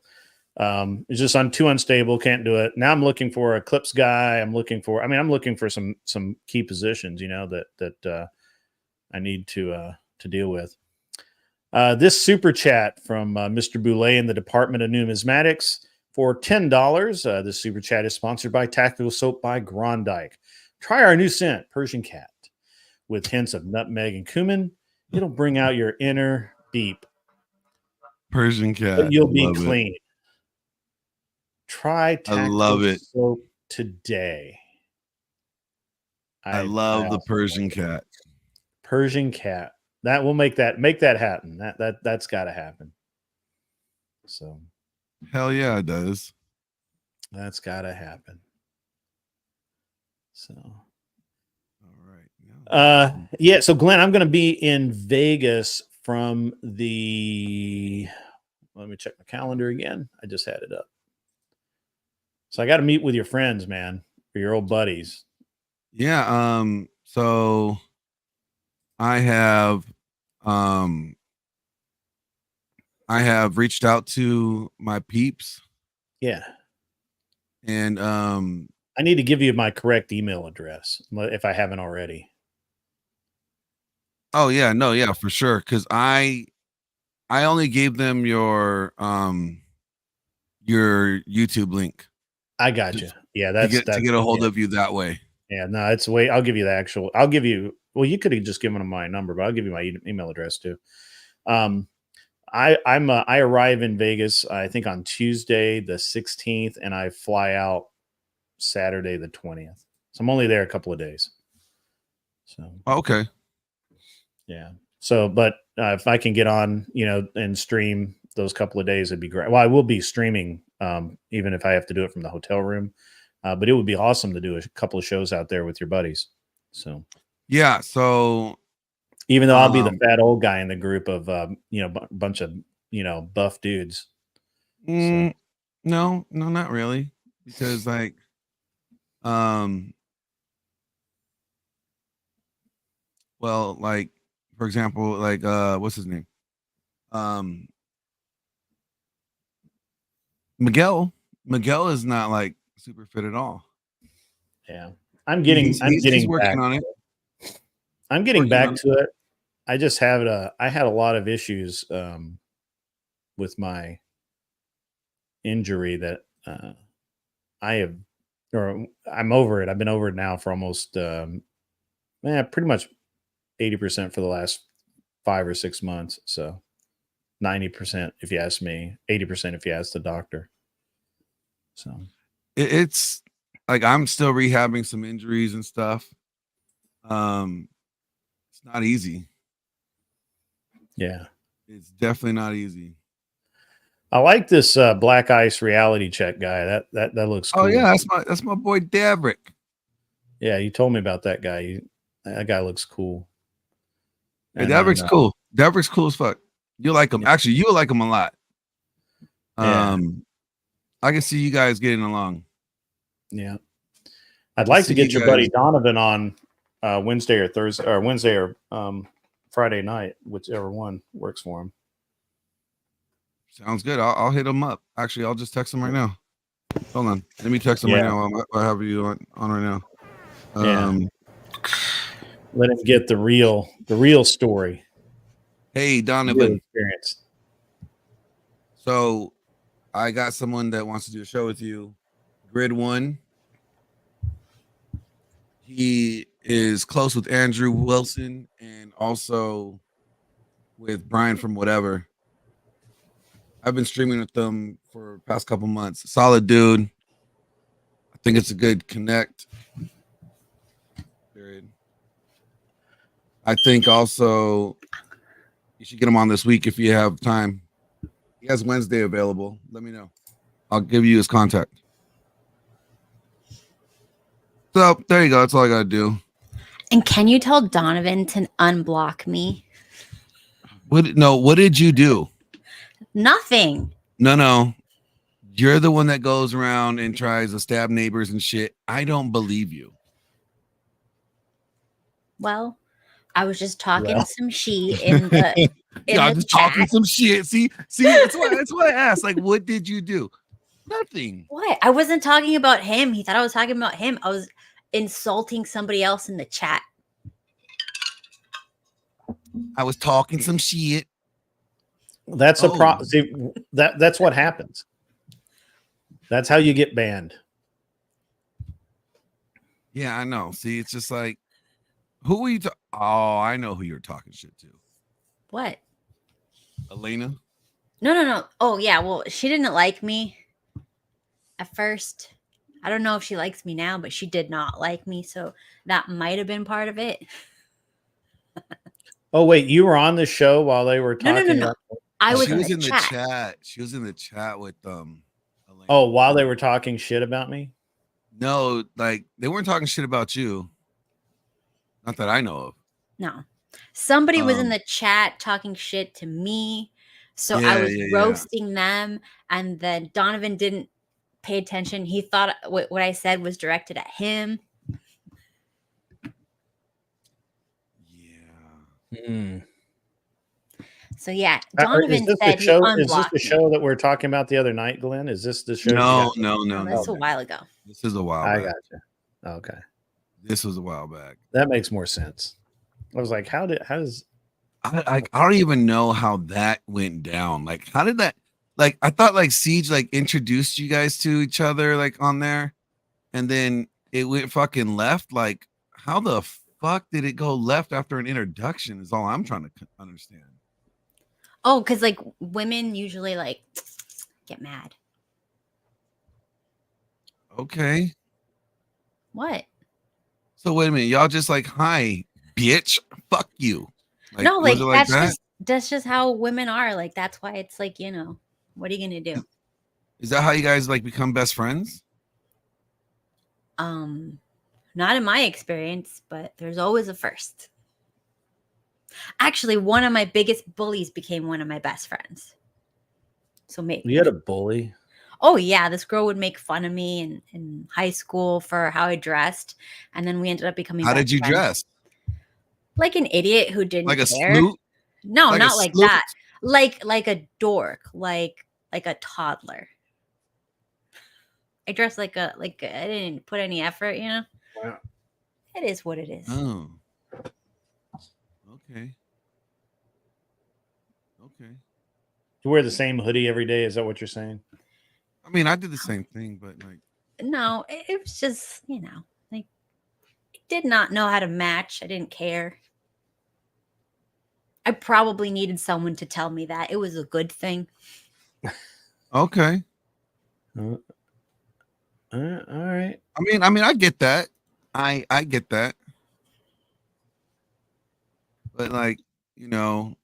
just too unstable, can't do it. Now I'm looking for a clips guy. I'm looking for some key positions, that I need to deal with. This super chat from Mr. Boulay in the Department of Numismatics for $10. This super chat is sponsored by Tactical Soap by Grondike. Try our new scent, Persian Cat, with hints of nutmeg and cumin. It'll bring out your inner beep. Persian Cat. But you'll be clean. Try Tactical Soap today. I love the Persian Cat. Persian Cat. That will make that happen. That's got to happen. So, hell yeah, it does. That's got to happen. So, all right. Yeah. So, Glenn, I'm going to be in Vegas from the. Let me check my calendar again. I just had it up. So I got to meet with your friends, man, or your old buddies. Yeah. So I have reached out to my peeps. Yeah. And I need to give you my correct email address if I haven't already. Oh yeah, no, yeah, for sure. Cause I only gave them your YouTube link. I got you. Yeah, to get a hold of you that way. Yeah, no, it's way. I'll give you the actual. I'll give you. Well, you could have just given them my number, but I'll give you my email address too. I arrive in Vegas, I think on Tuesday the 16th, and I fly out Saturday the 20th. So I'm only there a couple of days. So okay. Yeah. So, but if I can get on, and stream those couple of days, it'd be great. Well, I will be streaming, even if I have to do it from the hotel room. But it would be awesome to do a couple of shows out there with your buddies. So, yeah. So, even though I'll be the fat old guy in the group of, bunch of, buff dudes. So. No, not really. Because like, well, like, for example, like, what's his name? Miguel is not like super fit at all. Yeah. I'm getting working on it. I'm getting back to it. I just had a lot of issues with my injury that I have or I'm over it. I've been over it now for almost, pretty much 80% for the last 5 or 6 months. So 90% if you ask me, 80% if you ask the doctor. So it's like I'm still rehabbing some injuries and stuff. It's not easy. Yeah, it's definitely not easy. I like this Black Ice reality check guy. That looks cool. Oh yeah, that's my boy Davrick. Yeah, you told me about that guy. That guy looks cool. Hey, Davrick's cool. Davrick's cool as fuck. You like him. Yeah. Actually, you'll like him a lot. Yeah. I can see you guys getting along. Yeah. I'd like to get your buddy Donovan on Wednesday or Thursday, or Wednesday or Friday night, whichever one works for him. Sounds good. I'll hit him up. Actually, I'll just text him right now. Hold on. Let me text him right now. I'll have you on right now. Let him get the real story. Hey, Donovan. Real experience. So I got someone that wants to do a show with you. Grid 1. He is close with Andrew Wilson and also with Brian from Whatever. I've been streaming with them for the past couple months. Solid dude. I think it's a good connect. Period. I think also you should get him on this week if you have time. He has Wednesday available. Let me know. I'll give you his contact. So there you go. That's all I gotta do. And can you tell Donovan to unblock me? What did you do? Nothing. No. You're the one that goes around and tries to stab neighbors and shit. I don't believe you. Well, I was just talking some shit in the I'm just talking some shit. See, that's why I asked. Like, what did you do? Nothing. What? I wasn't talking about him. He thought I was talking about him. I was insulting somebody else in the chat. I was talking some shit. That's a problem. See, that's what happens. That's how you get banned. Yeah, I know. See, it's just like, who are you? Oh, I know who you're talking shit to. What? Elena? No. Oh, yeah. Well, she didn't like me at first. I don't know if she likes me now, but she did not like me. So that might have been part of it. Oh, wait. You were on the show while they were talking? No. I was She was in the chat. chat. She was in the chat with Elena. Oh, while they were talking shit about me? No, like they weren't talking shit about you. Not that I know of. No. Somebody was in the chat talking shit to me. So I was roasting them. And then Donovan didn't pay attention. He thought what I said was directed at him. So yeah, Donovan said he unblocked Is this the show that we were talking about the other night, Glenn? Is this the show? No. That's a while ago. This is a while I back. got you. Okay. This was a while back. That makes more sense. I was like, how does I don't even know how that went down. Like, how did that? Like, I thought like Siege like introduced you guys to each other like on there, and then it went fucking left. Like, how the fuck did it go left after an introduction? Is all I'm trying to understand. Oh, because like women usually like get mad. Okay. What? So wait a minute, y'all just like, hi, bitch, fuck you. Like, no, like was it that's just how women are. Like that's why it's like, what are you gonna do? Is that how you guys like become best friends? Not in my experience, but there's always a first. Actually, one of my biggest bullies became one of my best friends. So maybe you had a bully? Oh yeah, this girl would make fun of me in high school for how I dressed, and then we ended up becoming. How did you dress? Like an idiot who didn't like a care. Snoot? No, like not like Snoot? that. Like a dork, like a toddler. I dressed like I didn't put any effort, Wow. It is what it is. Oh. Okay. You wear the same hoodie every day? Is that what you're saying? I mean, I did the same thing, but like No, it was just, you know, like, I did not know how to match. I didn't care. I probably needed someone to tell me that. It was a good thing. Okay. All right. I mean, I get that. I get that. But like, you know,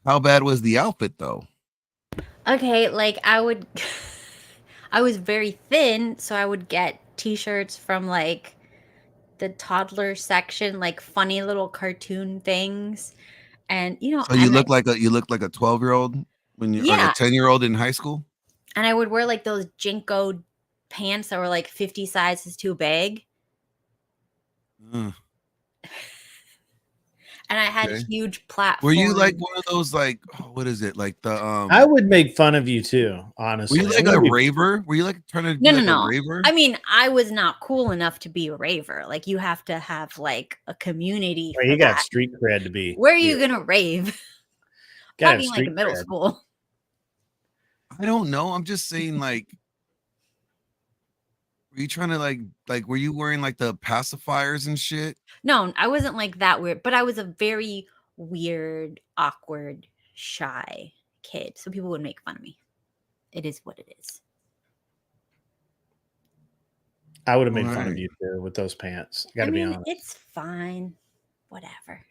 how bad was the outfit though? Okay, like I would I was very thin, so I would get t-shirts from like the toddler section, like funny little cartoon things. And you know, So you and look like a 12-year-old when you or a yeah, 10-year-old in high school? and I would wear like those Jinko pants that were like 50 sizes too big. And I had Okay. huge platforms. Were you like one of those like what is it like the I would make fun of you too, honestly. Were you like a raver? Were you like trying to be like a raver? I mean, I was not cool enough to be a raver. Like you have to have like a community. Well, you got street cred to be. Where are you gonna rave? Gotta Probably have like in middle cred. school. I don't know. I'm just saying like were you trying to like were you wearing like the pacifiers and shit? No, I wasn't like that weird, but I was a very weird, awkward, shy kid. So people would make fun of me. It is what it is. I would have made fun of you too with those pants. Gotta be honest. It's fine. Whatever.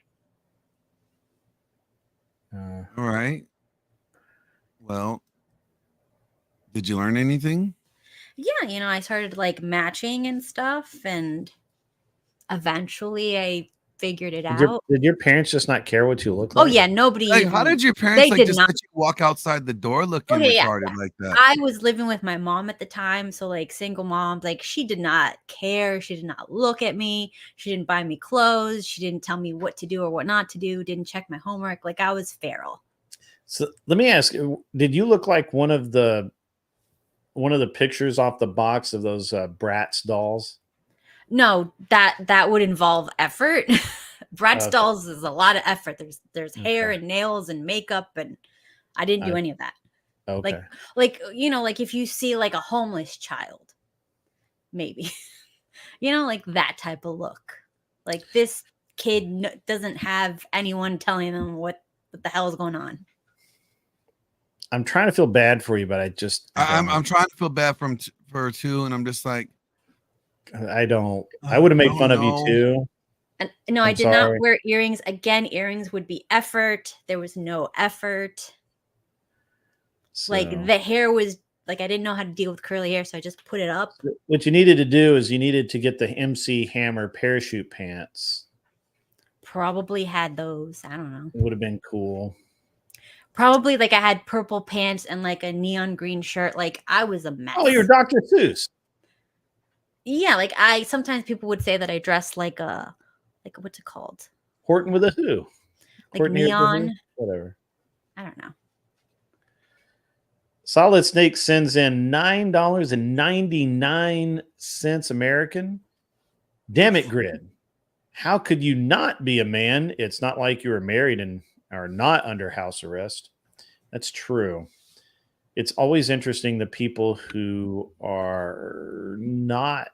All right. Well, did you learn anything? Yeah, you know, I started like matching and stuff, and eventually I figured it out. Did your parents just not care what you look like? Oh yeah, nobody. Like, how did your parents like just let you walk outside the door looking retarded like that? I was living with my mom at the time, so like single moms, like she did not care. She did not look at me. She didn't buy me clothes. She didn't tell me what to do or what not to do. Didn't check my homework. Like I was feral. So let me ask you, did you look like one of the pictures off the box of those Bratz dolls? No, that would involve effort. Bratz dolls is a lot of effort. There's hair and nails and makeup, and I didn't do any of that. Okay. Like you know, like if you see like a homeless child, maybe, you know, like that type of look. Like this kid doesn't have anyone telling them what the hell is going on. I'm trying to feel bad for you, but I'm trying to feel bad for two, and I'm just like, I would have made fun of you too. And no, I did not wear earrings. Again, earrings would be effort. There was no effort. Like the hair was like I didn't know how to deal with curly hair, so I just put it up. What you needed to do is you needed to get the MC Hammer parachute pants. Probably had those. I don't know. It would have been cool. Probably like I had purple pants and like a neon green shirt. Like I was a mess. Oh, you're Dr. Seuss. Yeah, like sometimes people would say that I dressed like what's it called? Horton with a Who. Like Courtney neon. Whatever. I don't know. Solid Snake sends in $9.99 American. Damn it, Grid. How could you not be a man? It's not like you were married and are not under house arrest. That's true. It's always interesting the people who are not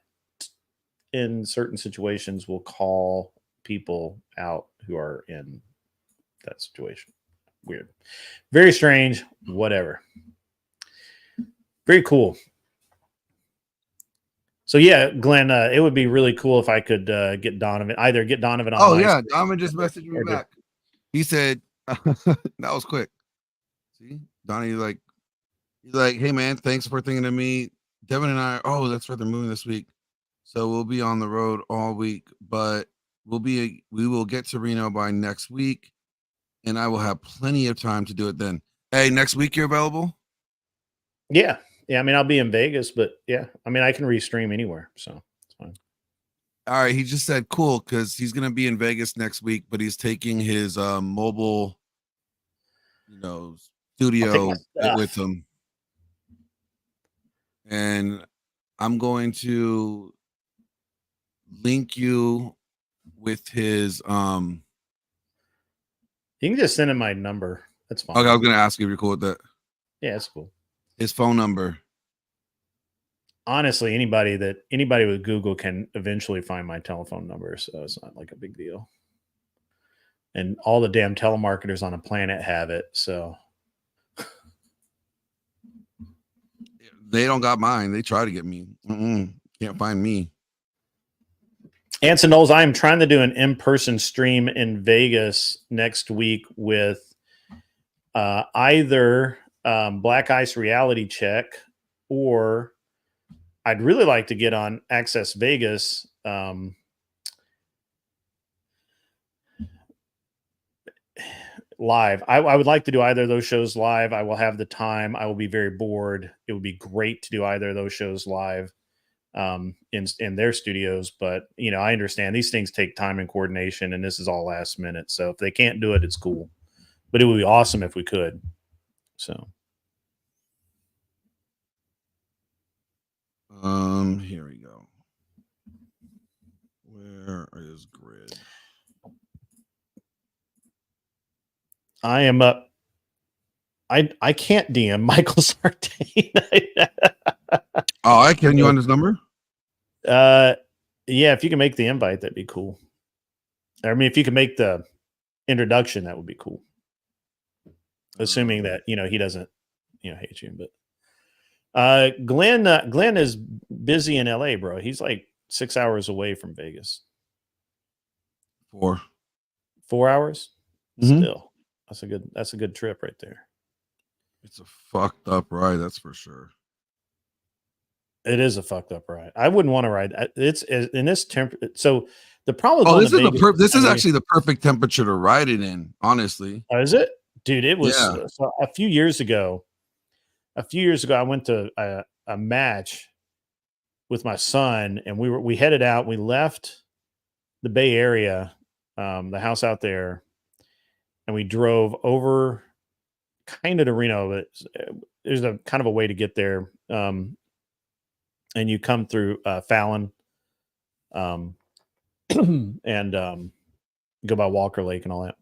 in certain situations will call people out who are in that situation. Weird. Very strange. Whatever. Very cool. So yeah, Glenn, it would be really cool if I could get Donovan on. Oh yeah, Donovan just messaged me back. He said that was quick. See, Donnie, he's like, hey man, thanks for thinking of me. Devin and I, that's right, they're moving this week, so we'll be on the road all week, but we will get to Reno by next week, and I will have plenty of time to do it then. Hey, next week you're available? Yeah. I mean, I'll be in Vegas, but yeah, I mean, I can restream anywhere, so it's fine. All right, he just said cool because he's gonna be in Vegas next week, but he's taking his mobile, studio with him, and I'm going to link you with his. You can just send him my number. That's fine. Okay, I was gonna ask you if you're cool with that. Yeah, it's cool. His phone number. Honestly, anybody with Google can eventually find my telephone number, so it's not like a big deal. And all the damn telemarketers on the planet have it, so They don't got mine. They try to get me. Can't find me. Anson Knowles, I am trying to do an in-person stream in Vegas next week with either Black Ice Reality Check, or I'd really like to get on Access Vegas. Live. I would like to do either of those shows live. I will have the time. I will be very bored. It would be great to do either of those shows live in their studios. But, you know, I understand these things take time and coordination, and this is all last minute. So if they can't do it, it's cool. But it would be awesome if we could. So. Here we go. Where is Grid? I am up. I can't DM Michael Sartain. Oh, I can. You on his number? Yeah, if you can make the invite, that'd be cool. I mean, if you can make the introduction, that would be cool. Assuming that, you know, he doesn't, you know, hate you. But Glenn is busy in LA, bro. He's like 6 hours away from Vegas. 4 hours? Mm-hmm. Still. That's a good trip right there. It's a fucked up ride, that's for sure. It is a fucked up ride. I wouldn't want to ride. It's in this temperature. So the problem. Oh, this is actually the perfect temperature to ride it in. Honestly, oh, is it, dude? It was so a few years ago. I went to a match with my son, and we headed out. We left the Bay Area, the house out there, and we drove over kind of to Reno, but there's a kind of a way to get there. And you come through Fallon, and go by Walker Lake and all that.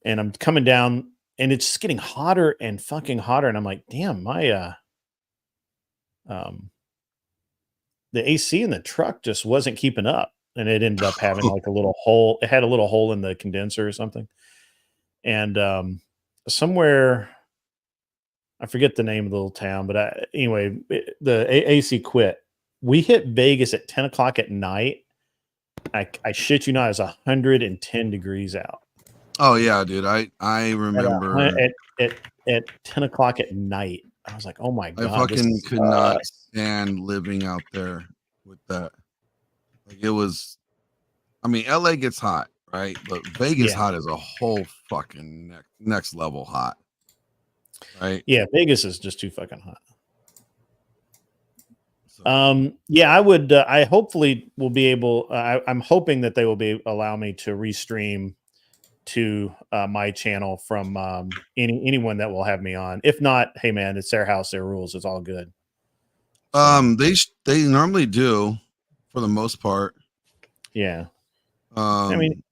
And I'm coming down, and it's just getting hotter and fucking hotter. And I'm like, damn, my the AC in the truck just wasn't keeping up, and it ended up having like a little hole. It had a little hole in the condenser or something. And somewhere, I forget the name of the little town, but anyway, the AC quit. We hit Vegas at 10 o'clock at night. I shit you not, it's 110 degrees out. Oh yeah, dude. I remember at 10 o'clock at night. I was like, oh my god, I fucking could not stand living out there with that. Like it was, I mean, LA gets hot, right? But Vegas hot is a whole fucking next level hot. Right. Yeah, Vegas is just too fucking hot. Yeah, I would. I hopefully will be able. I'm hoping that they will allow me to restream to my channel from anyone that will have me on. If not, hey man, it's their house, their rules. It's all good. They normally do, for the most part. Yeah. I mean,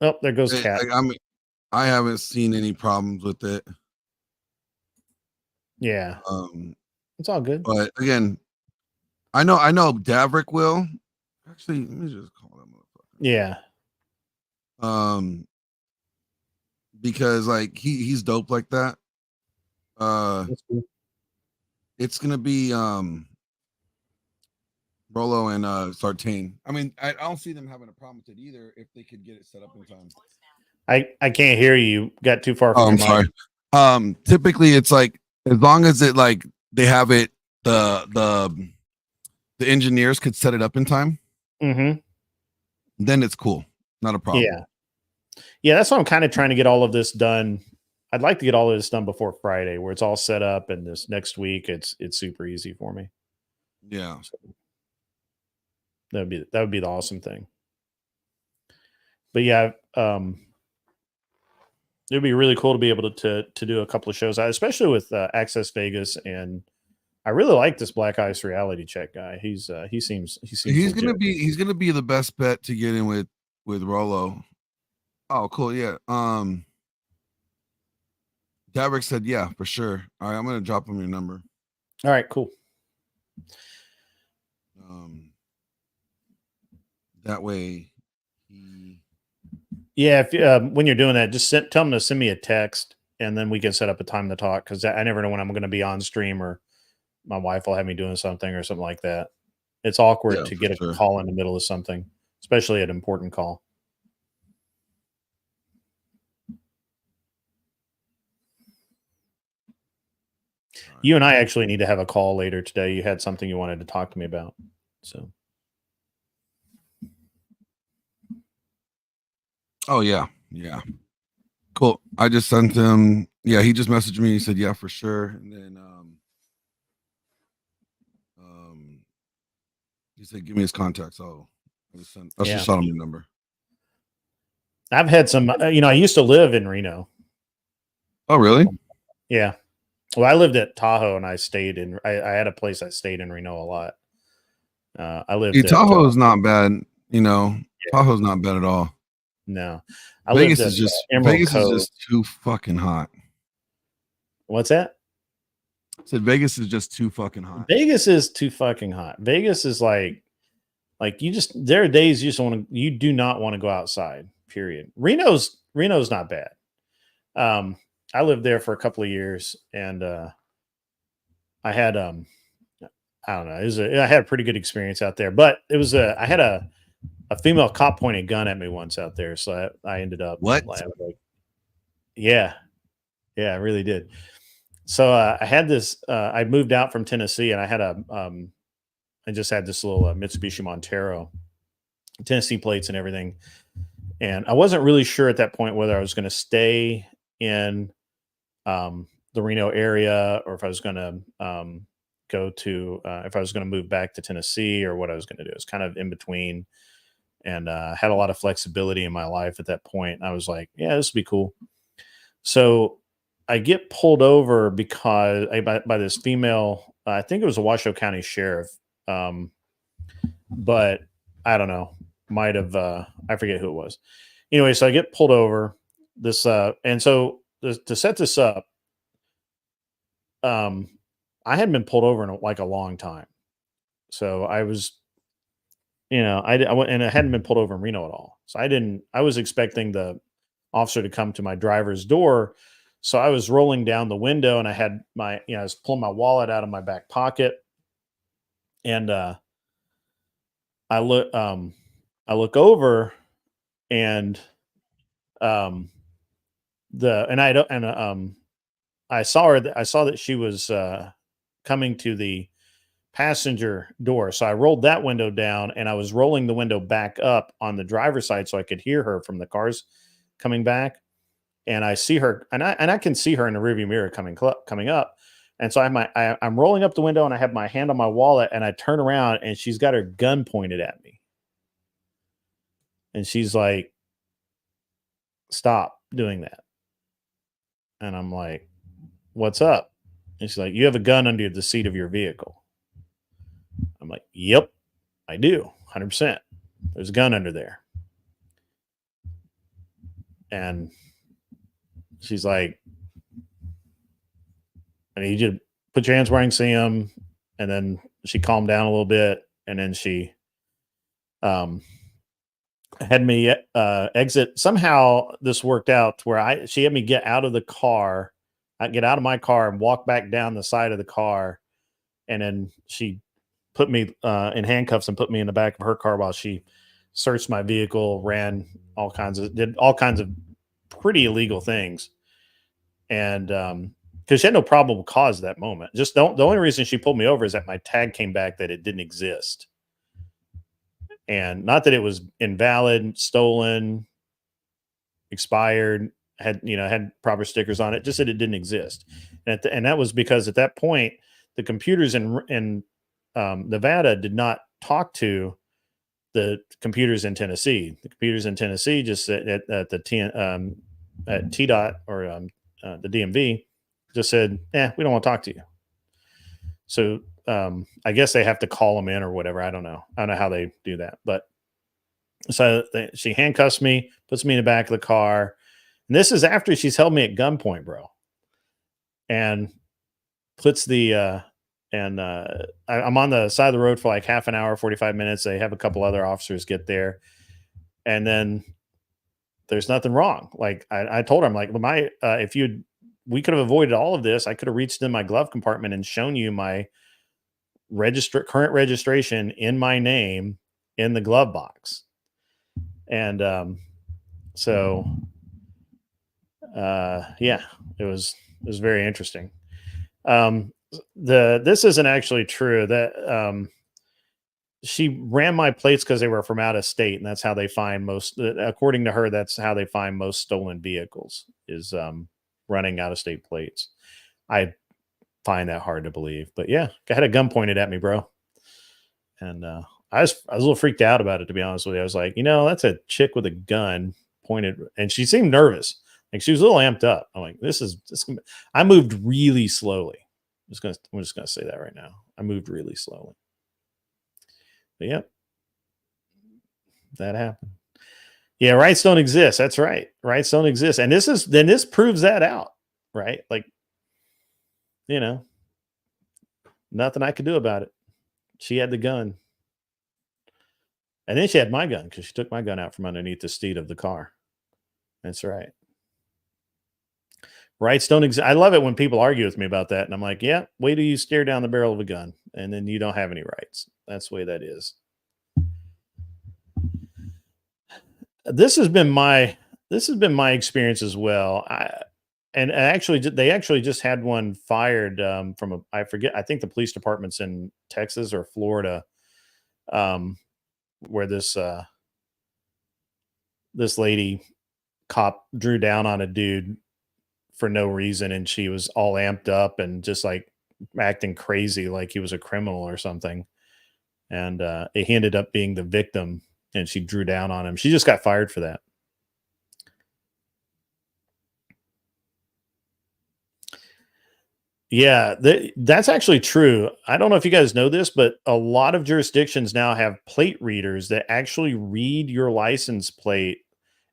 oh, there goes Cat. I mean, I haven't seen any problems with it. Yeah. It's all good. But again, I know Davrick will. Actually, let me just call him. Yeah. Because like he's dope like that. That's cool. It's gonna be Rolo and Sartain. I mean, I don't see them having a problem with it either if they could get it set up in time. I can't hear you. You got too far from I'm sorry. Typically it's like as long as it like they have it, the engineers could set it up in time. Mm-hmm. Then it's cool. Not a problem. Yeah, that's why I'm kind of trying to get all of this done. I'd like to get all of this done before Friday, where it's all set up, and this next week it's super easy for me. Yeah. So that would be the awesome thing. But yeah, it'd be really cool to be able to do a couple of shows, especially with Access Vegas, and I really like this Black Ice Reality Check guy. He seems he's gonna be the best bet to get in with Rolo. Oh, cool. Yeah. Daverick said, yeah, for sure. All right, I'm gonna drop him your number. All right, cool. That way, yeah. If when you're doing that, just tell them to send me a text, and then we can set up a time to talk. Because I never know when I'm going to be on stream, or my wife will have me doing something or something like that. It's awkward to get a call in the middle of something, especially an important call. You and I actually need to have a call later today. You had something you wanted to talk to me about. So. Oh, yeah. Yeah. Cool. I just sent him. Yeah, he just messaged me. He said, yeah, for sure. And then he said, give me his contact. So I just shot him the number. I've had some, I used to live in Reno. Oh, really? Yeah. Well, I lived at Tahoe and I stayed in, I had a place I stayed in Reno a lot. I lived Tahoe is not bad. Tahoe's not bad at all. No. Vegas is just too fucking hot. What's that? I said Vegas is just too fucking hot. Vegas is too fucking hot. Vegas is like there are days you do not want to go outside, period. Reno's not bad. I lived there for a couple of years and I had I don't know, I had a pretty good experience out there, but I had a female cop point a gun at me once out there, so I ended up yeah, I really did. So I had this. I moved out from Tennessee, and I had I just had this little Mitsubishi Montero, Tennessee plates and everything, and I wasn't really sure at that point whether I was going to stay in the Reno area or if I was going to if I was going to move back to Tennessee or what I was going to do. It was kind of in between. And had a lot of flexibility in my life at that point. I was like, yeah, this would be cool. So I get pulled over because by this female, I think it was a Washoe County sheriff. But I don't know, might have, I forget who it was. Anyway, so I get pulled over this, and so to set this up, I hadn't been pulled over in a long time. So I was, I went and I hadn't been pulled over in Reno at all. So I was expecting the officer to come to my driver's door. So I was rolling down the window and I had I was pulling my wallet out of my back pocket. And I look over and I saw that she was coming to the passenger door. So I rolled that window down and I was rolling the window back up on the driver's side so I could hear her from the cars coming back. And I see her and I can see her in the rearview mirror coming up. And so I'm rolling up the window and I have my hand on my wallet and I turn around and she's got her gun pointed at me. And she's like, stop doing that. And I'm like, what's up? And she's like, you have a gun under the seat of your vehicle. I'm like, yep, I do. 100%. There's a gun under there. And she's like, I need you to put your hands where I can see them. And then she calmed down a little bit. And then she had me exit. Somehow this worked out where she had me get out of the car. I get out of my car and walk back down the side of the car. And then she put me in handcuffs and put me in the back of her car while she searched my vehicle, did all kinds of pretty illegal things. And because she had no probable cause at that moment. Just the only reason she pulled me over is that my tag came back that it didn't exist. And not that it was invalid, stolen, expired, had proper stickers on it, just that it didn't exist. And that was because at that point, the computers in Nevada did not talk to the computers in Tennessee. The computers in Tennessee just at TDOT or the DMV just said, we don't want to talk to you. So I guess they have to call them in or whatever. I don't know how they do that. But so she handcuffs me, puts me in the back of the car. And this is after she's held me at gunpoint, bro. and puts the I'm on the side of the road for like half an hour, 45 minutes. They have a couple other officers get there, and then there's nothing wrong. Like I told her, I'm like, we could have avoided all of this. I could have reached in my glove compartment and shown you my current registration in my name in the glove box. And yeah, it was very interesting. This isn't actually true. That she ran my plates because they were from out of state, and that's how they find most. According to her, that's how they find most stolen vehicles is running out of state plates. I find that hard to believe, but yeah, I had a gun pointed at me, bro, and I was a little freaked out about it, to be honest with you. I was like, that's a chick with a gun pointed, and she seemed nervous. Like she was a little amped up. I'm like, this. I moved really slowly. I'm just gonna say that right now. I moved really slowly. But yep, that happened. Yeah, rights don't exist. That's right. Rights don't exist, and this proves that out, right? Like, nothing I could do about it. She had the gun, and then she had my gun because she took my gun out from underneath the seat of the car. That's right. Rights don't exist. I love it when people argue with me about that. And I'm like, yeah, wait till you stare down the barrel of a gun and then you don't have any rights. That's the way that is. This has been my experience as well. They actually just had one fired from I think the police department's in Texas or Florida, where this lady cop drew down on a dude for no reason, and she was all amped up and just like acting crazy like he was a criminal or something, and he ended up being the victim, and she drew down on him. She just got fired for that. Yeah, that's actually true. I don't know if you guys know this, but a lot of jurisdictions now have plate readers that actually read your license plate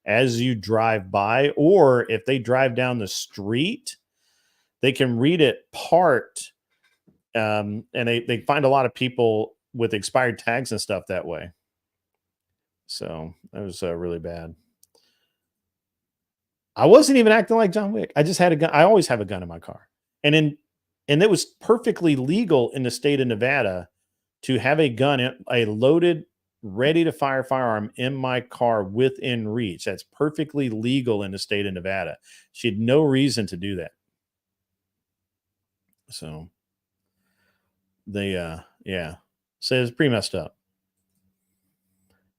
as you drive by, or if they drive down the street, they can read it parked. And they find a lot of people with expired tags and stuff that way. So that was really bad. I wasn't even acting like John Wick. I just had a gun. I always have a gun in my car. And it was perfectly legal in the state of Nevada to have a gun, a loaded, ready to fire firearm in my car within reach. That's perfectly legal in the state of Nevada. She had no reason to do that. So so it was pretty messed up.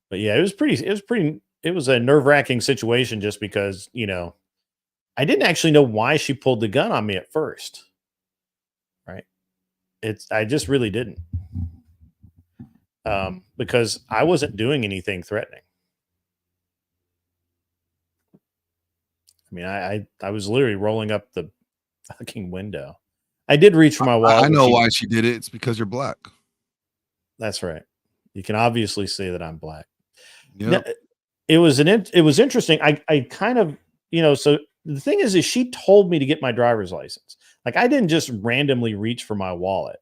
But yeah, it was a nerve-wracking situation just because, I didn't actually know why she pulled the gun on me at first. Right. I just really didn't. Because I wasn't doing anything threatening. I mean, I was literally rolling up the fucking window. I did reach for my wallet. I know why she did it. It's because you're black. That's right. You can obviously see that I'm black. Yep. It was interesting. I kind of, so the thing is she told me to get my driver's license. Like I didn't just randomly reach for my wallet.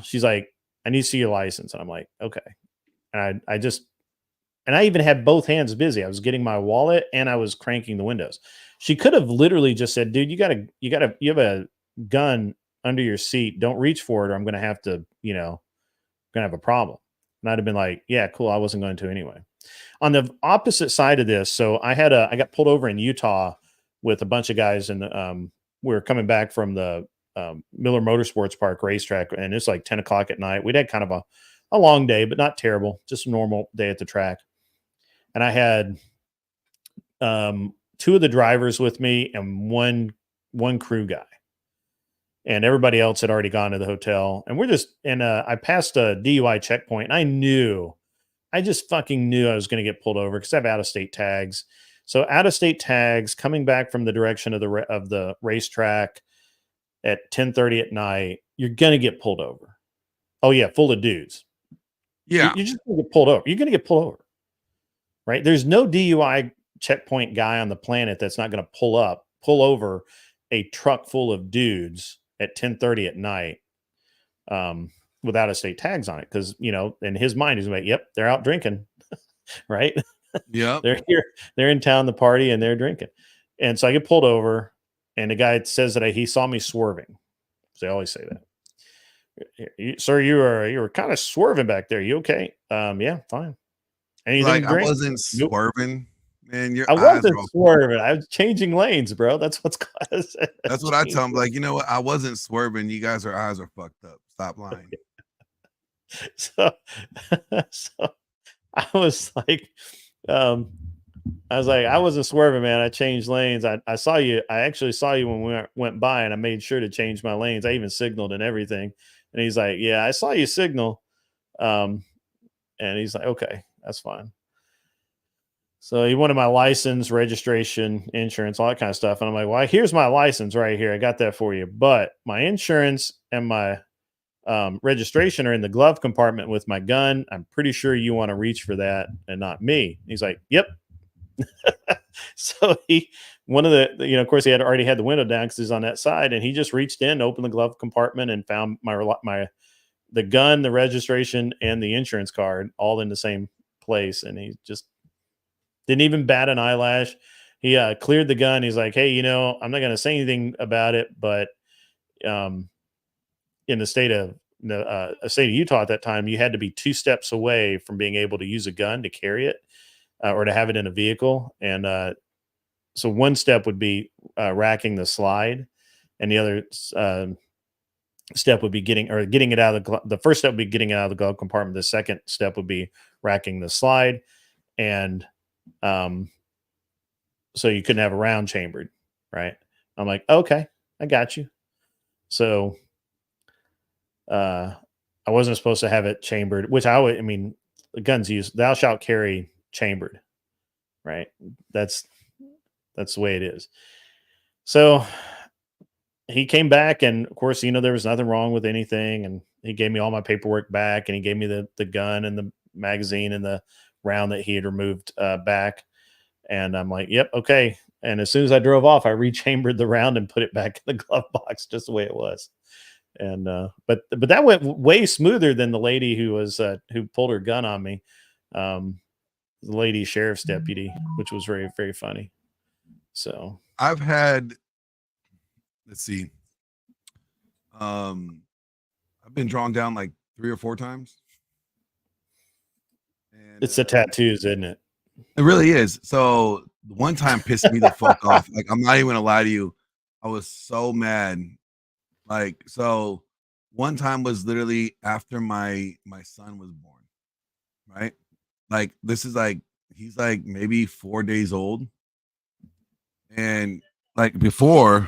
She's like, I need to see your license. And I'm like, okay. And I even had both hands busy. I was getting my wallet and I was cranking the windows. She could have literally just said, dude, you have a gun under your seat. Don't reach for it or I'm going to have to, gonna have a problem. And I'd have been like, yeah, cool. I wasn't going to anyway. On the opposite side of this. So I got pulled over in Utah with a bunch of guys and we were coming back from the Miller Motorsports Park racetrack, and it's like 10 o'clock at night. We'd had kind of a long day, but not terrible, just a normal day at the track. And I had two of the drivers with me and one crew guy, and everybody else had already gone to the hotel. And I passed a DUI checkpoint, and I just fucking knew I was going to get pulled over because I have out-of-state tags. So out-of-state tags coming back from the direction of the racetrack at 10:30 at night, you're going to get pulled over. Oh yeah. Full of dudes. Yeah. You're just going to get pulled over. You're going to get pulled over, right? There's no DUI checkpoint guy on the planet that's not going to pull over a truck full of dudes at 10:30 at night without a state tags on it. Because, you know, in his mind, he's like, yep, they're out drinking, right? Yeah. They're here, they're in town, the party, and they're drinking. And so I get pulled over, and the guy says that he saw me swerving. So they always say that. Sir, you were kind of swerving back there. You okay? Yeah, fine. Anything Like to I drink? wasn't Nope. swerving, man. Your I eyes wasn't are off. swerving. I was changing lanes, bro. That's what's That's what I tell them. Like, you know what? I wasn't swerving. You guys, eyes are fucked up. Stop lying. So, so I was like, I wasn't swerving, man. I changed lanes. I saw you. I actually saw you when we went by, and I made sure to change my lanes. I even signaled and everything. And he's like, yeah, I saw you signal. And he's like, okay, that's fine. So he wanted my license, registration, insurance, all that kind of stuff. And I'm like, well, here's my license right here. I got that for you. But my insurance and my registration are in the glove compartment with my gun. I'm pretty sure you want to reach for that and not me. He's like, yep. So one of the, you know, of course he had already had the window down because he's on that side, and he just reached in, opened the glove compartment, and found the gun, the registration, and the insurance card all in the same place. And he just didn't even bat an eyelash. He cleared the gun. He's like, hey, you know, I'm not going to say anything about it, but in the state of Utah at that time, you had to be 2 steps away from being able to use a gun to carry it or to have it in a vehicle. And so one step would be racking the slide, and the other step would be getting it out of the first step would be getting it out of the glove compartment. The second step would be racking the slide. And so you couldn't have a round chambered, right? I'm like, okay, I got you. So I wasn't supposed to have it chambered, which I mean, the guns used, thou shalt carry chambered, right? That's the way it is. So he came back, and of course, you know, there was nothing wrong with anything. And he gave me all my paperwork back, and he gave me the gun and the magazine and the round that he had removed back. And I'm like, yep, okay. And as soon as I drove off, I rechambered the round and put it back in the glove box just the way it was. And but that went way smoother than the lady who was who pulled her gun on me, the lady sheriff's deputy, which was very, very funny. So I've had, let's see, I've been drawn down like 3 or 4 times. And, it's the tattoos, isn't it? It really is. So one time pissed me the fuck off. Like, I'm not even gonna lie to you. I was so mad. Like, so one time was literally after my son was born, right? Like, this is like, he's like maybe 4 days old. And like before,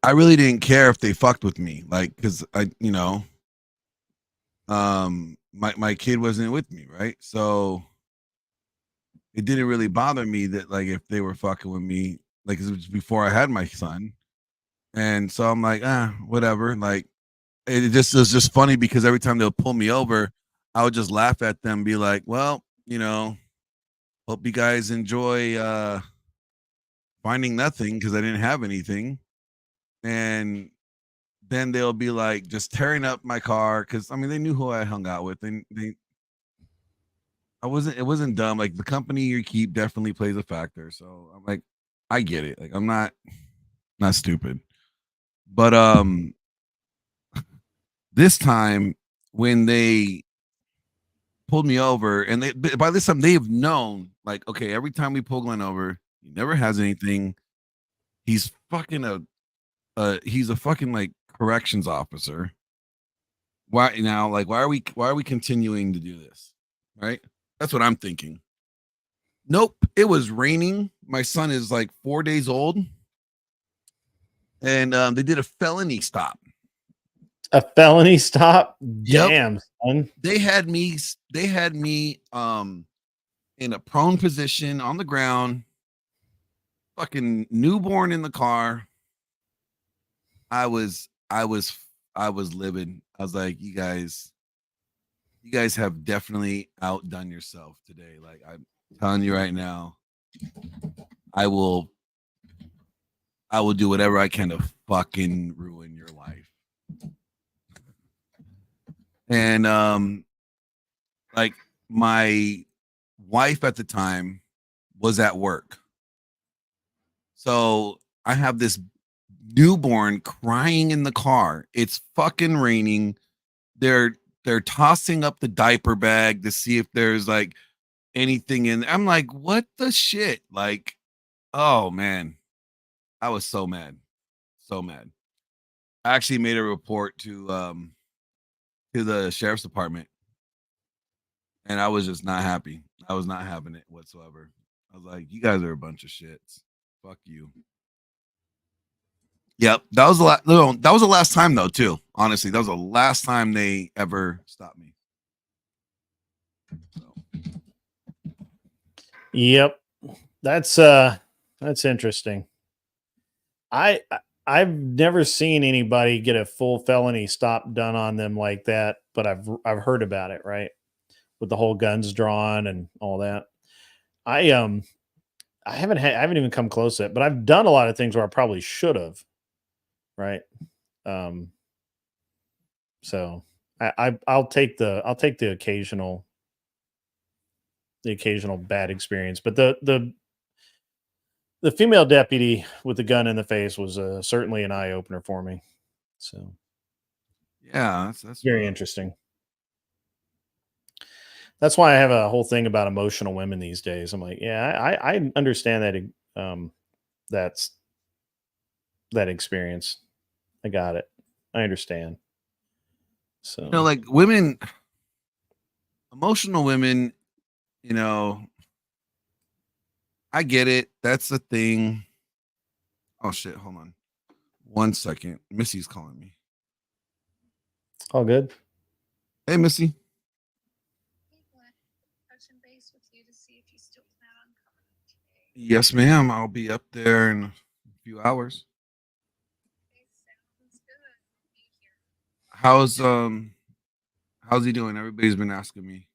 I really didn't care if they fucked with me. Like, cause I, you know, my kid wasn't with me, right? So it didn't really bother me that, like, if they were fucking with me, like, it was before I had my son. And so I'm like, whatever. Like, it was just funny because every time they'll pull me over, I would just laugh at them, be like, well, you know, hope you guys enjoy finding nothing, because I didn't have anything. And then they'll be like just tearing up my car, because I mean, they knew who I hung out with. It wasn't dumb. Like, the company you keep definitely plays a factor. So I'm like, I get it. Like, I'm not stupid. But this time when they pulled me over, and by this time they've known, like, okay, every time we pull Glenn over, he never has anything. He's fucking he's a fucking like corrections officer. Why now? Like, why are we continuing to do this? Right? That's what I'm thinking. Nope. It was raining. My son is like 4 days old. And they did a felony stop. A felony stop? Yep. Damn, son. They had me in a prone position on the ground, fucking newborn in the car. I was livid. I was like, you guys have definitely outdone yourself today. Like, I'm telling you right now, I will I will do whatever I can to fucking ruin your life. And like my wife at the time was at work. So I have this newborn crying in the car. It's fucking raining. They're tossing up the diaper bag to see if there's like anything in. I'm like, what the shit? Like, oh man. I was so mad. So mad. I actually made a report to the sheriff's department. And I was just not happy. I was not having it whatsoever. I was like, you guys are a bunch of shits. Fuck you. Yep. That was the last time though, too. Honestly, that was the last time they ever stopped me. Yep. That's interesting. I've never seen anybody get a full felony stop done on them like that, but I've heard about it, right? With the whole guns drawn and all that. I haven't even come close to it, but I've done a lot of things where I probably should have, right? So I'll take the occasional bad experience, but the female deputy with the gun in the face was certainly an eye opener for me. So yeah, that's very interesting. That's why I have a whole thing about emotional women these days. I'm like, yeah, I understand that. That's that experience. I got it. I understand. So, you know, like women, emotional women, you know, I get it. That's the thing. Oh shit, hold on 1 second. Missy's calling me. All good. Hey, Missy. Yes, ma'am. I'll be up there in a few hours. How's he doing? Everybody's been asking me.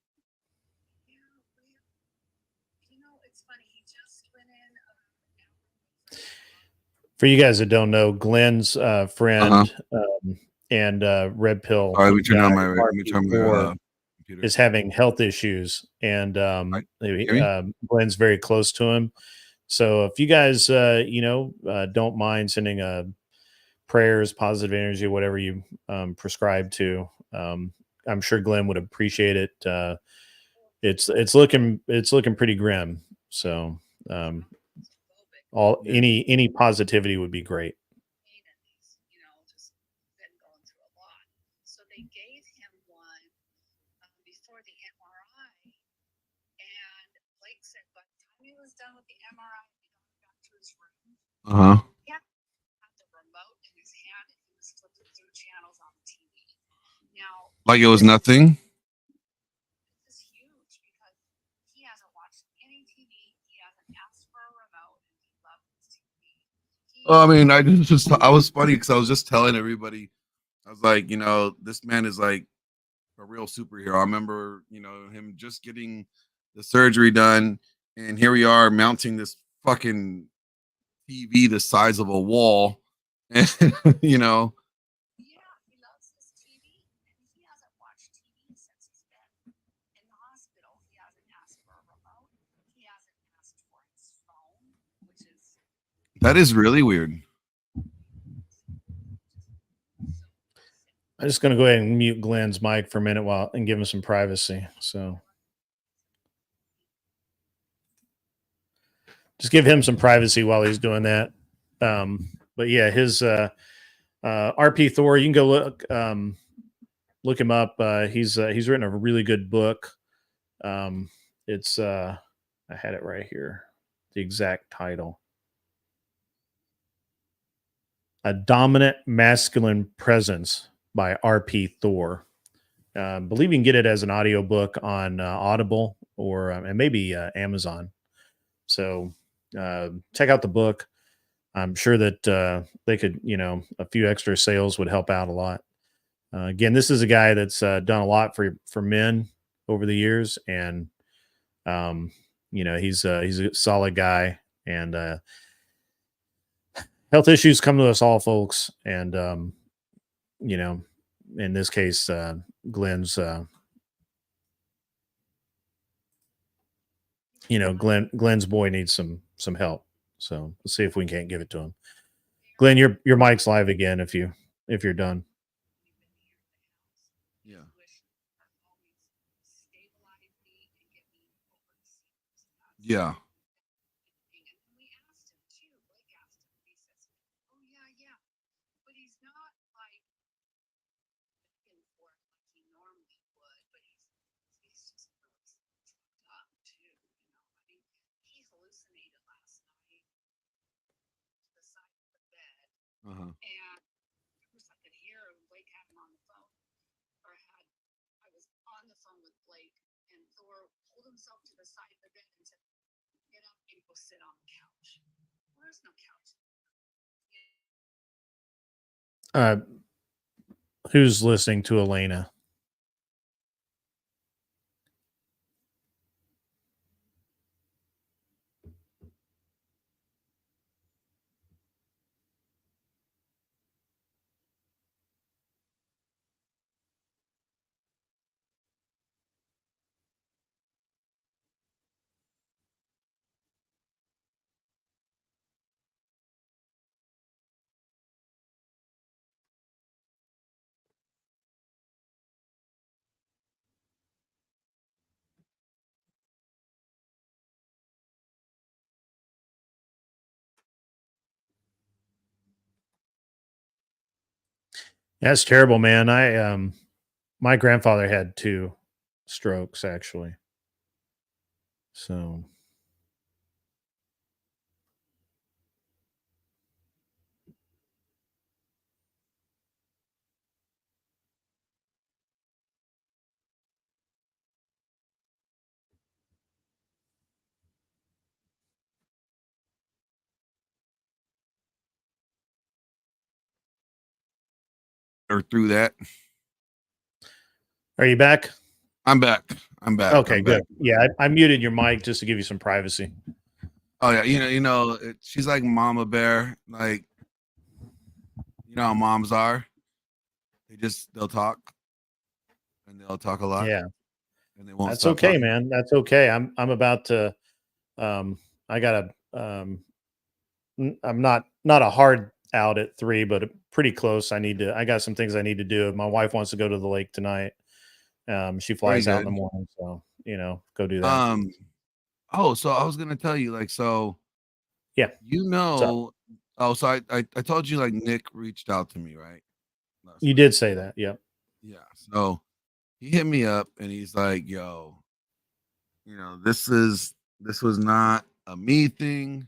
For you guys that don't know, Glenn's friend and Red Pill All right, let me turn on my computer. is having health issues, and Glenn's very close to him. So if you guys, don't mind sending prayers, positive energy, whatever you prescribe to, I'm sure Glenn would appreciate it. It's looking pretty grim. So any positivity would be great. Uh-huh. Like it was nothing. I mean, I was funny because I was just telling everybody, I was like, you know, this man is like a real superhero. I remember, you know, him just getting the surgery done, and here we are mounting this fucking TV the size of a wall, and you know. That is really weird. I'm just going to go ahead and mute Glenn's mic for a minute and give him some privacy. So just give him some privacy while he's doing that. But yeah, his RP Thor, you can go look him up. He's written a really good book. It's I had it right here, the exact title. A Dominant Masculine Presence by RP Thor. Believe you can get it as an audiobook on Audible or and maybe Amazon. So check out the book. I'm sure that they could, a few extra sales would help out a lot. Again, this is a guy that's done a lot for men over the years, and he's a solid guy, and health issues come to us all, folks. And, you know, in this case, Glenn's, you know, Glenn's boy needs some help. So let's see if we can't give it to him. Glenn, your mic's live again if you're done. Yeah. Yeah. Uh-huh. Who's listening to Elena? That's terrible, man. My grandfather had 2 strokes actually. So Or through that. are you back? I'm back. I'm back. Okay, I'm good. back. Yeah, I muted your mic just to give you some privacy. Oh yeah, she's like Mama Bear. Like, you know how moms are. They'll talk, and they'll talk a lot. Yeah, and they won't. that's stop okay, talking. man. That's okay. I'm about to. I got a. I'm not a hard out at 3, but pretty close. I got some things I need to do. My wife wants to go to the lake tonight. She flies out in the morning, so go do that. Oh, so I was gonna tell you, like, so yeah, so I told you, like, Nick reached out to me, right? You did say that, yeah. Yeah. So he hit me up and he's like, yo, this was not a me thing.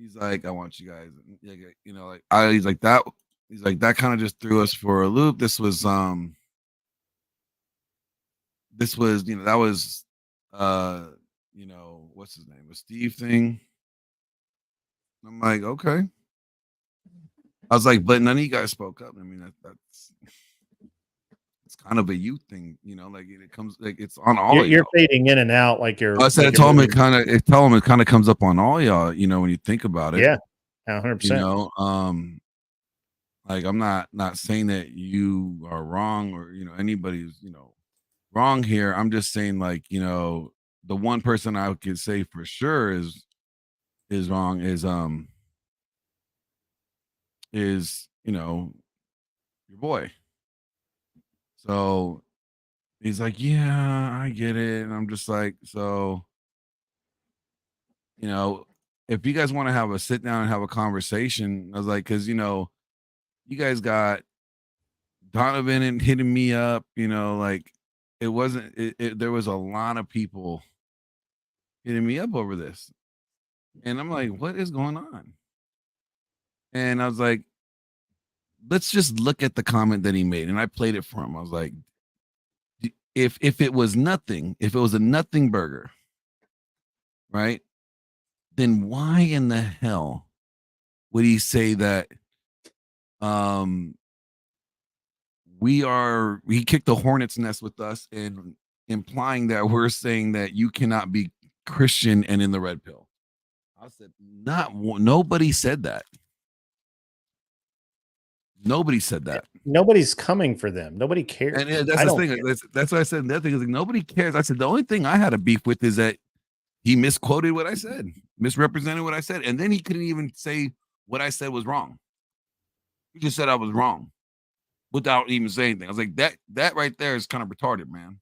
He's like, I want you guys, he's like that kind of just threw us for a loop. This was that was what's his name? A Steve thing. I'm like, okay. I was like, but none of you guys spoke up. I mean, that's it's kind of a youth thing, like it comes, like, it's on all you're fading in and out, like you're. I said, I told him it kind of comes up on all y'all, when you think about it. Yeah, 100%. Like, I'm not saying that you are wrong or anybody's wrong here. I'm just saying, like, the one person I could say for sure is wrong is your boy. So he's like, yeah, I get it. And I'm just like, so, if you guys want to have a sit down and have a conversation, I was like, because, you guys got Donovan and hitting me up, like it wasn't, there was a lot of people hitting me up over this. And I'm like, what is going on? And I was like, let's just look at the comment that he made. And I played it for him. I was like, if it was nothing, if it was a nothing burger, right? Then why in the hell would he say that he kicked the hornet's nest with us and implying that we're saying that you cannot be Christian and in the red pill? I said, nobody said that. Nobody said that. Nobody's coming for them. Nobody cares. And that's the thing. That's what I said. The other thing is like, nobody cares. I said the only thing I had a beef with is that he misquoted what I said, misrepresented what I said, and then he couldn't even say what I said was wrong. He just said I was wrong without even saying anything. I was like, that right there is kind of retarded, man.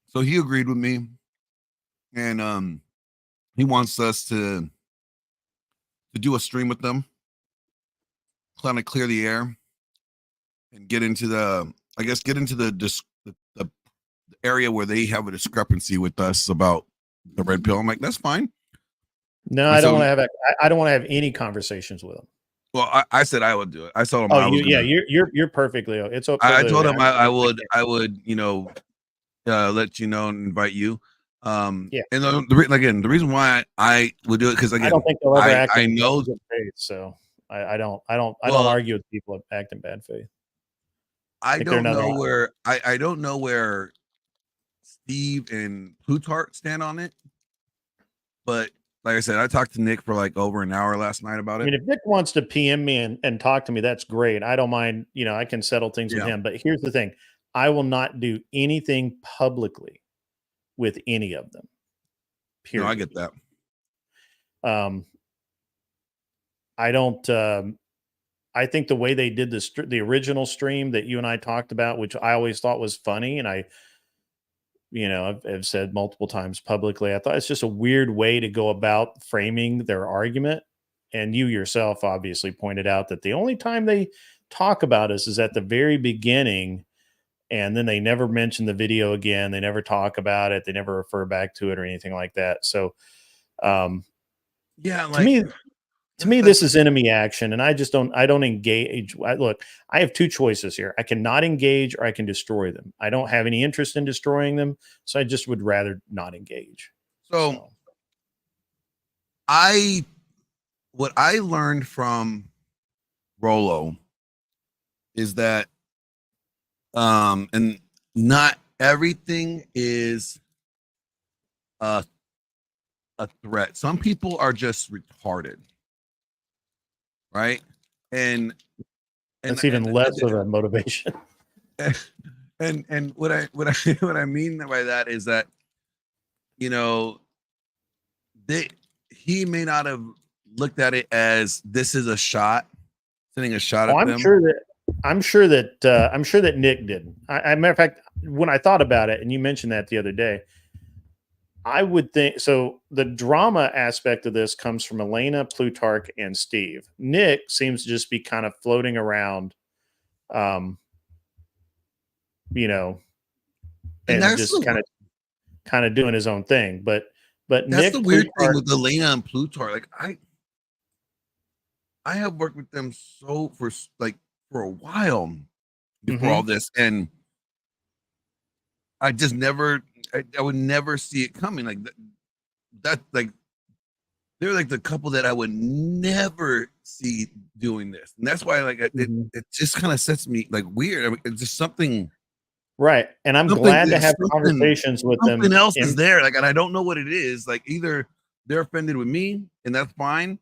So he agreed with me, and he wants us to do a stream with them, kind of clear the air, and get into the area where they have a discrepancy with us about the red pill. I'm like, that's fine. No, I don't want to have. I don't want to have any conversations with them. Well, I said I would do it. I told him. Oh, you're perfectly. It's okay. I told him I would, let you know and invite you. And the reason why I would do it because again, I don't think they'll ever act. I know. Good faith, so I don't argue with people that act in bad faith. I don't know where Steve and Plutarch stand on it, but like I said, I talked to Nick for like over an hour last night about it. I mean, if Nick wants to PM me and talk to me, that's great. I don't mind. I can settle things with him. But here's the thing: I will not do anything publicly with any of them. Period. No, I get that. I don't. I think the way they did the original stream that you and I talked about, which I always thought was funny, and I've said multiple times publicly, I thought it's just a weird way to go about framing their argument. And you yourself obviously pointed out that the only time they talk about us is at the very beginning, and then they never mention the video again. They never talk about it. They never refer back to it or anything like that. So, to me, this is enemy action, and I don't engage. Look, I have two choices here. I cannot engage or I can destroy them. I don't have any interest in destroying them, so I just would rather not engage. So. What I learned from Rolo is that, and not everything is a threat. Some people are just retarded. Right. And that's even less of a motivation. And what I mean by that is that, he may not have looked at it as this is a shot, sending a shot at them. I'm sure that Nick didn't. Matter of fact, when I thought about it, and you mentioned that the other day, I would think so. The drama aspect of this comes from Elena, Plutarch, and Steve. Nick seems to just be kind of floating around, and just kind of doing his own thing. But that's Nick, the weird thing with Elena and Plutarch. Like I have worked with them for a while before all this, and I just never. I would never see it coming like that. Like they're like the couple that I would never see doing this, and that's why it just kind of sets me like weird. I mean, it's just something, right? And I'm glad to have conversations with them. Something else is there, and I don't know what it is. Like either they're offended with me, and that's fine,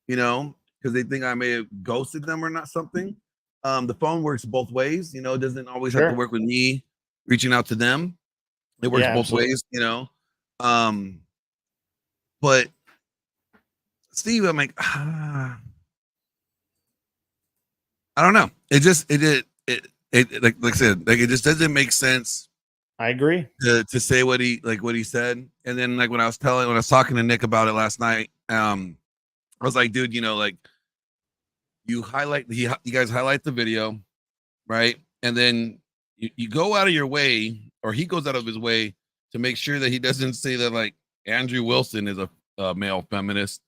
because they think I may have ghosted them or not something. The phone works both ways, it doesn't always have to work with me reaching out to them. It works both ways, but Steve, I'm like, I don't know. It like I said, like it just doesn't make sense. I agree to say what he said, and then when I was talking to Nick about it last night, I was like, dude, you guys highlight the video, right, and then you go out of your way. Or he goes out of his way to make sure that he doesn't say that like Andrew Wilson is a male feminist,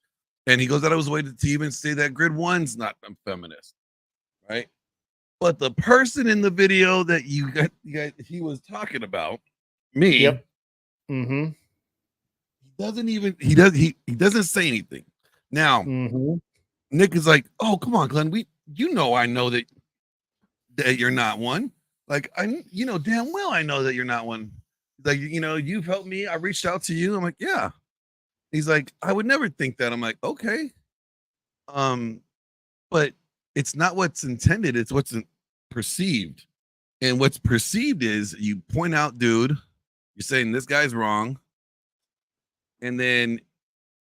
and he goes out of his way to even say that Grid One's not a feminist, right? But the person in the video that he was talking about, me, he doesn't say anything. Now, Nick is like, oh come on, Glenn, I know that you're not one. Like damn well I know that you're not one. Like you've helped me. I reached out to you. I'm like, yeah. He's like, I would never think that. I'm like, okay. But it's not what's intended, it's what's perceived. And what's perceived is you point out, dude, you're saying this guy's wrong. And then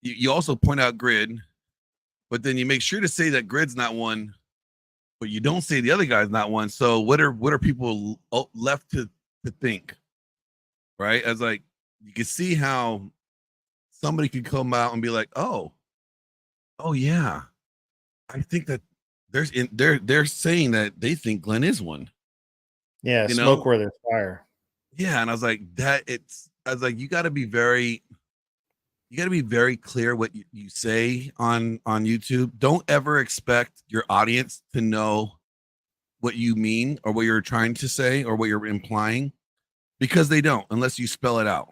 you also point out Grid, but then you make sure to say that Grid's not one, but you don't say the other guy's not one. So what are people left to think? Right? As like, you can see how somebody could come out and be like, oh yeah, I think that they're saying that they think Glenn is one. Yeah, smoke where there's fire. Yeah, and I was like, you got to be very clear what you say on YouTube. Don't ever expect your audience to know what you mean or what you're trying to say or what you're implying, because they don't unless you spell it out.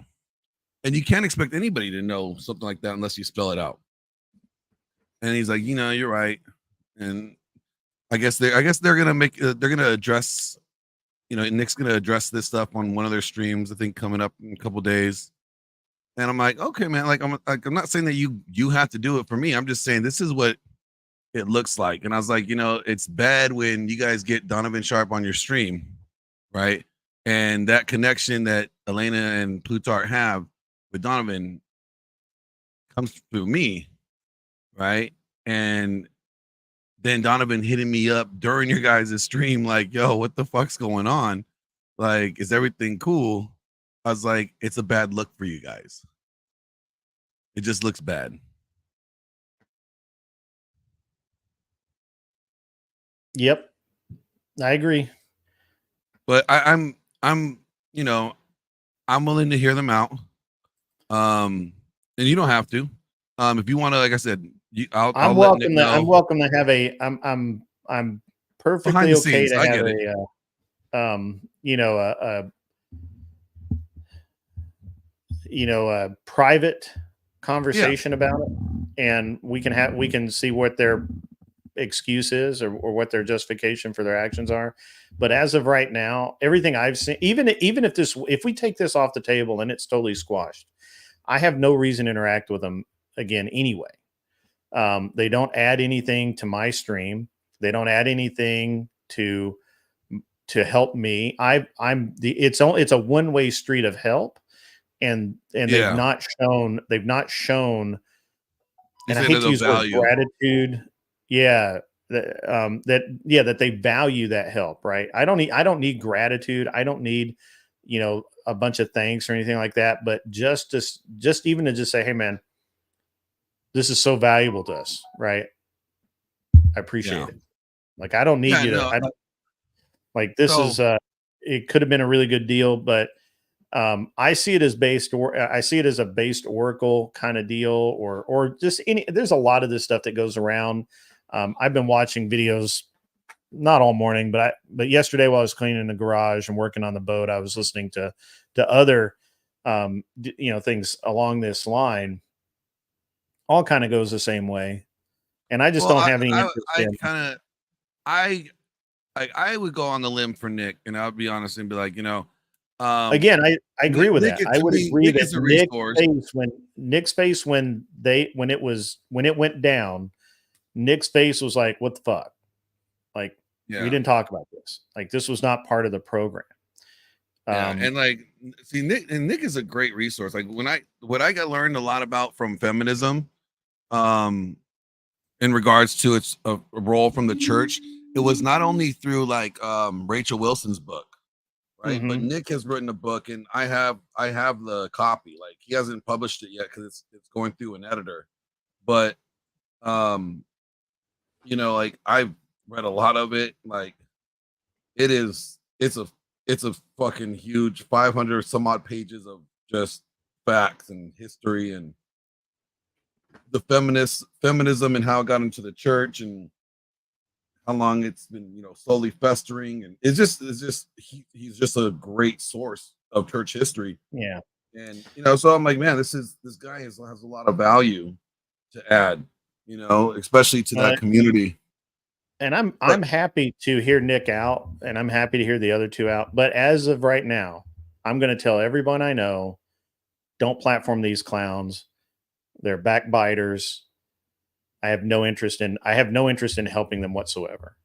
And you can't expect anybody to know something like that unless you spell it out. And he's like, you're right. And I guess they're gonna address, Nick's gonna address this stuff on one of their streams, I think, coming up in a couple days. And I'm like, okay, man, I'm not saying that you have to do it for me. I'm just saying this is what it looks like. And I was like, it's bad when you guys get Donovan Sharp on your stream, right? And that connection that Elena and Plutarch have with Donovan comes through me, right? And then Donovan hitting me up during your guys' stream, like, yo, what the fuck's going on? Like, is everything cool? I was like, it's a bad look for you guys. It just looks bad. Yep, I agree. But I'm willing to hear them out. And you don't have to. If you want to, like I said, I'm welcome to have a. I'm perfectly okay to have a private conversation about it, and we can see what their excuse is or what their justification for their actions are. But as of right now, everything I've seen, even if we take this off the table and it's totally squashed, I have no reason to interact with them again anyway. They don't add anything to my stream. They don't add anything to help me. It's a one-way street of help, and they've not shown. And I hate to use the word gratitude. Yeah, that they value that help, right? I don't need gratitude. I don't need, a bunch of thanks or anything like that. But just even to just say, hey man, this is so valuable to us, right? I appreciate it. Like, I don't need you to. I don't like this is. It could have been a really good deal, but I see it as a based Oracle kind of deal, or just there's a lot of this stuff that goes around. I've been watching videos, not all morning, but yesterday while I was cleaning the garage and working on the boat, I was listening to other, things along this line. All kind of goes the same way, and I just don't have any interest I would go on the limb for Nick, and I would be honest and be like, again, I agree with that. I would agree that Nick's face when it went down, Nick's face was like, what the fuck? Like, we didn't talk about this. Like, this was not part of the program. And like, see, Nick is a great resource. Like, what I learned a lot about from feminism, in regards to its a role from the church, it was not only through like Rachel Wilson's book, right? Mm-hmm. But Nick has written a book, and I have the copy. Like, he hasn't published it yet because it's going through an editor. But like, I've read a lot of it. Like, it's a fucking huge 500 some odd pages of just facts and history and the feminism and how it got into the church and how long it's been, slowly festering. And he's just a great source of church history. Yeah. And, so I'm like, man, this guy has a lot of value to add, especially to that community. And I'm happy to hear Nick out, and I'm happy to hear the other two out. But as of right now, I'm going to tell everyone I know, don't platform these clowns. They're backbiters. I have no interest in helping them whatsoever.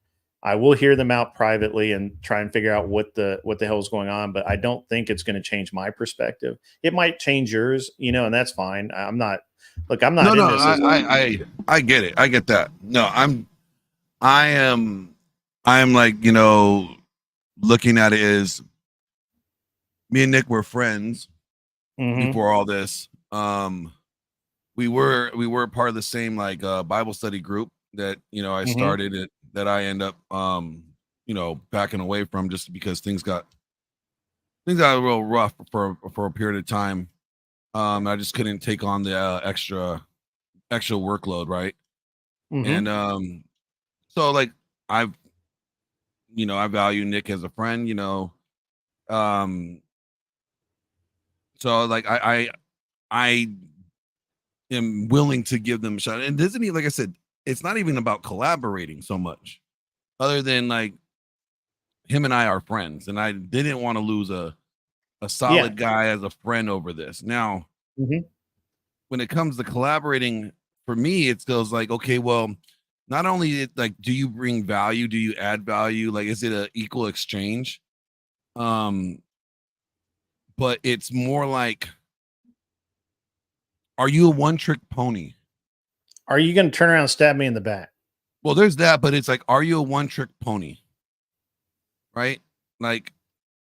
I will hear them out privately and try and figure out what the hell is going on, but I don't think it's going to change my perspective. It might change yours, and that's fine. I'm not No, in this. I get it. I get that. No, I am like, looking at it as me and Nick were friends before all this. We were part of the same like Bible study group that I started it, that I end up backing away from just because things got real rough for a period of time. I just couldn't take on the extra workload, right? And so like I value Nick as a friend, so like I am willing to give them a shot. And doesn't he, like I said, it's not even about collaborating so much, other than like him and I are friends, and I didn't want to lose a solid guy as a friend over this. Now, when it comes to collaborating, for me, it feels like, okay, well, not only like, do you bring value? Do you add value? Like, is it an equal exchange? But it's more like, are you a one-trick pony? Are you going to turn around and stab me in the back? Well, there's that, but it's like, are you a one-trick pony? Right? Like,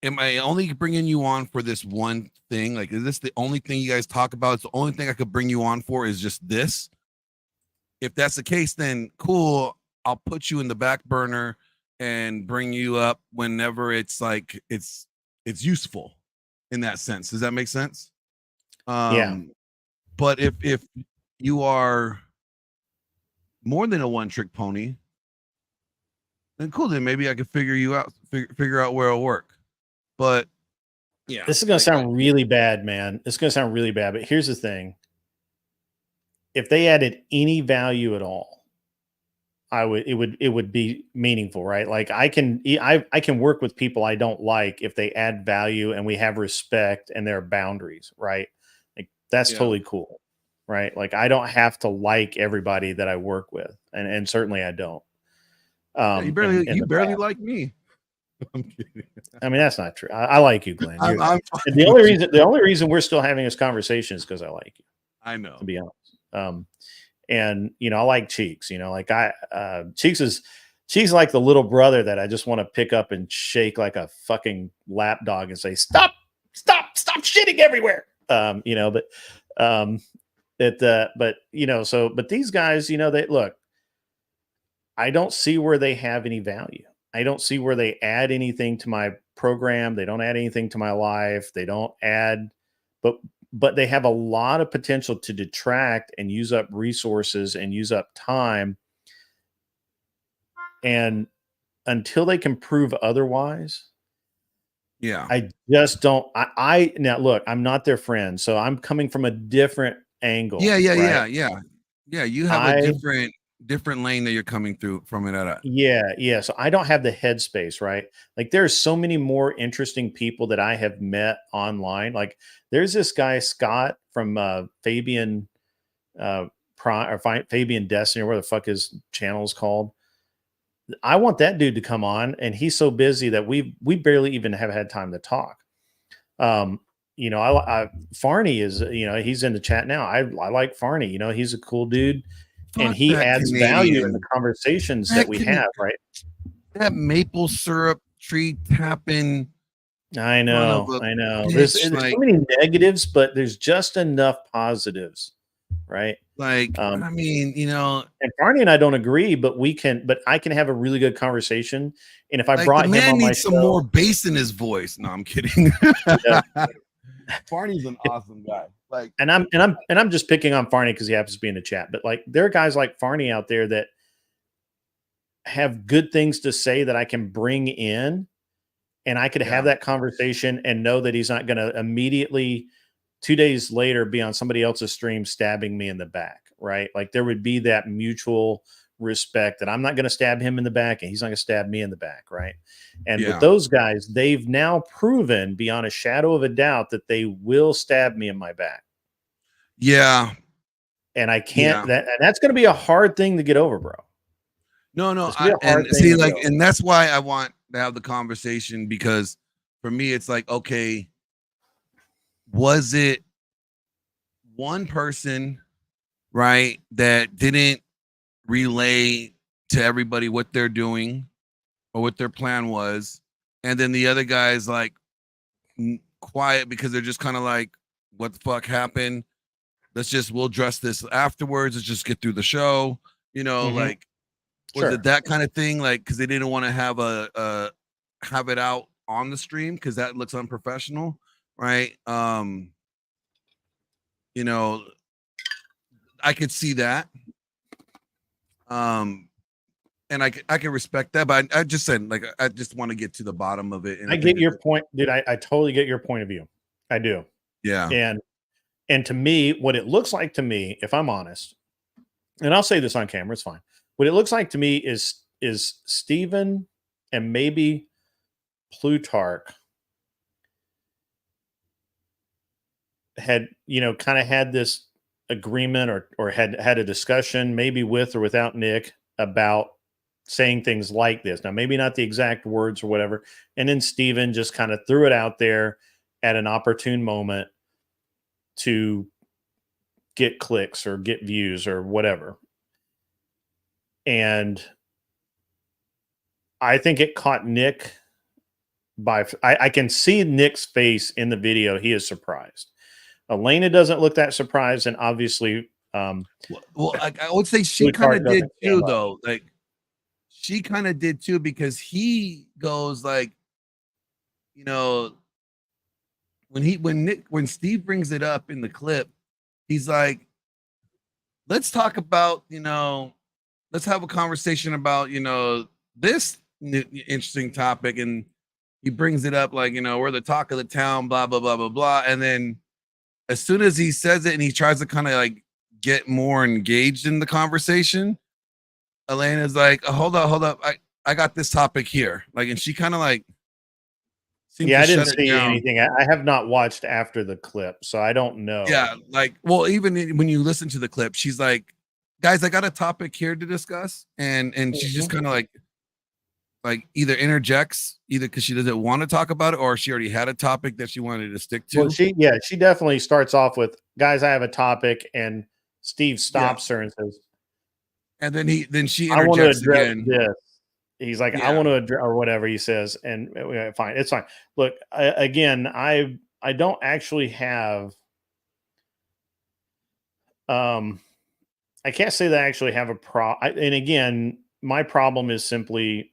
am I only bringing you on for this one thing? Like, is this the only thing you guys talk about? It's the only thing I could bring you on for is just this. If that's the case, then cool. I'll put you in the back burner and bring you up whenever it's like it's useful in that sense. Does that make sense? Yeah. But if you are more than a one-trick pony, then cool. Then maybe I could figure out where it'll work. But yeah, this is going to sound really bad, man. It's going to sound really bad, but here's the thing. If they added any value at all, it would be meaningful, right? Like I can work with people I don't like if they add value and we have respect and there are boundaries, right? Like that's totally cool, right? Like I don't have to like everybody that I work with, and certainly I don't. You barely like me. I'm kidding. I mean, that's not true. I like you, Glenn. The only reason we're still having this conversation is because I like you. I know, to be honest. And I like Cheeks. Like Cheeks is like the little brother that I just want to pick up and shake like a fucking lapdog and say, stop shitting everywhere. But these guys, they look. I don't see where they have any value. I don't see where they add anything to my program. They don't add anything to my life. They don't add, but they have a lot of potential to detract and use up resources and use up time. And until they can prove otherwise, I just don't. Now look, I'm not their friend, so I'm coming from a different angle. Yeah. You have a different lane that you're coming through from it at. Yeah. So I don't have the headspace, right? Like there's so many more interesting people that I have met online. Like there's this guy, Scott from Fabian Fabian Destiny, or where the fuck his channel is called. I want that dude to come on, and he's so busy that we barely even have had time to talk. Farney is, he's in the chat now. I like Farney, he's a cool dude. And he adds value in the conversations that we have, right? That maple syrup tree tapping. I know. There's so many negatives, but there's just enough positives, right? Like, and Barney and I don't agree, but I can have a really good conversation. And if I brought him on my show, some more bass in his voice. No, I'm kidding. Barney's an awesome guy. Like, and I'm just picking on Farney because he happens to be in the chat. But like, there are guys like Farney out there that have good things to say that I can bring in, and I could have that conversation and know that he's not going to immediately 2 days later be on somebody else's stream stabbing me in the back, right? Like there would be that mutual respect that I'm not going to stab him in the back and he's not going to stab me in the back, right? And with those guys, they've now proven beyond a shadow of a doubt that they will stab me in my back. Yeah. and I can't. And that's going to be a hard thing to get over, bro. No, and see, like, and that's why I want to have the conversation, because for me, it's like, okay, was it one person, right, that didn't relay to everybody what they're doing or what their plan was, and then the other guy's like quiet because they're just kind of like, what the fuck happened? We'll address this afterwards. Let's just get through the show, like. Was it that kind of thing? Like, because they didn't want to have have it out on the stream because that looks unprofessional, right? I could see that. And I can respect that, but I just said, like, I just want to get to the bottom of it. And I get your point, dude. I totally get your point of view. I do. Yeah. And to me, what it looks like to me, if I'm honest, and I'll say this on camera, it's fine. What it looks like to me is Stephen and maybe Plutarch had, kind of had this agreement or had a discussion, maybe with or without Nick, about saying things like this. Now, maybe not the exact words or whatever. And then Stephen just kind of threw it out there at an opportune moment to get clicks or get views or whatever. And I think it caught Nick I can see Nick's face in the video. He is surprised. Elena doesn't look that surprised. And obviously, I would say she kind of did too, though. Like, she kind of did too, because he goes like, when Steve brings it up in the clip, he's like, let's talk about, let's have a conversation about, this interesting topic. And he brings it up like, we're the talk of the town, blah, blah, blah, blah, blah. And then as soon as he says it and he tries to kind of like get more engaged in the conversation, Elena's like, oh, hold up. I got this topic here. Like, and she kind of like, I didn't see anything. I have not watched after the clip, so I don't know. Yeah. Like, well, even when you listen to the clip, she's like, guys, I got a topic here to discuss. And she's just kind of like either interjects either because she doesn't want to talk about it, or she already had a topic that she wanted to stick to. Well, she definitely starts off with, guys, I have a topic, and Steve stops her and says, and then she interjects again. This. He's like, I want to address, or whatever he says, and fine, it's fine. Look, I don't actually have, I can't say that I actually have a and again, my problem is simply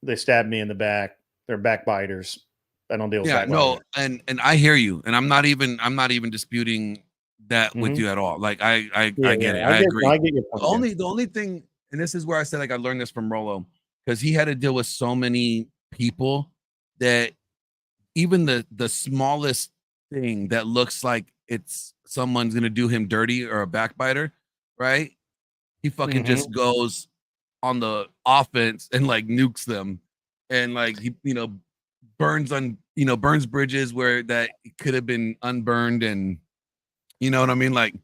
they stabbed me in the back. They're backbiters. I don't deal with that. No, and I hear you, and I'm not even disputing that with you at all. Like, I get it. I agree. I get your point. The only thing, and this is where I said, like, I learned this from Rolo, because he had to deal with so many people that even the smallest thing that looks like it's someone's gonna do him dirty or a backbiter, right? He fucking just goes on the offense and like nukes them, and like he burns bridges where that could have been unburned, and you know what I mean? Like,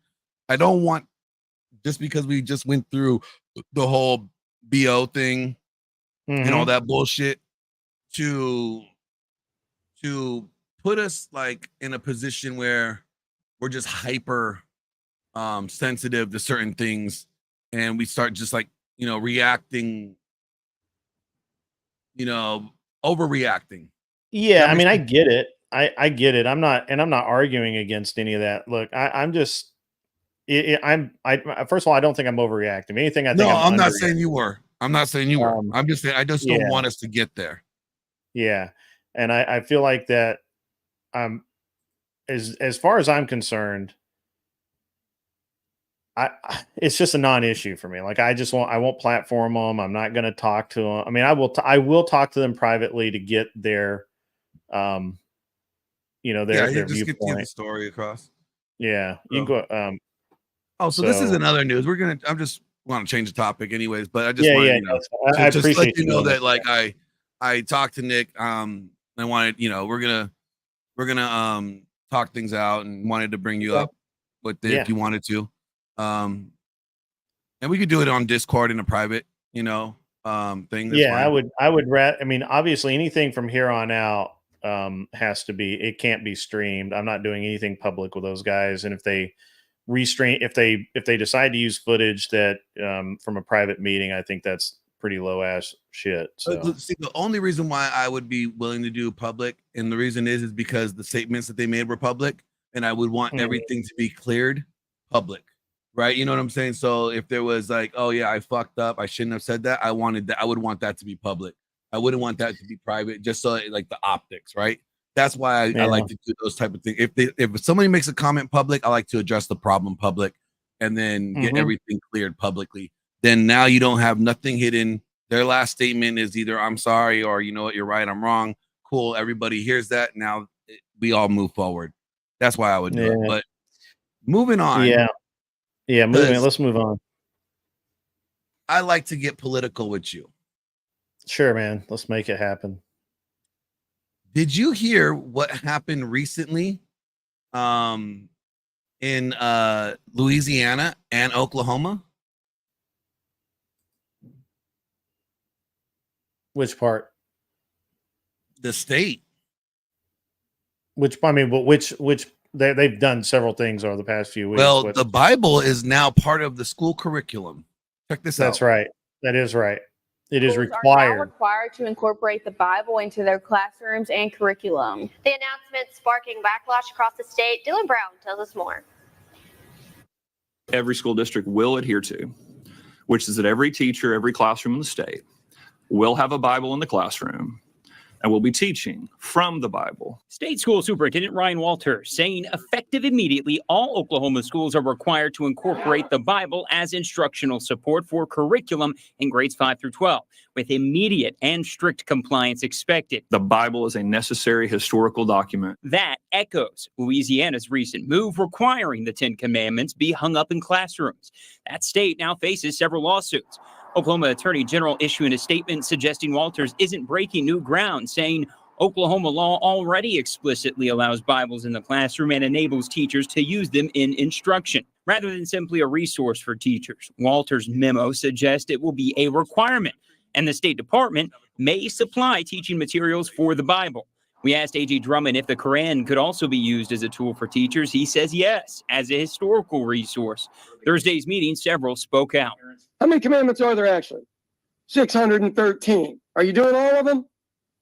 I don't want, just because we just went through the whole BO thing and all that bullshit, to put us like in a position where we're just hyper sensitive to certain things, and we start just like reacting, overreacting. Yeah, I mean, I get it. I get it. I'm not arguing against any of that. Look, I'm just, first of all, I don't think I'm overreacting. Anything I think. No, I'm not saying you were. I'm not saying you were. I'm just saying I just don't want us to get there. Yeah, and I feel like that. As far as I'm concerned, it's just a non-issue for me. Like, I won't platform them. I'm not going to talk to them. I mean, I will talk to them privately to get their, their just viewpoint. get the story across. Yeah, you can go. So this is another news. I'm just want to change the topic anyways, but I just wanted, I just appreciate let you know that like I talked to Nick. I wanted, we're gonna talk things out, and wanted to bring you up with it if you wanted to. And we could do it on Discord in a private, thing. Yeah, fine. I would I mean, obviously anything from here on out has to be, it can't be streamed. I'm not doing anything public with those guys. And if they if they decide to use footage that from a private meeting, I think that's pretty low ass shit. So see, the only reason why I would be willing to do public, and the reason is because the statements that they made were public, and I would want everything to be cleared public, right? You know what I'm saying? So if there was like, oh yeah, I fucked up, I shouldn't have said that, I would want that to be public. I wouldn't want that to be private, just so like the optics, right? That's why I like to do those type of things. If somebody makes a comment public, I like to address the problem public, and then get everything cleared publicly. Then now you don't have nothing hidden. Their last statement is either I'm sorry or you know what, you're right, I'm wrong. Cool, everybody hears that. Now we all move forward. That's why I would do it. But moving on. Yeah, let's move on. I like to get political with you. Sure, man. Let's make it happen. Did you hear what happened recently in Louisiana and Oklahoma? Which part? The state. Which they've done several things over the past few weeks. Well, the Bible is now part of the school curriculum. Check this out. That's right. That is right. It is Schools required. are now required to incorporate the Bible into their classrooms and curriculum. The announcement sparking backlash across the state. Dylan Brown tells us more. Every school district will adhere to, which is that every teacher, every classroom in the state will have a Bible in the classroom and will be teaching from the Bible. State School Superintendent Ryan Walters saying effective immediately, all Oklahoma schools are required to incorporate the Bible as instructional support for curriculum in grades 5 through 12, with immediate and strict compliance expected. The Bible is a necessary historical document. That echoes Louisiana's recent move requiring the Ten Commandments be hung up in classrooms. That state now faces several lawsuits. Oklahoma Attorney General issuing a statement suggesting Walters isn't breaking new ground, saying Oklahoma law already explicitly allows Bibles in the classroom and enables teachers to use them in instruction, rather than simply a resource for teachers. Walters' memo suggests it will be a requirement, and the State Department may supply teaching materials for the Bible. We asked A.J. Drummond if the Quran could also be used as a tool for teachers. He says yes, as a historical resource. Thursday's meeting, several spoke out. How many commandments are there actually? 613. Are you doing all of them?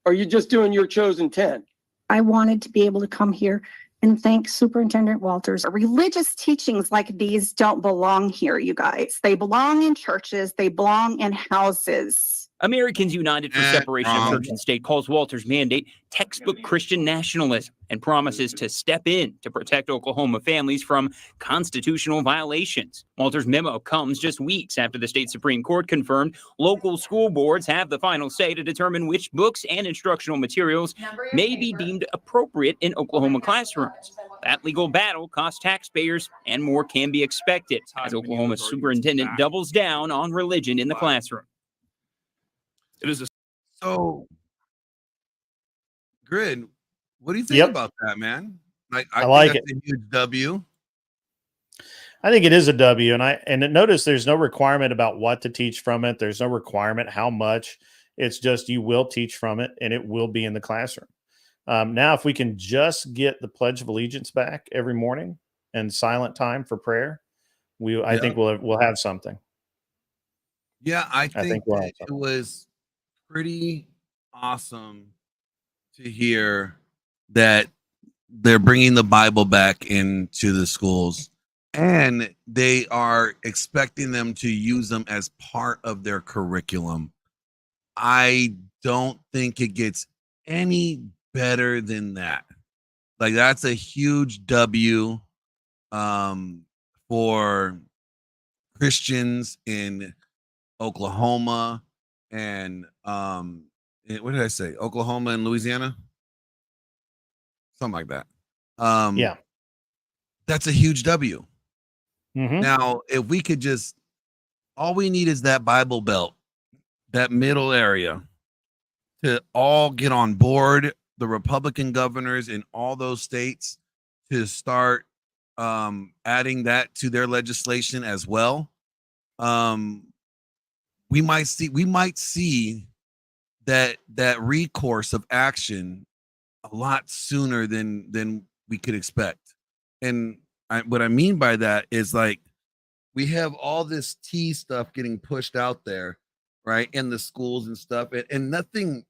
Or are you just doing your chosen 10? I wanted to be able to come here and thank Superintendent Walters. Religious teachings like these don't belong here, you guys. They belong in churches. They belong in houses. Americans United for Separation of Church and State calls Walters' mandate textbook Christian nationalism and promises to step in to protect Oklahoma families from constitutional violations. Walters' memo comes just weeks after the state Supreme Court confirmed local school boards have the final say to determine which books and instructional materials may be deemed appropriate in Oklahoma classrooms. That legal battle costs taxpayers, and more can be expected as Oklahoma superintendent doubles down on religion in the classroom. It is so Grid. What do you think about that, man? Like, I like it. A huge W. I think it is a W, and notice there's no requirement about what to teach from it. There's no requirement how much. It's just you will teach from it, and it will be in the classroom. Now, if we can just get the Pledge of Allegiance back every morning and silent time for prayer, I think we'll have something. Yeah, I think it was pretty awesome to hear that they're bringing the Bible back into the schools, and they are expecting them to use them as part of their curriculum. I don't think it gets any better than that. Like, that's a huge W for Christians in Oklahoma and what did I say? Oklahoma and Louisiana? Something like that. Yeah. That's a huge W. Mm-hmm. Now, if we could just, all we need is that Bible Belt, that middle area, to all get on board, the Republican governors in all those states to start adding that to their legislation as well, we might see that recourse of action a lot sooner than we could expect. And what I mean by that is, like, we have all this tea stuff getting pushed out there, right, in the schools and stuff, and nothing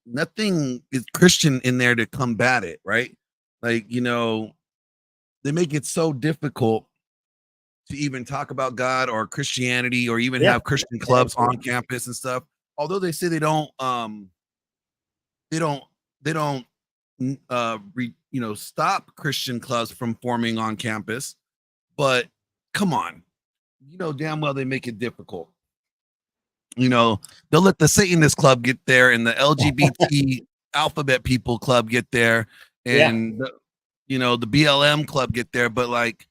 is Christian in there to combat it, right? Like, they make it so difficult to even talk about God or Christianity, or even have Christian clubs on campus and stuff. Although they say they don't stop Christian clubs from forming on campus, but come on, damn well they make it difficult. They'll let the Satanist club get there, and the LGBT alphabet people club get there, and the BLM club get there, but like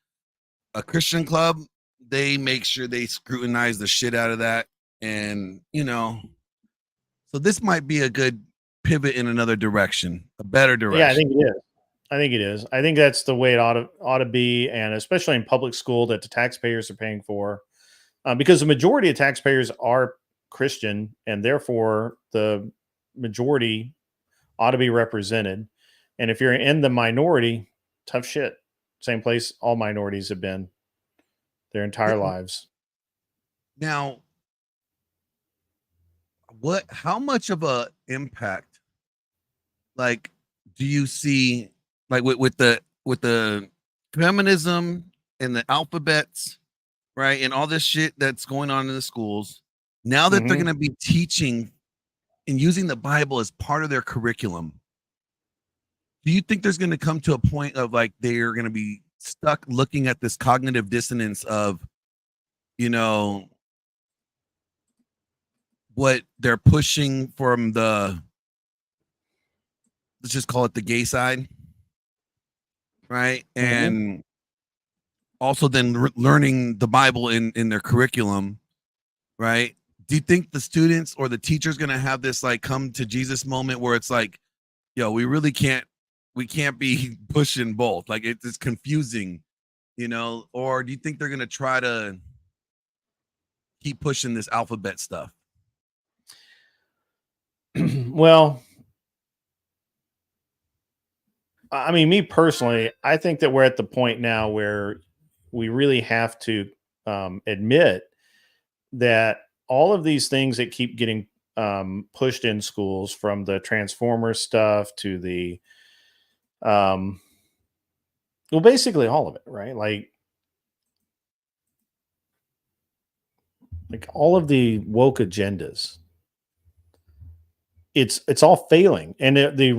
a Christian club, they make sure they scrutinize the shit out of that. And so this might be a good pivot in another direction, a better direction. Yeah, I think it is. I think that's the way it ought to be, and especially in public school that the taxpayers are paying for, because the majority of taxpayers are Christian, and therefore the majority ought to be represented. And if you're in the minority, tough shit. Same place all minorities have been their entire lives. Now, how much of a impact, like, do you see, like, with the feminism and the alphabets, right, and all this shit that's going on in the schools, now that they're going to be teaching and using the Bible as part of their curriculum? Do you think there's going to come to a point of, like, they're going to be stuck looking at this cognitive dissonance of, what they're pushing from let's just call it the gay side, right? And also then learning the Bible in their curriculum, right? Do you think the students or the teachers going to have this, like, come to Jesus moment where it's like, we really can't be pushing both, like, it's confusing, or do you think they're going to try to keep pushing this alphabet stuff? Well, I mean, me personally, I think that we're at the point now where we really have to admit that all of these things that keep getting pushed in schools, from the Transformer stuff to the basically all of it, right? Like all of the woke agendas, it's all failing. And the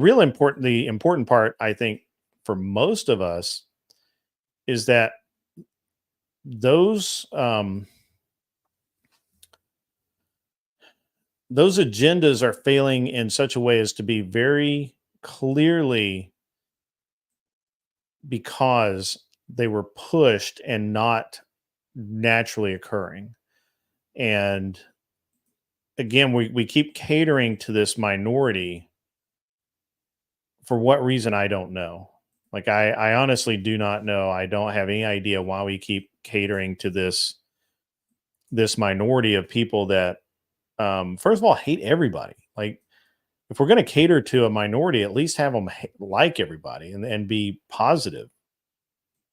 important part, I think, for most of us, is that those agendas are failing in such a way as to be very clearly because they were pushed and not naturally occurring. And again, we keep catering to this minority. For what reason, I don't know. Like, I honestly do not know. I don't have any idea why we keep catering to this minority of people that, first of all, hate everybody. Like, if we're going to cater to a minority, at least have them like everybody and be positive.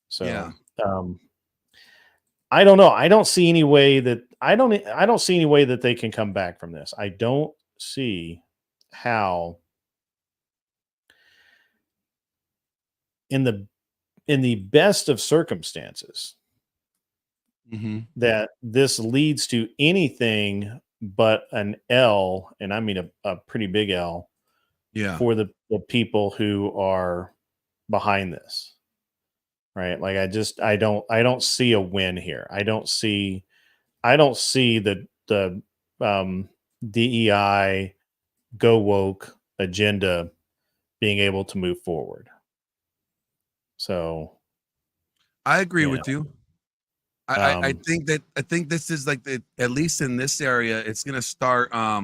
So, yeah. I don't know. I don't see any way that they can come back from this. I don't see how in the best of circumstances that this leads to anything but an L, and I mean a pretty big L, for the people who are behind this. Right? Like, I don't see a win here. I don't see the DEI go woke agenda being able to move forward. So I agree with you. I think this is like at least in this area, it's gonna start. I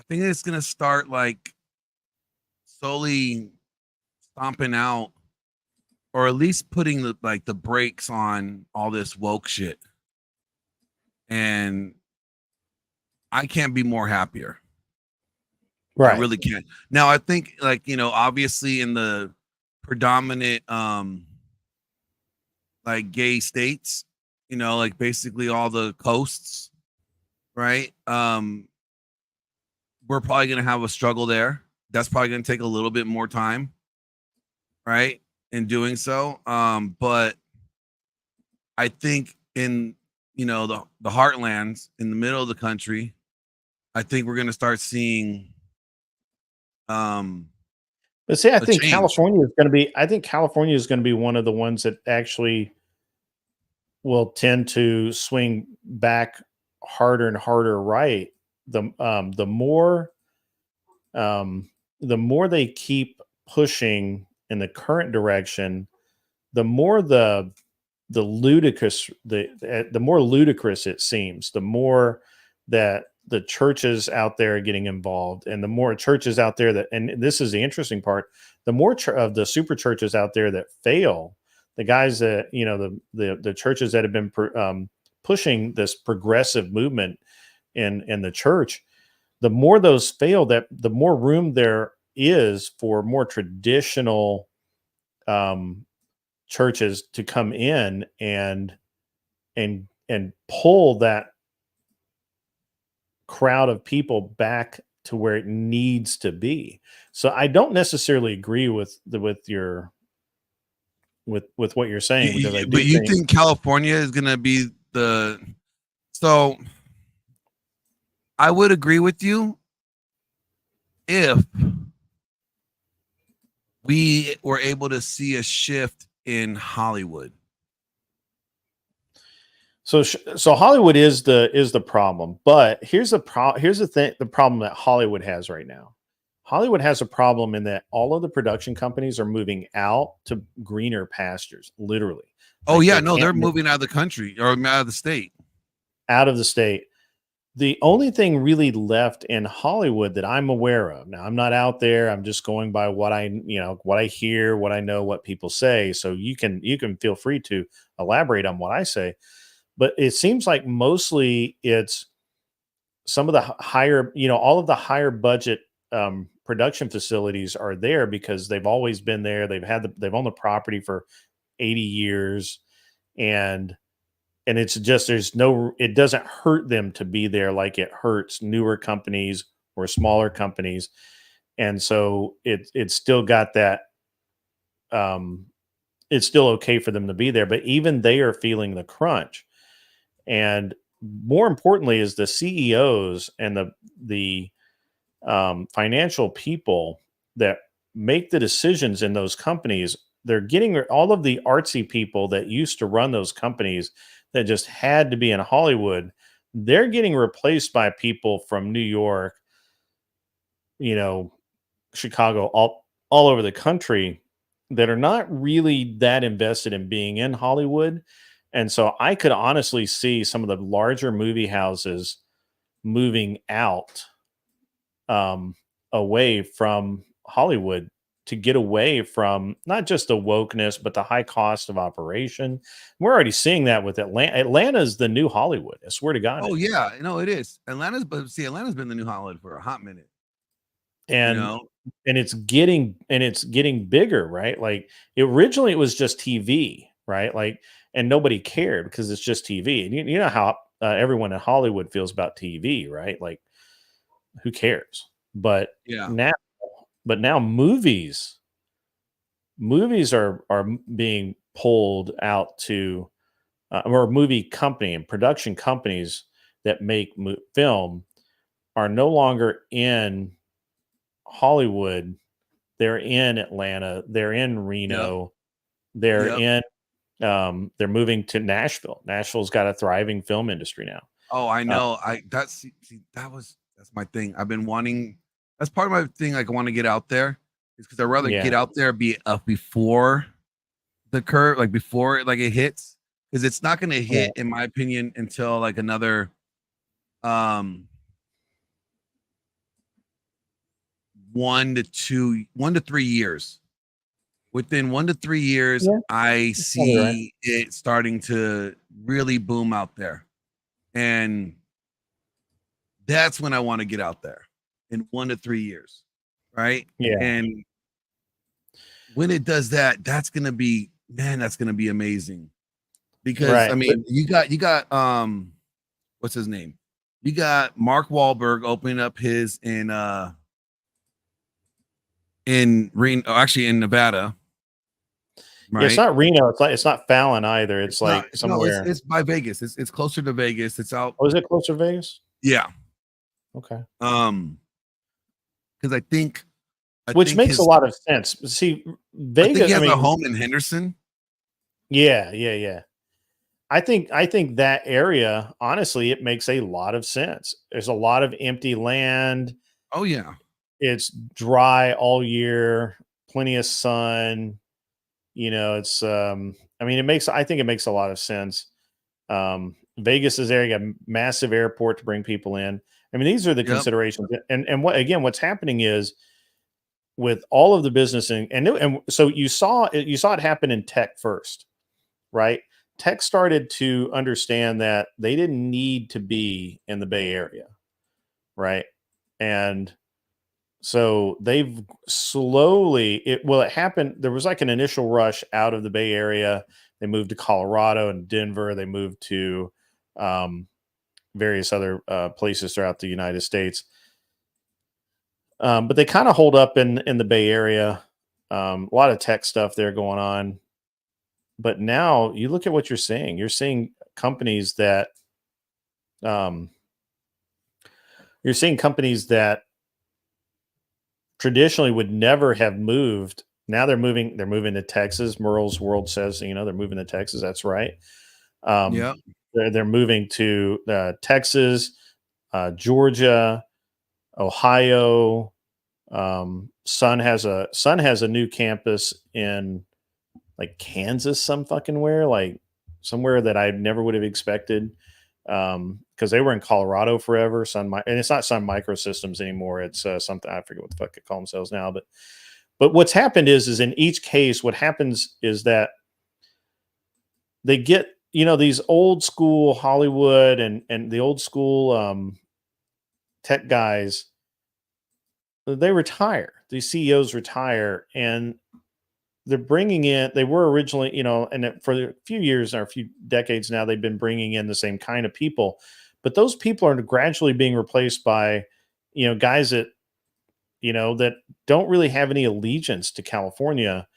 think it's gonna start like slowly stomping out or at least putting the brakes on all this woke shit. And I can't be more happier. Right. I really can't. Now I think, like, you know, obviously in the predominant like gay states, you know, like basically all the coasts, right? We're probably gonna have a struggle there. That's probably gonna take a little bit more time, right? In doing so. But I think in, you know, the heartlands in the middle of the country, I think we're gonna start seeing but see, I think change. California is going to be. I think California is going to be one of the ones that actually will tend to swing back harder and harder right. The more they keep pushing in the current direction, the more the ludicrous the more ludicrous it seems. The more that the churches out there are getting involved, and the more churches out there that, and this is the interesting part, the more of the super churches out there that fail, the guys that, you know, the churches that have been pushing this progressive movement in the church, the more those fail, that the more room there is for more traditional churches to come in and pull that crowd of people back to where it needs to be. So I don't necessarily agree with what you're saying, because I do but you think California is gonna be the, so I would agree with you if we were able to see a shift in Hollywood. So Hollywood is the problem, but here's the problem that Hollywood has right now. Hollywood has a problem in that all of the production companies are moving out to greener pastures, literally. Oh, like, yeah, no, they're moving out of the country, or out of the state. Out of the state. The only thing really left in Hollywood that I'm aware of, now I'm not out there, I'm just going by what I hear, what I know, what people say. So you can feel free to elaborate on what I say. But it seems like mostly it's some of the higher, you know, all of the higher budget production facilities are there because they've always been there. They've owned the property for 80 years, and it's just, it doesn't hurt them to be there like it hurts newer companies or smaller companies. And so it's still got that, it's still okay for them to be there, but even they are feeling the crunch. And more importantly is the CEOs and the financial people that make the decisions in those companies. They're getting all of the artsy people that used to run those companies that just had to be in Hollywood. They're getting replaced by people from New York, you know, Chicago, all over the country that are not really that invested in being in Hollywood. And so I could honestly see some of the larger movie houses moving out away from Hollywood to get away from not just the wokeness, but the high cost of operation. We're already seeing that with Atlanta. Atlanta's the new Hollywood. I swear to God. Oh, yeah. No, it is. Atlanta's been the new Hollywood for a hot minute. And, you know? and it's getting bigger, right? Like originally it was just TV, right? Like, and nobody cared because it's just TV. And you know how everyone in Hollywood feels about TV, right? Like, who cares? But now movies are being pulled out to, or movie company and production companies that make film are no longer in Hollywood. They're in Atlanta. They're in Reno. They're in. They're moving to Nashville. Nashville's got a thriving film industry now. Oh, I know. That's my thing. I've been wanting. That's part of my thing. Like, I want to get out there, is because I'd rather get out there, be before the curve, like before it hits, because it's not going to hit, in my opinion, until like another 1 to 3 years, within 1 to 3 years, Yeah, I that's probably right. see it starting to really boom out there. And that's when I want to get out there in 1 to 3 years. Right. Yeah. And when it does that, that's going to be, man, that's going to be amazing. Because Right. I mean, you got what's his name? You got Mark Wahlberg opening up his in Reno, actually in Nevada. Right? Yeah, it's not Reno. It's not Fallon either. It's like somewhere. No, it's by Vegas. It's closer to Vegas. It's out. Oh, is it closer to Vegas? Yeah. Okay. Because I think Which makes a lot of sense. See, Vegas. I think he has a home in Henderson. Yeah. I think that area, honestly, it makes a lot of sense. There's a lot of empty land. Oh yeah. It's dry all year, plenty of sun. You know, it's I mean, I think it makes a lot of sense. Vegas is there, you got a massive airport to bring people in. I mean, these are the considerations. And what's happening is with all of the business and so you saw it happen in tech first, right? Tech started to understand that they didn't need to be in the Bay Area, right? And so they've slowly, it happened. There was like an initial rush out of the Bay Area. They moved to Colorado and Denver. They moved to various other places throughout the United States. But they kind of hold up in the Bay Area. A lot of tech stuff there going on. But now you look at what you're seeing. You're seeing companies that traditionally would never have moved. Now they're moving to Texas. Merle's World says, they're moving to Texas. That's right. They're moving to Texas, Georgia, Ohio. Sun has a new campus in like Kansas, some fucking where, like somewhere that I never would have expected. Because they were in Colorado forever. And it's not Sun Microsystems anymore. It's something, I forget what the fuck they call themselves now. But what's happened is in each case, what happens is that they get, these old school Hollywood and the old school tech guys, they retire. These CEOs retire, and they're bringing in, they were originally, and for a few years or a few decades now, they've been bringing in the same kind of people. But those people are gradually being replaced by, guys that, that don't really have any allegiance to California.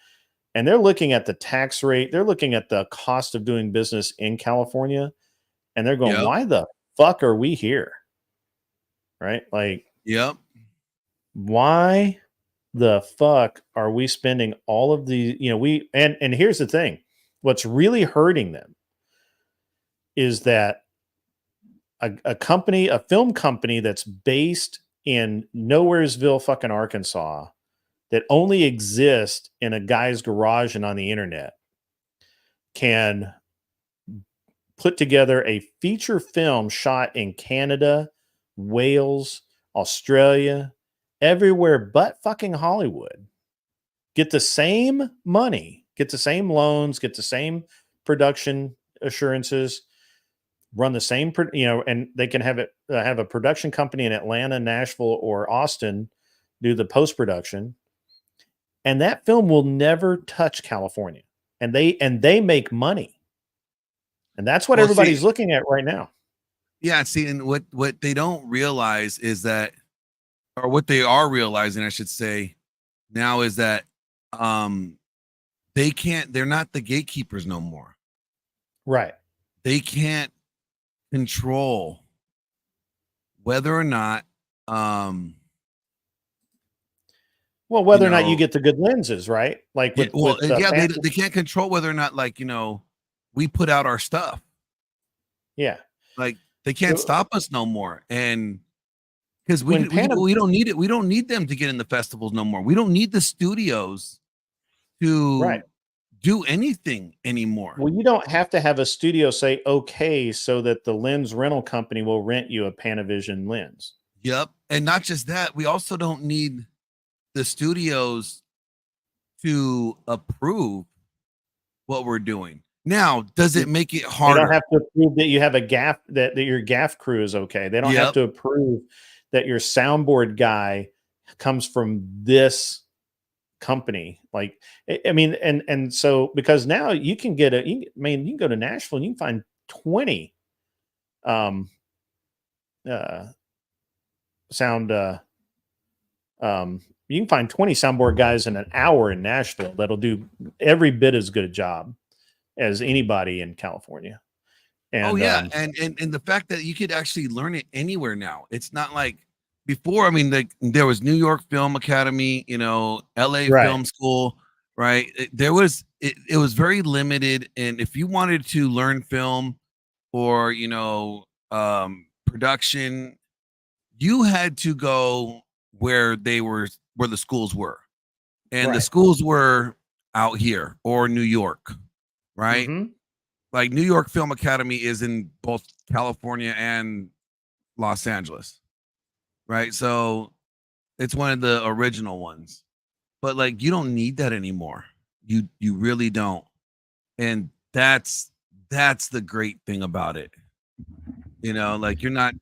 And they're looking at the tax rate. They're looking at the cost of doing business in California. And they're going, why the fuck are we here? Right? Like, why the fuck are we spending all of the, and here's the thing. What's really hurting them is that a film company that's based in Nowheresville, fucking Arkansas, that only exists in a guy's garage and on the internet, can put together a feature film shot in Canada, Wales, Australia, everywhere but fucking Hollywood, get the same money, get the same loans, get the same production assurances, run the same, and they can have a production company in Atlanta, Nashville, or Austin do the post-production, and that film will never touch California, and they make money, and that's what everybody's looking at right now. Yeah, see, and what they don't realize is that, or what they are realizing, I should say, now is that they're not the gatekeepers no more. Right. They can't control whether or not whether or not you get the good lenses, right? Like they can't control whether or not, like, we put out our stuff. Yeah. Like, they can't stop us no more. And because we don't need it. We don't need them to get in the festivals no more. We don't need the studios to do anything anymore. Well, you don't have to have a studio say okay so that the lens rental company will rent you a Panavision lens. Yep. And not just that, we also don't need the studios to approve what we're doing. Now, does it make it They harder? don't have to approve that you have a gaff, that your gaff crew is okay. They don't have Yep. to approve that your soundboard guy comes from this company. Like, I mean, and so because now you can get you can go to Nashville and you can find 20 sound you can find 20 soundboard guys in an hour in Nashville that'll do every bit as good a job as anybody in California. And and the fact that you could actually learn it anywhere now. It's not like before. I mean, there was New York Film Academy, LA Film School, right? It was very limited, and if you wanted to learn film or production, you had to go where the schools were, and the schools were out here or New York, right? Like New York Film Academy is in both California and Los Angeles, right? So it's one of the original ones, but like you don't need that anymore. You really don't, and that's the great thing about it. Like you're not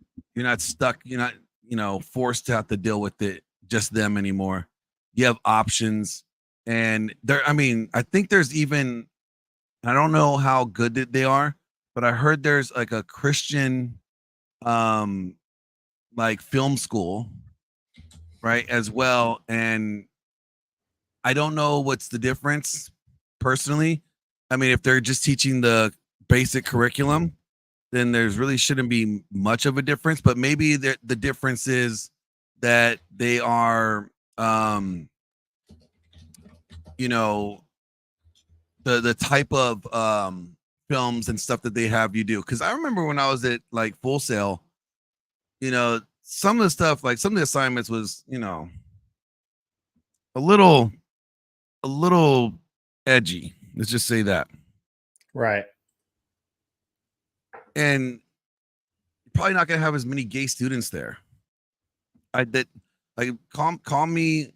stuck. You're not forced to have to deal with it just them anymore. You have options, and I think there's even, I don't know how good they are, but I heard there's like a Christian like film school, right, as well. And I don't know what's the difference personally. I mean, if they're just teaching the basic curriculum, then there's really shouldn't be much of a difference. But maybe the difference is that they are the type of films and stuff that they have you do. Because I remember when I was at like Full Sail, some of the stuff, like some of the assignments was a little edgy, let's just say that. Right. And you're probably not gonna have as many gay students there. Call me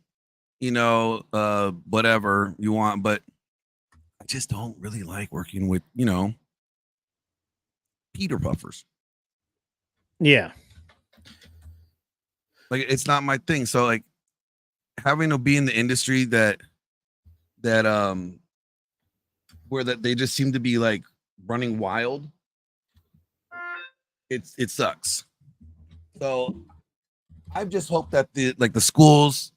whatever you want, but I just don't really like working with Peter Puffers. Yeah. Like it's not my thing. So like having to be in the industry that where that they just seem to be like running wild, it sucks. So I just hope that the schools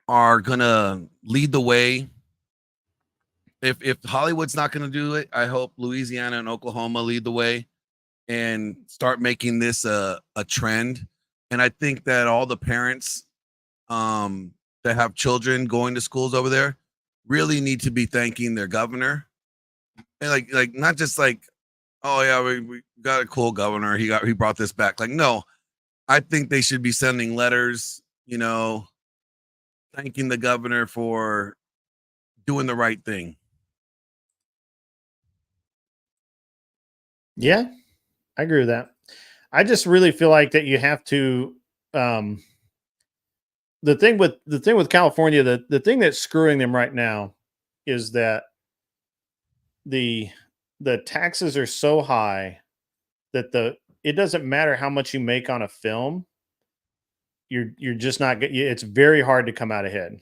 are gonna lead the way. If Hollywood's not gonna do it, I hope Louisiana and Oklahoma lead the way and start making this a trend. And I think that all the parents that have children going to schools over there really need to be thanking their governor. And like not just like, oh yeah, we got a cool governor, he brought this back. Like, no, I think they should be sending letters, thanking the governor for doing the right thing. Yeah, I agree with that. I just really feel like that you have to the thing with California, the thing that's screwing them right now is that the taxes are so high that it doesn't matter how much you make on a film, you're just not, it's very hard to come out ahead.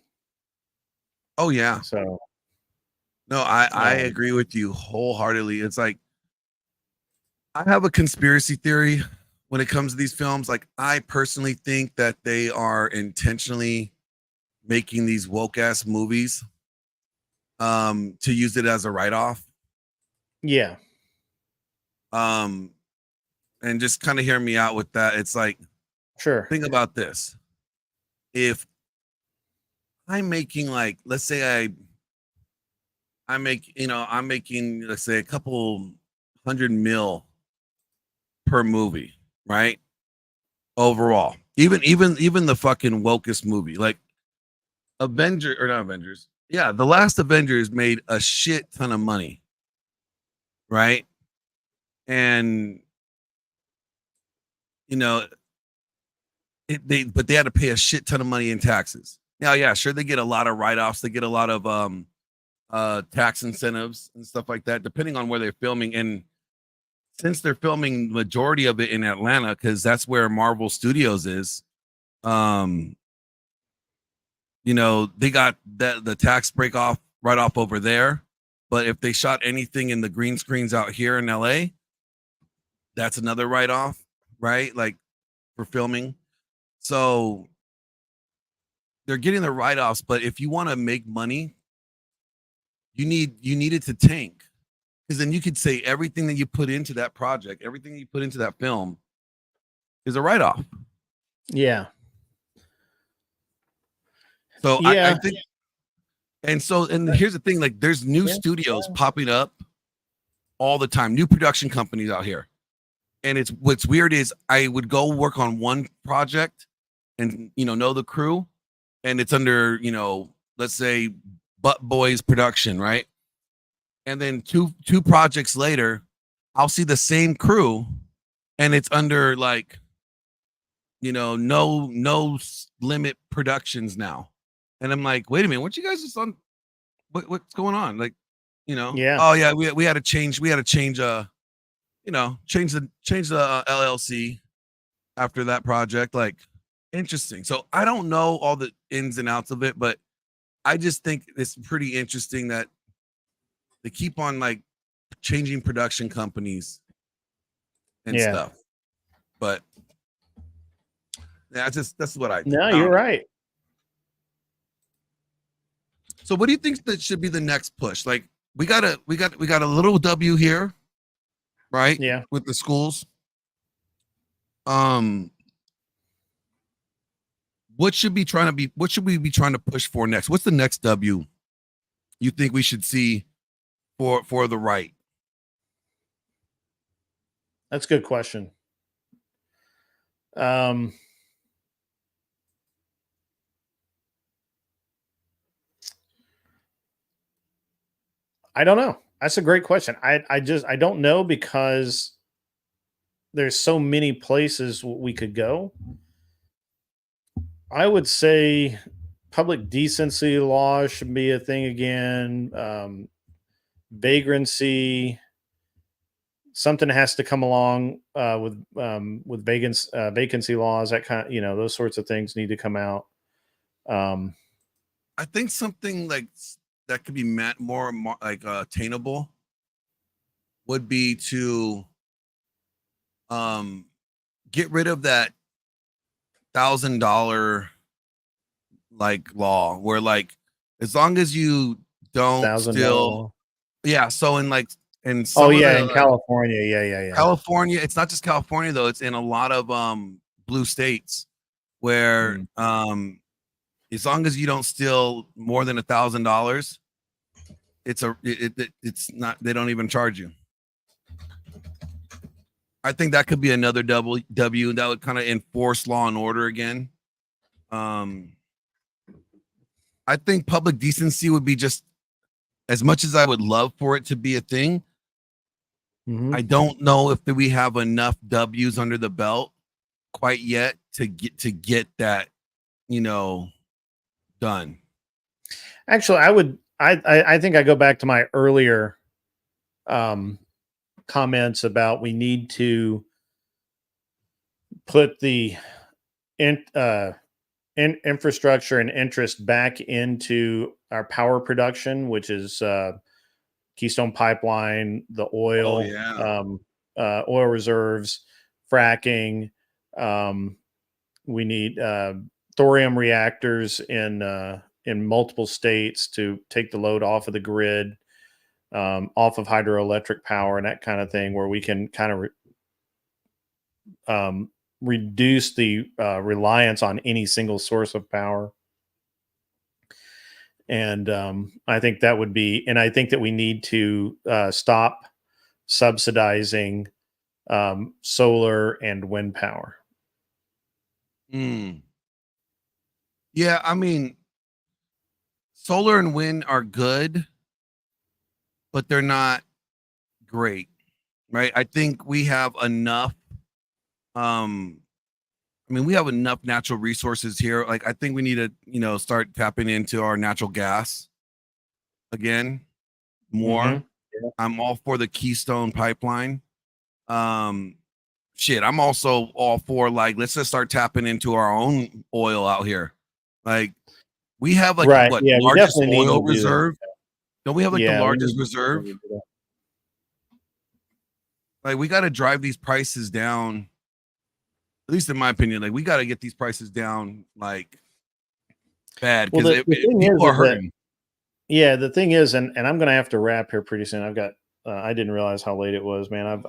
Oh yeah. So no, I agree with you wholeheartedly. It's like I have a conspiracy theory when it comes to these films. Like I personally think that they are intentionally making these woke ass movies to use it as a write-off. Yeah. And just kind of hear me out with that. It's like, sure. Think about this. If I'm making like, let's say I'm making, let's say a couple $100 million per movie, right? Overall, even the fucking wokest movie, like Avengers. Yeah, the last Avengers made a shit ton of money, right? And but they had to pay a shit ton of money in taxes. Now, yeah, sure, they get a lot of write-offs. They get a lot of tax incentives and stuff like that, depending on where they're filming. And since they're filming majority of it in Atlanta, because that's where Marvel Studios is, you know, they got the tax break off right off over there. But if they shot anything in the green screens out here in LA, that's another write-off, right? Like for filming. So they're getting the write-offs, but if you want to make money, you need it to tank. Because then you could say everything that you put into that project, everything you put into that film is a write-off. Yeah. So Yeah. I think, and here's the thing, like there's new studios popping up all the time, new production companies out here. And what's weird is I would go work on one project and, you know the crew, and it's under, you know, let's say Butt Boys production, right? And then two projects later, I'll see the same crew and it's under like, you know, no limit productions now. And I'm like, wait a minute, what you guys just on? What's going on? Like, you know, yeah. Oh yeah, we had to change, you know, change the LLC after that project. Like, interesting. So I don't know all the ins and outs of it, but I just think it's pretty interesting that they keep on like changing production companies and stuff. But yeah, that's what I think. No, you're right. So what do you think that should be the next push? Like we got a little W here, right? Yeah. With the schools. What should we be trying to push for next? What's the next W you think we should see for the right? That's a good question. I don't know. That's a great question. I don't know, because there's so many places we could go. I would say public decency laws should be a thing again. Vagrancy, something has to come along with vacancy laws. That kind of, you know, those sorts of things need to come out. I think something like that could be more like attainable would be to get rid of that $1,000 like law, where like as long as you don't steal, yeah. So in like in some in like, California, yeah. California, it's not just California though. It's in a lot of blue states where as long as you don't steal more than $1,000, it's not, they don't even charge you. I think that could be another W that would kind of enforce law and order again. I think public decency would be just, as much as I would love for it to be a thing, I don't know if we have enough W's under the belt quite yet to get that, you know, done. Actually, I think I go back to my earlier comments about we need to put the infrastructure and interest back into our power production, which is Keystone Pipeline, the oil, oil reserves, fracking. We need thorium reactors in multiple states to take the load off of the grid, off of hydroelectric power and that kind of thing, where we can kind of reduce the reliance on any single source of power. And I think that would be, and I think that we need to stop subsidizing solar and wind power. Yeah, I mean, solar and wind are good, but they're not great, right? I think we have enough I mean, we have enough natural resources here. Like, I think we need to, start tapping into our natural gas again more. Yeah. I'm all for the Keystone pipeline. Shit, I'm also all for, like, let's just start tapping into our own oil out here. Like, we have like Right. what Yeah, we largest definitely need to oil do that. reserve? Don't we have like the Yeah, we largest need reserve? to do that. Like, we got to drive these prices down. At least in my opinion, like, we got to get these prices down like bad, Well, because the thing people are is that, hurting. yeah, the thing is, and I'm gonna have to wrap here pretty soon. I've got I didn't realize how late it was, man.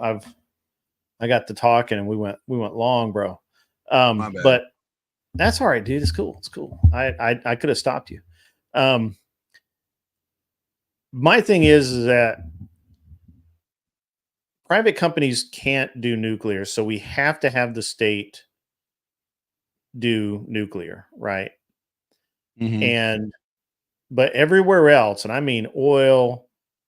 I got to talking and we went long, bro. My bad. But that's all right, dude. It's cool. It's cool. I could have stopped you. My thing is that private companies can't do nuclear, so we have to have the state do nuclear, right? Mhm. But everywhere else, and I mean oil,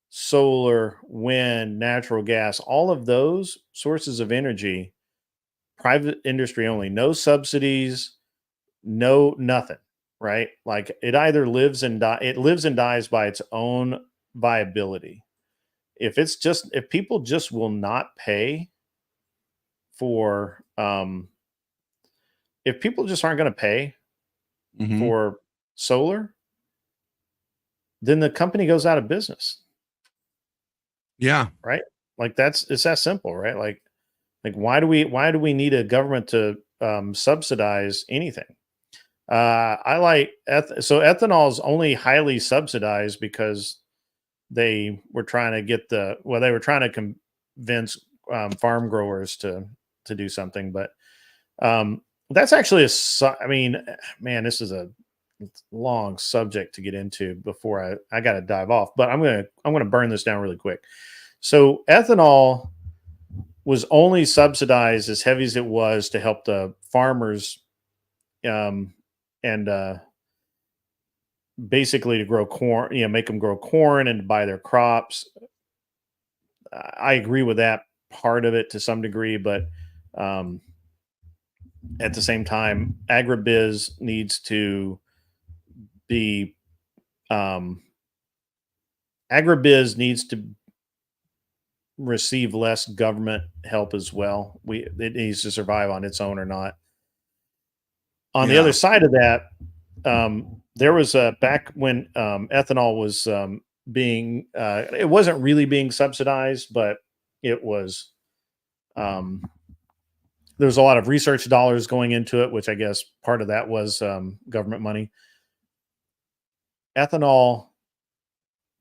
solar, wind, natural gas, all of those sources of energy, private industry only, no subsidies, no nothing, right? Like, it either lives and dies by its own viability. If people just will not pay for if people just aren't going to pay Mhm. for solar, then the company goes out of business. Yeah. Right? Like, it's that simple, right? Like why do we need a government to subsidize anything? I like so ethanol is only highly subsidized because they were trying to they were trying to convince farm growers to do something, but that's actually I mean, man, this is a long subject to get into before I got to dive off, but I'm gonna burn this down really quick. So ethanol was only subsidized as heavy as it was to help the farmers, and basically to grow corn, make them grow corn and buy their crops. I agree with that part of it to some degree, but at the same time, agribiz needs to be agribiz needs to receive less government help as well. It needs to survive on its own or not. On the other side of that, there was back when ethanol was being it wasn't really being subsidized, but it was there was a lot of research dollars going into it, which I guess part of that was government money. Ethanol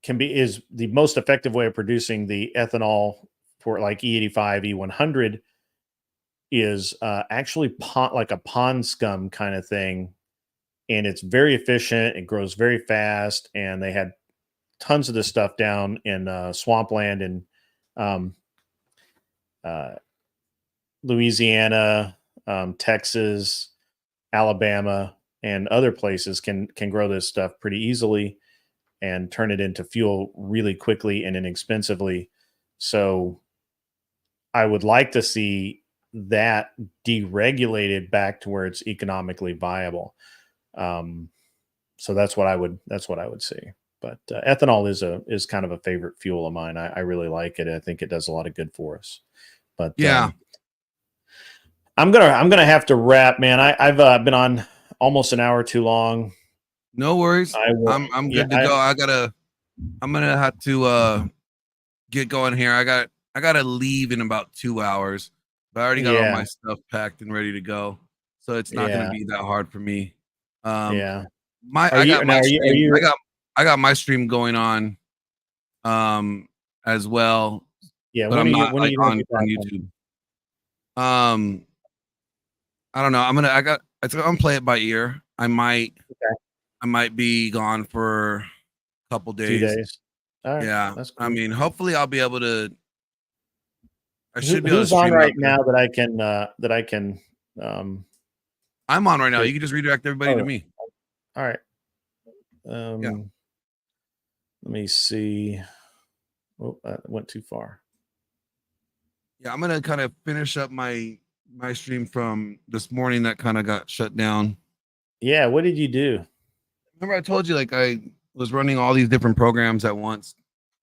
is the most effective way of producing the ethanol for like E85, E100 is actually like a pond scum kind of thing. And it's very efficient. It grows very fast. And they had tons of this stuff down in swampland in Louisiana, Texas, Alabama, and other places can grow this stuff pretty easily and turn it into fuel really quickly and inexpensively. So I would like to see that deregulated back to where it's economically viable. So that's what I would say. But ethanol is kind of a favorite fuel of mine. I really like it. I think it does a lot of good for us. But yeah, I'm gonna have to wrap, man. I've been on almost an hour too long. No worries. I'm good to go. I'm gonna have to get going here. I gotta leave in about 2 hours, but I already got all my stuff packed and ready to go, so it's not gonna be that hard for me. I got my stream going on as well. Yeah, but I'm not like on YouTube. I don't know. I'm gonna play it by ear. I might be gone for a couple days. 2 days. All right. Yeah. That's cool. I mean, hopefully I'll be able to. I should be able to Who's on stream right up now that I can I'm on right now. You can just redirect everybody to me. All right. Let me see. Oh, that went too far. Yeah, I'm gonna kind of finish up my my stream from this morning that kind of got shut down. Yeah, what did you do? Remember I told you like I was running all these different programs at once.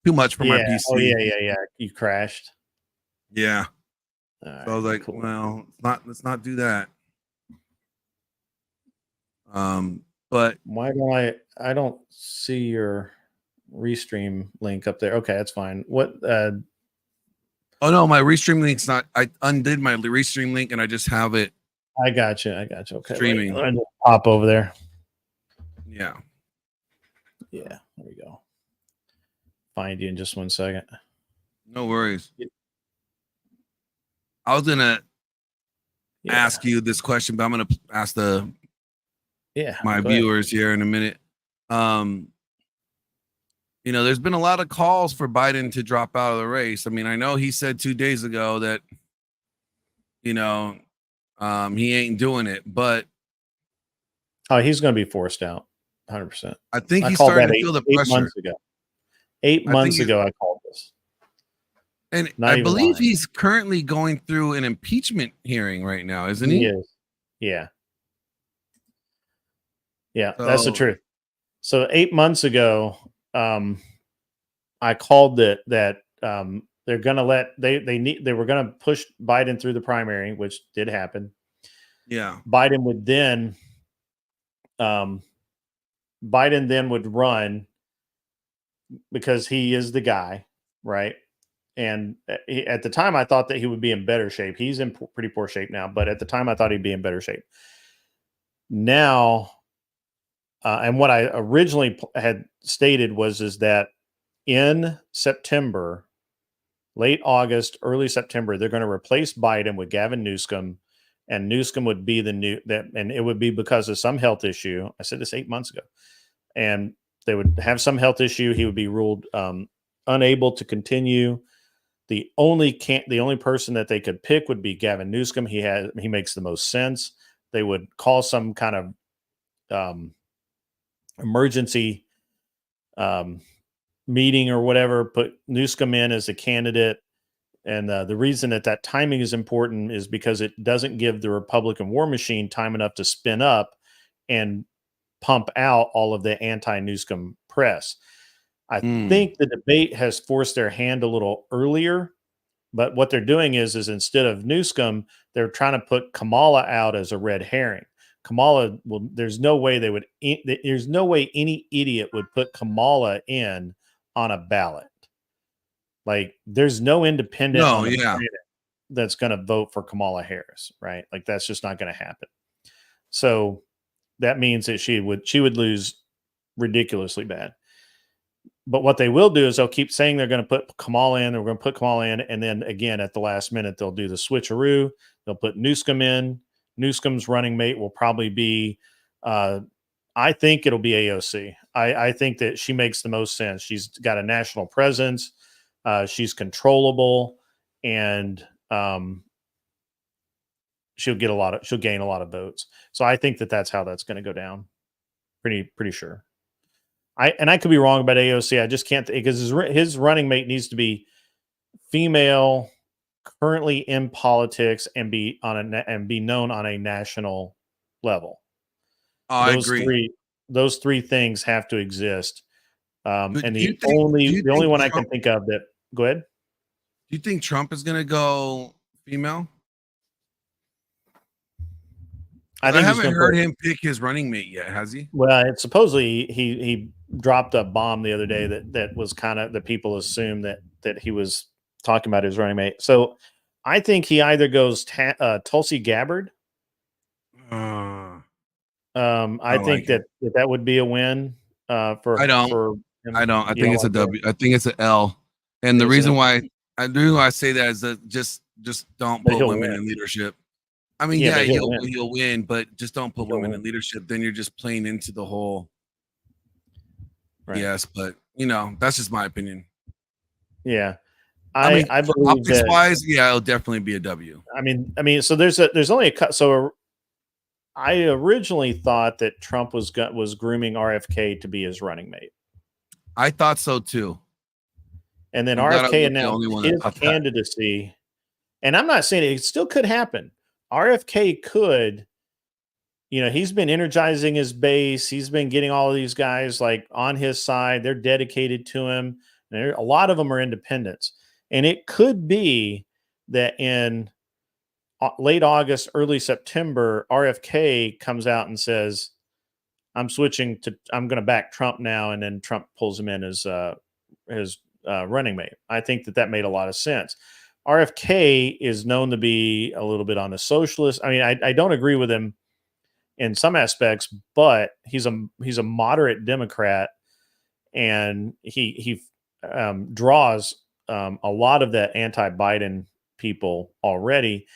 Too much for my PC. Oh yeah. You crashed. Yeah. All So I was like, well, let's not do that. But why don't I don't see your restream link up there. Okay, that's fine. What oh no, my restream link's not. I undid my restream link and I just have it. I got you. Okay. Streaming. Let me pop over there. Yeah. Yeah, there we go. Find you in just 1 second. No worries. I was gonna ask you this question, but I'm gonna ask my viewers here in a minute. You know, there's been a lot of calls for Biden to drop out of the race. I mean, I know he said 2 days ago that, you know, he ain't doing it, but he's going to be forced out 100%. I think he's starting to feel the pressure. 8 months ago. 8 months ago, I called this. And I believe he's currently going through an impeachment hearing right now, isn't he? He is. Yeah. Yeah, that's the truth. So 8 months ago, I called that they're gonna they were gonna push Biden through the primary, which did happen. Yeah. Biden then would run because he is the guy, right? And at the time, I thought that he would be in better shape. He's in pretty poor shape now, but at the time, I thought he'd be in better shape. Now, and what I originally had stated is that in September, late August, early September, they're going to replace Biden with Gavin Newsom, and Newsom would be and it would be because of some health issue. I said this 8 months ago, and they would have some health issue. He would be ruled unable to continue. The only person that they could pick would be Gavin Newsom. He makes the most sense. They would call some kind of emergency meeting or whatever, put Newsom in as a candidate. And the reason that timing is important is because it doesn't give the Republican war machine time enough to spin up and pump out all of the anti-Newsom press. I think the debate has forced their hand a little earlier, but what they're doing is instead of Newsom, they're trying to put Kamala out as a red herring. Kamala, there's no way any idiot would put Kamala in on a ballot. Like, there's no independent on the planet that's going to vote for Kamala Harris, right? Like, that's just not going to happen. So that means that she would lose ridiculously bad. But what they will do is they'll keep saying they're going to put Kamala in, and then again at the last minute they'll do the switcheroo. They'll put Newsom in. Newsom's running mate will probably be, I think it'll be AOC. I think that she makes the most sense. She's got a national presence. She's controllable, and she'll gain a lot of votes. So I think that's how that's going to go down. Pretty sure. I could be wrong about AOC. I just can't, because his running mate needs to be female, currently in politics, and be known on a national level. Oh, I agree. Those three things have to exist. And the only one I can think of that. Go ahead. Do you think Trump is going to go female? I haven't heard him pick his running mate yet, has he? Well, it's supposedly he dropped a bomb the other day that was kind of, the people assume that he was talking about his running mate. So I think he either goes Tulsi Gabbard. I think that would be a win for. I don't. I think it's a W. I think it's an L. And the reason why I say that is that just don't put women in leadership. I mean, he'll win, but just don't put women in leadership. Then you're just playing into the whole. Right. Yes, but that's just my opinion. Yeah, I believe optics wise, it'll definitely be a W. I mean, so there's only a cut. So I originally thought that Trump was grooming RFK to be his running mate. I thought so too. And then RFK announced his candidacy. And I'm not saying it still could happen, RFK could, he's been energizing his base. He's been getting all of these guys like on his side. They're dedicated to him. And a lot of them are independents. And it could be that in late August, early September, RFK comes out and says, I'm going to back Trump now. And then Trump pulls him in as his running mate. I think that made a lot of sense. RFK is known to be a little bit on the socialist. I mean, I don't agree with him in some aspects, but he's a moderate Democrat, and he draws a lot of that anti-Biden people already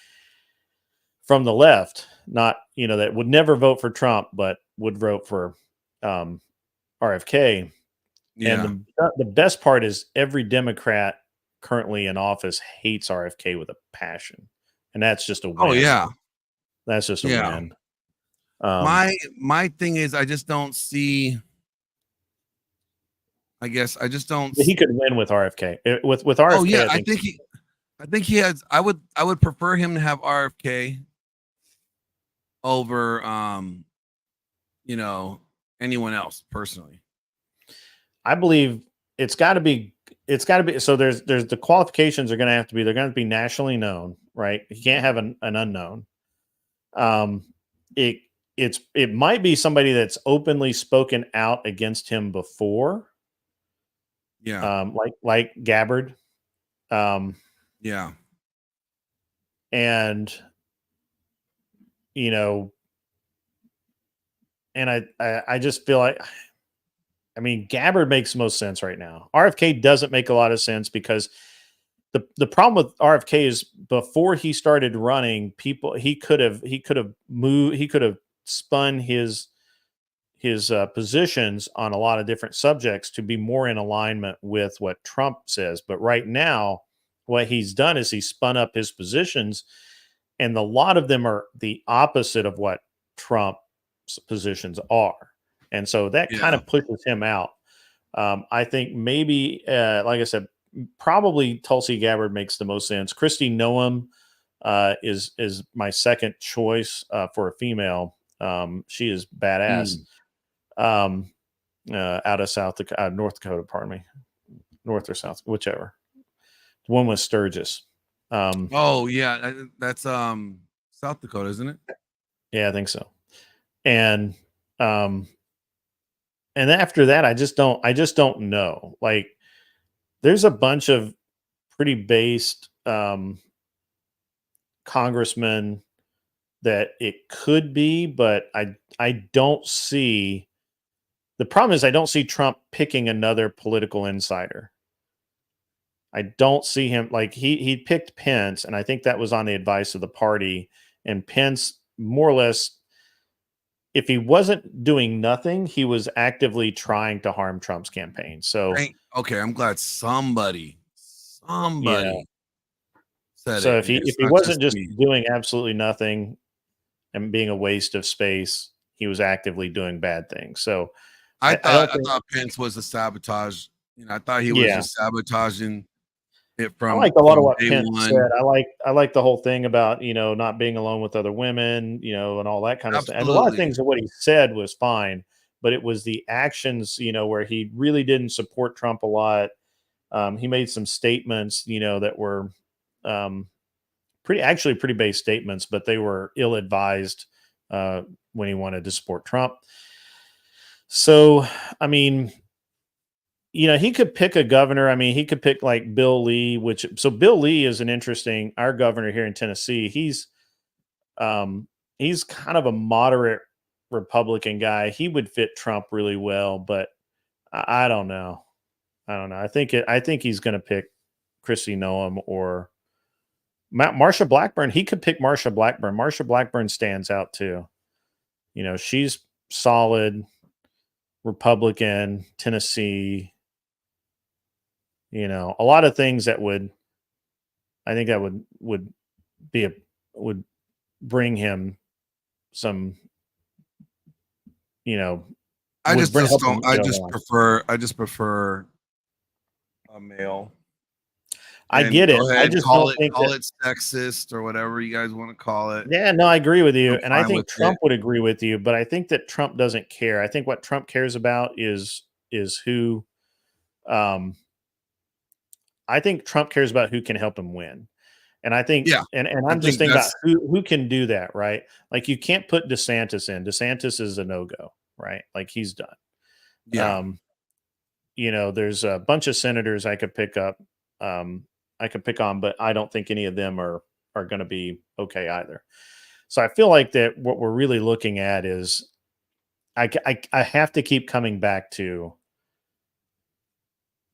from the left. Not that would never vote for Trump, but would vote for RFK. Yeah. And the best part is every Democrat currently in office hates RFK with a passion, and that's just a win. Oh yeah, that's just a win. My thing is, I just don't see. I guess I just don't. He could win with RFK. With RFK. Oh yeah, I think he has. I would prefer him to have RFK over anyone else personally. I believe it's got to be. So there's the qualifications are going to have to be. They're going to be nationally known, right? You can't have an unknown. It might be somebody that's openly spoken out against him before. Yeah. Like Gabbard. Yeah. And and I just feel like, I mean, Gabbard makes most sense right now. RFK doesn't make a lot of sense because the problem with RFK is before he started running, he could have spun his positions on a lot of different subjects to be more in alignment with what Trump says. But right now, what he's done is he spun up his positions, and a lot of them are the opposite of what Trump's positions are. And so that kind of pushes him out. I think maybe, like I said, probably Tulsi Gabbard makes the most sense. Kristi Noem is my second choice for a female. She is badass. Out of North Dakota, pardon me, North or South, whichever. The one with Sturgis. Oh yeah, that's South Dakota, isn't it? Yeah, I think so. And after that, I just don't know. Like, there's a bunch of pretty based congressmen that it could be, but I don't see. The problem is I don't see Trump picking another political insider. I don't see him, like, he picked Pence, and I think that was on the advice of the party. And Pence, more or less, if he wasn't doing nothing, he was actively trying to harm Trump's campaign. So okay, I'm glad somebody said so it. if he wasn't just doing absolutely nothing and being a waste of space, he was actively doing bad things. So I thought Pence was a sabotage. I thought he was just sabotaging it from. I like a lot of what Pence said. I like the whole thing about not being alone with other women, and all that kind of stuff. And a lot of things of what he said was fine, but it was the actions, where he really didn't support Trump a lot. He made some statements, that were pretty base statements, but they were ill-advised when he wanted to support Trump. So, I mean, he could pick a governor. I mean, he could pick like Bill Lee, Bill Lee is our governor here in Tennessee. He's kind of a moderate Republican guy. He would fit Trump really well, but I don't know. I think he's going to pick Kristi Noem or Marsha Blackburn. He could pick Marsha Blackburn. Marsha Blackburn stands out too. She's solid Republican, Tennessee. A lot of things that would bring him some, I just prefer a male. I get it. Go ahead, I just call don't it think call that, it sexist or whatever you guys want to call it. yeah, no, I agree with you. I'm And I fine think with Trump it. would agree with you, but I think that Trump doesn't care. I think what Trump cares about is who I think Trump cares about who can help him win. And I think, Yeah, and I I'm just think thinking about that's who can do that, right? Like you can't put DeSantis in. DeSantis is a no-go, right? Like he's done. yeah. You know, there's a bunch of senators I could pick up, I could pick on, but I don't think any of them are going to be okay either. So I feel like that what we're really looking at is I have to keep coming back to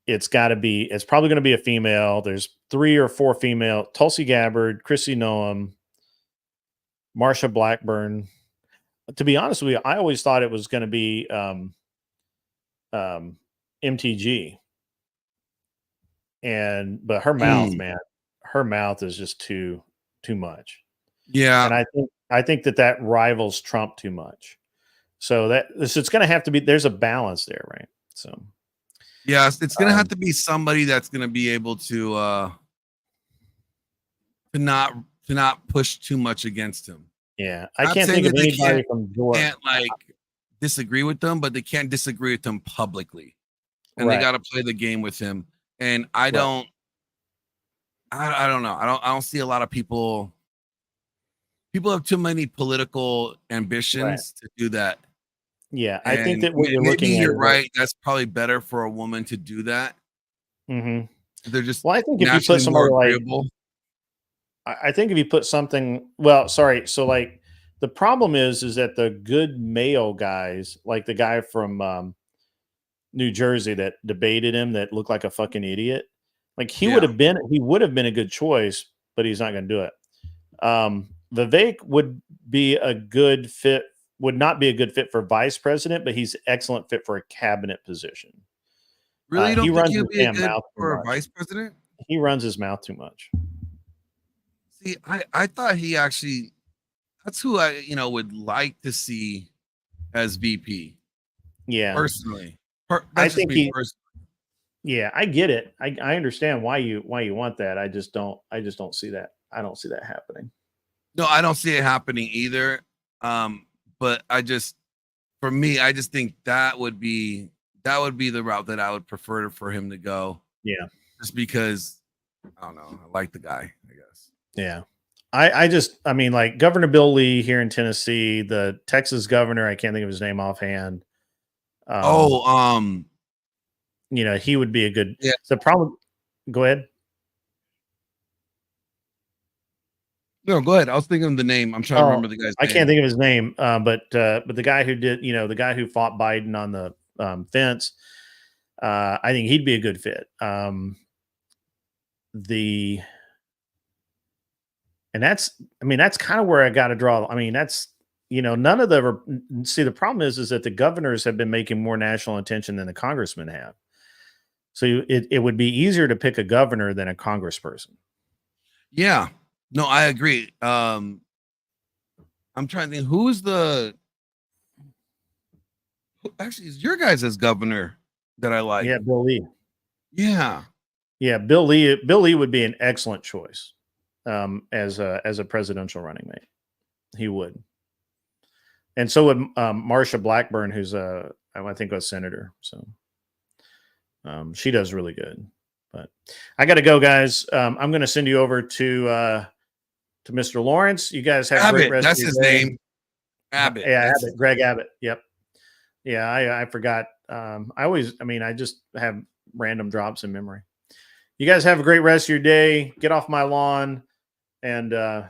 it's probably going to be a female. There's 3 or 4 female: Tulsi Gabbard, Chrissy Noem, Marsha Blackburn. To be honest with you, I always thought it was going to be MTG. But her mouth, man, her mouth is just too much. Yeah. And I think that rivals Trump too much. So it's going to have to be, there's a balance there, right? So yeah, it's going to have to be somebody that's going to be able to not push too much against him. Yeah, I can't think of anybody from Georgia. Can't like disagree with them, but they can't disagree with them publicly, and Right. they got to play the game with him. And I don't know. I don't see a lot of people. People have too many political ambitions to do that. Yeah, I think And that what you're maybe looking at, you're right. That's probably better for a woman to do that. Mm-hmm. They're just Well, I think if you naturally put somebody more like, agreeable. I think if you put something, well, sorry. So like the problem is that the good male guys, like the guy from New Jersey that debated him, that looked like a fucking idiot. Like he would have been a good choice, but he's not going to do it. Vivek would be a good fit, would not be a good fit for vice president, but he's excellent fit for a cabinet position. Really, he don't runs think he'll his be a damn good mouth too for a much. vice president? He runs his mouth too much. See, I thought he actually, that's who I would like to see as VP. Yeah, personally, I think yeah, I get it. I understand why you want that. I just don't see that. I don't see that happening. No, I don't see it happening either. But for me, I just think that would be the route that I would prefer for him to go. Yeah, just because I don't know, I like the guy, I guess. Yeah. I mean, like Governor Bill Lee here in Tennessee, the Texas governor, I can't think of his name offhand. You know, he would be a good. Yeah. The problem. Go ahead. No, go ahead. I was thinking of the name. I'm trying to remember the guy's name. I can't think of his name, but the guy who did, the guy who fought Biden on the fence, I think he'd be a good fit. And that's kind of where I got to draw. I mean, that's, none of the problem is that the governors have been making more national attention than the congressmen have. So it would be easier to pick a governor than a congressperson. Yeah. No, I agree. I'm trying to think who's actually is your guys as governor that I like. Yeah, Bill Lee. Yeah. Yeah, Bill Lee would be an excellent choice as a presidential running mate. He would. And so would Marsha Blackburn, who's I think a senator. So she does really good. But I got to go, guys. I'm going to send you over to Mr. Lawrence. You guys have a great rest That's of your his day. name. Abbott. Yeah, Abbott. Greg Abbott. Yep. Yeah, I forgot. I just have random drops in memory. You guys have a great rest of your day. Get off my lawn and